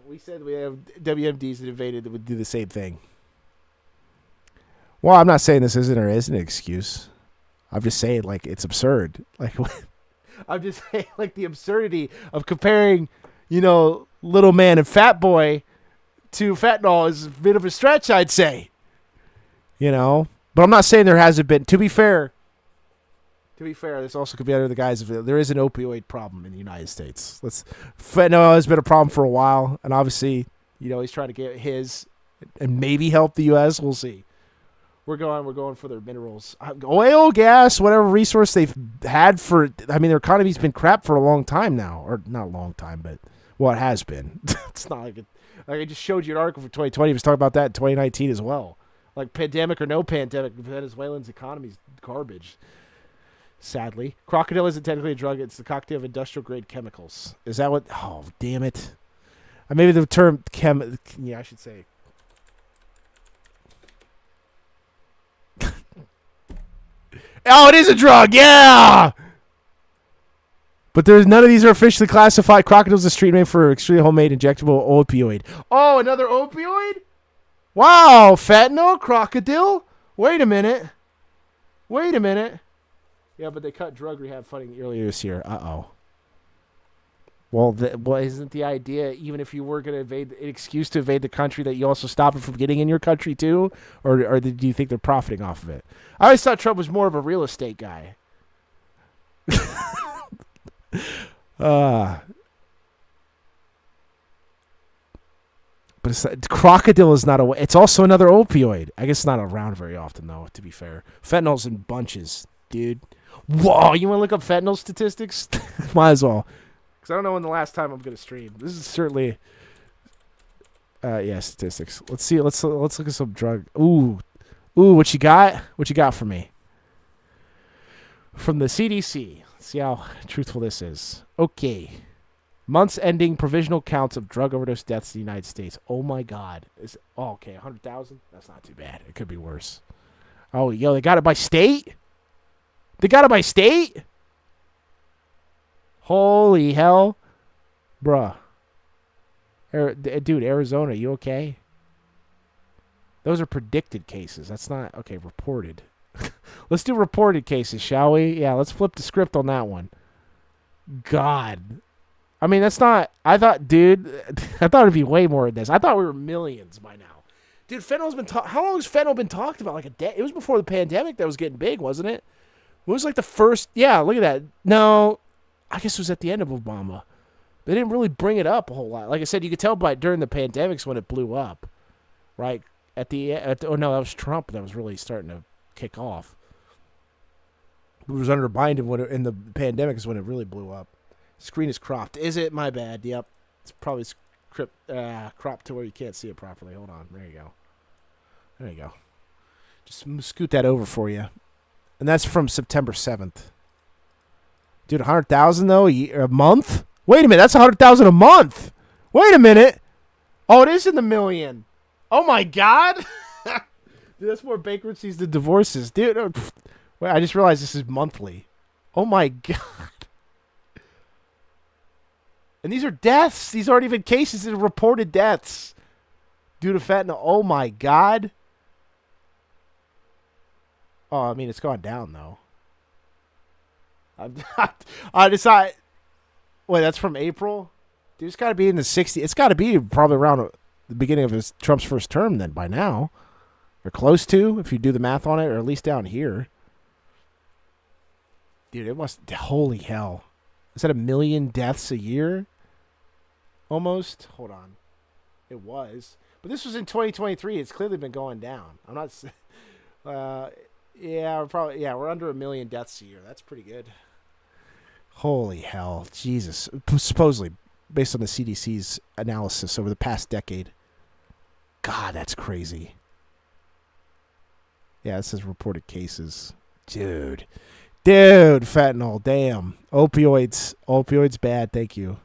We said we have WMDs that invaded that would do the same thing. Well, I'm not saying this isn't or isn't an excuse. I'm just saying, like, it's absurd. Like, I'm just saying, like, the absurdity of comparing, little man and fat boy to fentanyl is a bit of a stretch, I'd say. But I'm not saying there hasn't been. To be fair, this also could be under the guise of there is an opioid problem in the United States. Fentanyl has been a problem for a while, and obviously, he's trying to get his and maybe help the U.S. We'll see. We're going for their minerals, oil, gas, whatever resource they've had for. I mean, their economy's been crap for a long time now, or not a long time, but it has been. It's not like I just showed you an article for 2020. It was talking about that in 2019 as well. Like, pandemic or no pandemic, Venezuela's economy is garbage. Sadly, crocodile isn't technically a drug; it's the cocktail of industrial-grade chemicals. Is that what? Oh, damn it! Maybe the term Yeah, I should say. Oh, it is a drug, yeah. But none of these are officially classified. Crocodile's a street name for extremely homemade injectable opioid. Oh, another opioid? Wow, fentanyl, crocodile. Wait a minute. Yeah, but they cut drug rehab funding earlier this year. Uh-oh. Well, isn't the idea, even if you were going to evade, an excuse to evade the country, that you also stop it from getting in your country too? Or do you think they're profiting off of it? I always thought Trump was more of a real estate guy. But crocodile is not it's also another opioid. I guess it's not around very often, though, to be fair. Fentanyl's in bunches, dude. Whoa, you want to look up fentanyl statistics? Might as well. Because I don't know when the last time I'm going to stream. This is certainly... statistics. Let's see. Let's look at some drug. Ooh, what you got? What you got for me? From the CDC. Let's see how truthful this is. Okay. Months ending provisional counts of drug overdose deaths in the United States. Oh, my God. Okay, 100,000? That's not too bad. It could be worse. Oh, they got it by state? Holy hell. Bruh. Dude, Arizona, you okay? Those are predicted cases. That's not... Okay, reported. Let's do reported cases, shall we? Yeah, let's flip the script on that one. God. I mean, that's not... I thought it'd be way more than this. I thought we were millions by now. Dude, fentanyl's been... How long has fentanyl been talked about? Like a day? It was before the pandemic that was getting big, wasn't it? It was like the first... Yeah, look at that. No, I guess it was at the end of Obama. They didn't really bring it up a whole lot. Like I said, you could tell during the pandemics when it blew up, right? Oh no, that was Trump that was really starting to kick off. It was under Biden in the pandemic is when it really blew up. Screen is cropped. Is it? My bad. Yep. It's probably cropped to where you can't see it properly. Hold on. There you go. There you go. Just scoot that over for you. And that's from September 7th. Dude, 100,000 though a month? Wait a minute, that's 100,000 a month. Wait a minute. Oh, it is in the million. Oh my God. Dude, that's more bankruptcies than divorces. Dude, wait, I just realized this is monthly. Oh my God. And these are deaths. These aren't even cases. These are reported deaths due to fentanyl. Oh my God. Oh, I mean, it's gone down though. I decide. Wait, that's from April. Dude, it's got to be in the 60s. It's got to be probably around the beginning of Trump's first term then by now. Or close to, if you do the math on it, or at least down here. Dude, it must... Holy hell. Is that 1 million deaths a year? Almost? Hold on. It was. But this was in 2023. It's clearly been going down. I'm not... yeah, we're under 1 million deaths a year. That's pretty good. Holy hell. Jesus. Supposedly, based on the CDC's analysis over the past decade. God, that's crazy. Yeah, it says reported cases. Dude, fentanyl, damn. Opioids bad, thank you.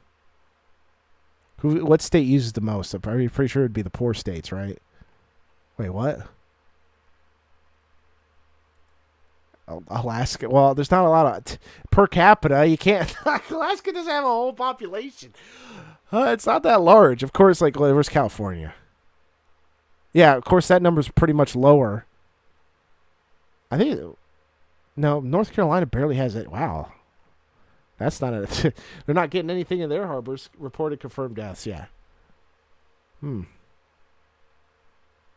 What state uses the most? I'm pretty sure it'd be the poor states, right? Wait, what? Alaska. Well, there's not a lot of... per capita, you can't... Alaska doesn't have a whole population. It's not that large. Of course, like, where's California? Yeah, of course, that number's pretty much lower. I think... No, North Carolina barely has it. Wow. That's not a... They're not getting anything in their harbors. Reported confirmed deaths, yeah. You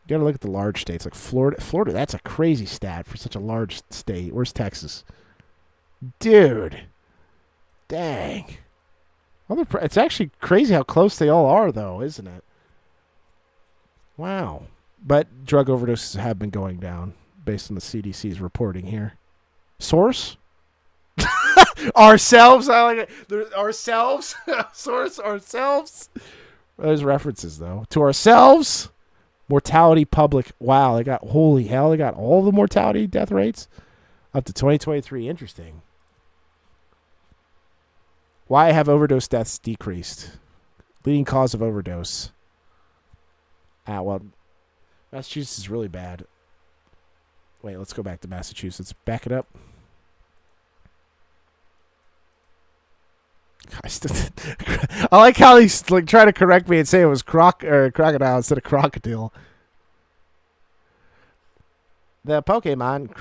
gotta look at the large states like Florida. Florida, that's a crazy stat for such a large state. Where's Texas? Dude. Dang. It's actually crazy how close they all are, though, isn't it? Wow. But drug overdoses have been going down based on the CDC's reporting here. Source? Ourselves? I like it. Ourselves? Source? Ourselves? Those references, though. To ourselves? Mortality public. Wow, they got... Holy hell, they got all the mortality death rates? Up to 2023. Interesting. Why have overdose deaths decreased? Leading cause of overdose. Well, Massachusetts is really bad. Wait, let's go back to Massachusetts. Back it up. I like how he's like trying to correct me and say it was crocodile instead of crocodile. The Pokemon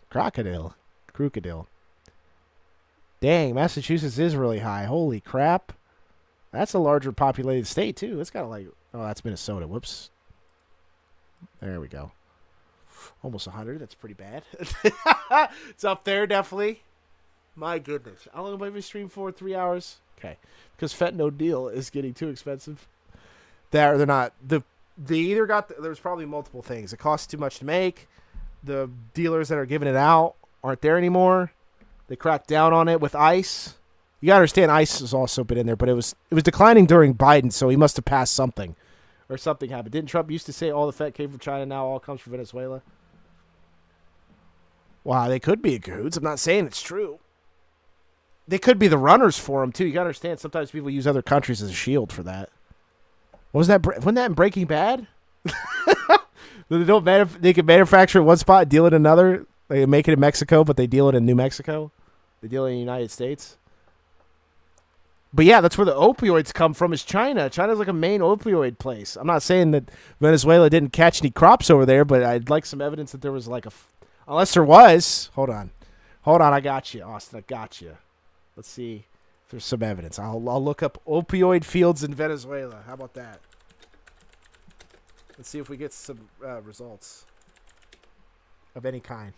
crocodile. Dang, Massachusetts is really high. Holy crap. That's a larger populated state, too. It's got like... Oh, that's Minnesota. Whoops. There we go. Almost 100. That's pretty bad. It's up there, definitely. My goodness. How long have I been streaming for? 3 hours? Okay. Because fentanyl deal is getting too expensive. They're not... They either got... There's probably multiple things. It costs too much to make. The dealers that are giving it out aren't there anymore. They cracked down on it with ICE. You gotta understand, ICE has also been in there, but it was declining during Biden, so he must have passed something, or something happened. Didn't Trump used to say all the fat came from China, now all comes from Venezuela? Wow, they could be in cahoots. I'm not saying it's true. They could be the runners for him too. You gotta understand, sometimes people use other countries as a shield for that. What was that? Wasn't that in Breaking Bad? They can manufacture in one spot, deal it in another. They make it in Mexico, but they deal it in New Mexico. They deal it in the United States. But yeah, that's where the opioids come from, is China. China's like a main opioid place. I'm not saying that Venezuela didn't catch any crops over there, but I'd like some evidence that there was like unless there was. Hold on, I got you, Austin. I got you. Let's see if there's some evidence. I'll look up opioid fields in Venezuela. How about that? Let's see if we get some results of any kind.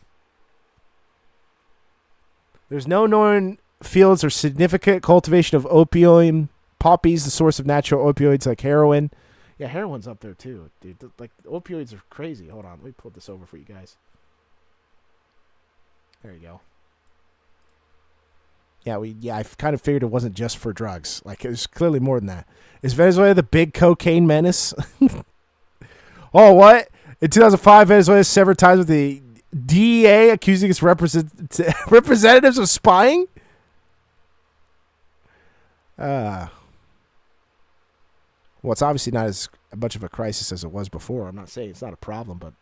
There's no known fields or significant cultivation of opium poppies, the source of natural opioids like heroin. Yeah, heroin's up there too, dude. Like, opioids are crazy. Hold on, let me pull this over for you guys. There you go. Yeah, I kind of figured it wasn't just for drugs. Like, it was clearly more than that. Is Venezuela the big cocaine menace? Oh, what? In 2005, Venezuela severed ties with the DEA, accusing its representatives of spying? Well, it's obviously not as much of a crisis as it was before. I'm not saying it's not a problem, but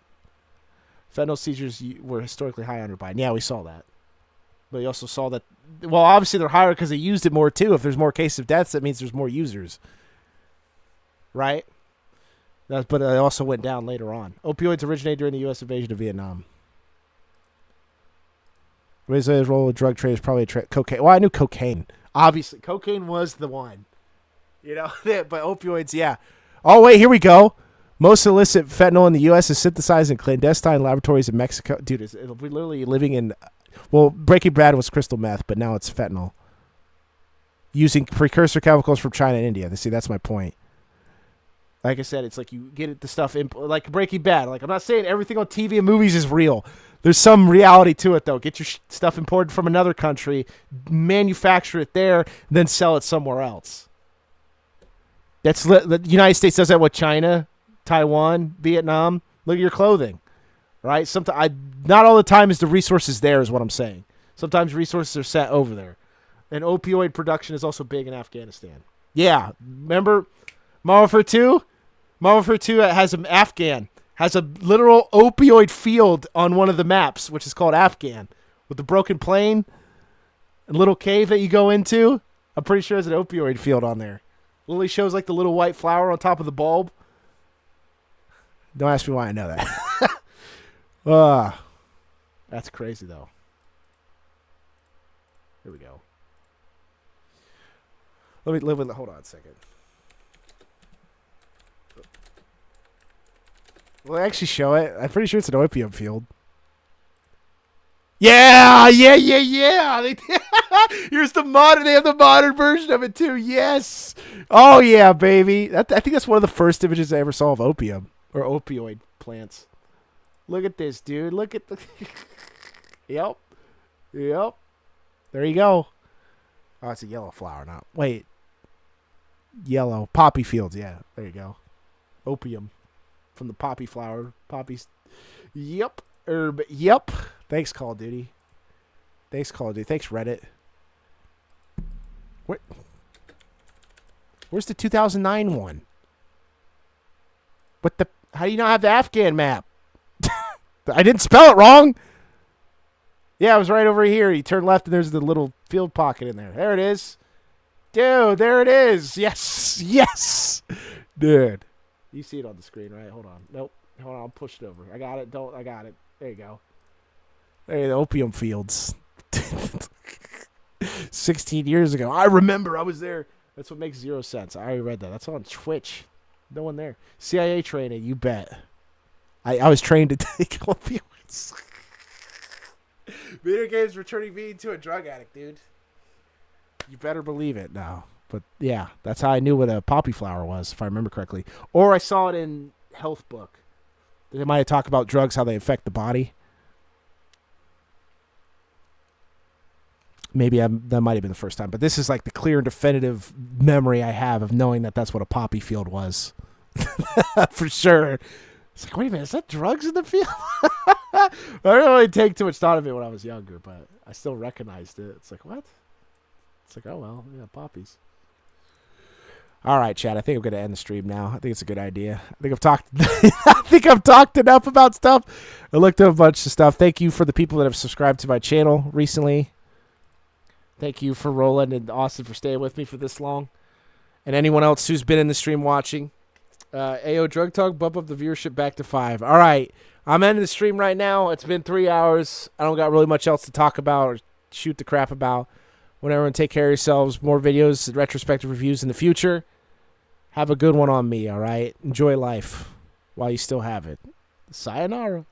fentanyl seizures were historically high under Biden. Yeah, we saw that. But we also saw that, well, obviously they're higher because they used it more, too. If there's more cases of deaths, that means there's more users. Right? But it also went down later on. Opioids originated during the U.S. invasion of Vietnam. Venezuela's role in drug trade is probably cocaine. Well, I knew cocaine. Obviously, cocaine was the one. You know, but opioids, yeah. Oh, wait, here we go. Most illicit fentanyl in the U.S. is synthesized in clandestine laboratories in Mexico. Dude, we're literally living in... Well, Breaking Bad was crystal meth, but now it's fentanyl. Using precursor chemicals from China and India. See, that's my point. Like I said, it's like you get the stuff in, like Breaking Bad. Like, I'm not saying everything on TV and movies is real. There's some reality to it, though. Get your stuff imported from another country, manufacture it there, then sell it somewhere else. The United States does that with China, Taiwan, Vietnam. Look at your clothing, right? Not all the time is the resources there, is what I'm saying. Sometimes resources are set over there. And opioid production is also big in Afghanistan. Yeah, remember Marvel 2? Marvel 2 has an Afghan. Has a literal opioid field on one of the maps, which is called Afghan, with the broken plane, a little cave that you go into. I'm pretty sure there's an opioid field on there. Literally shows like the little white flower on top of the bulb. Don't ask me why I know that. That's crazy, though. Here we go. Hold on a second. Will they actually show it? I'm pretty sure it's an opium field. Yeah. Here's the modern. They have the modern version of it too. Yes. Oh yeah, baby. I think that's one of the first images I ever saw of opium or opioid plants. Look at this, dude. Look at the. Yep. There you go. Oh, it's a yellow flower now. Wait. Yellow poppy fields. Yeah. There you go. Opium. From the poppy flower. Poppies. Yep. Herb. Yep. Thanks, Call of Duty. Thanks, Reddit. Where's the 2009 one? How do you not have the Afghan map? I didn't spell it wrong. Yeah, it was right over here. You turn left and there's the little field pocket in there. There it is. Dude, there it is. Yes. Dude. You see it on the screen, right? Hold on. Nope. Hold on. I'll push it over. I got it. I got it. There you go. There, the opium fields. 16 years ago. I remember. I was there. That's what makes zero sense. I already read that. That's on Twitch. No one there. CIA training. You bet. I was trained to take opioids. Video games returning me to a drug addict, dude. You better believe it now. But yeah, that's how I knew what a poppy flower was, if I remember correctly. Or I saw it in Health Book. They might have talked about drugs, how they affect the body. Maybe that might have been the first time. But this is like the clear and definitive memory I have of knowing that that's what a poppy field was. For sure. It's like, wait a minute, is that drugs in the field? I didn't really take too much thought of it when I was younger, but I still recognized it. It's like, what? It's like, oh, well, yeah, poppies. All right, Chad, I think I'm going to end the stream now. I think it's a good idea. I think I've talked enough about stuff. I looked at a bunch of stuff. Thank you for the people that have subscribed to my channel recently. Thank you for Roland and Austin for staying with me for this long. And anyone else who's been in the stream watching. AO Drug Talk, bump up the viewership back to 5. All right, I'm ending the stream right now. It's been 3 hours. I don't got really much else to talk about or shoot the crap about. Want everyone take care of yourselves. More videos, retrospective reviews in the future. Have a good one on me, all right? Enjoy life while you still have it. Sayonara.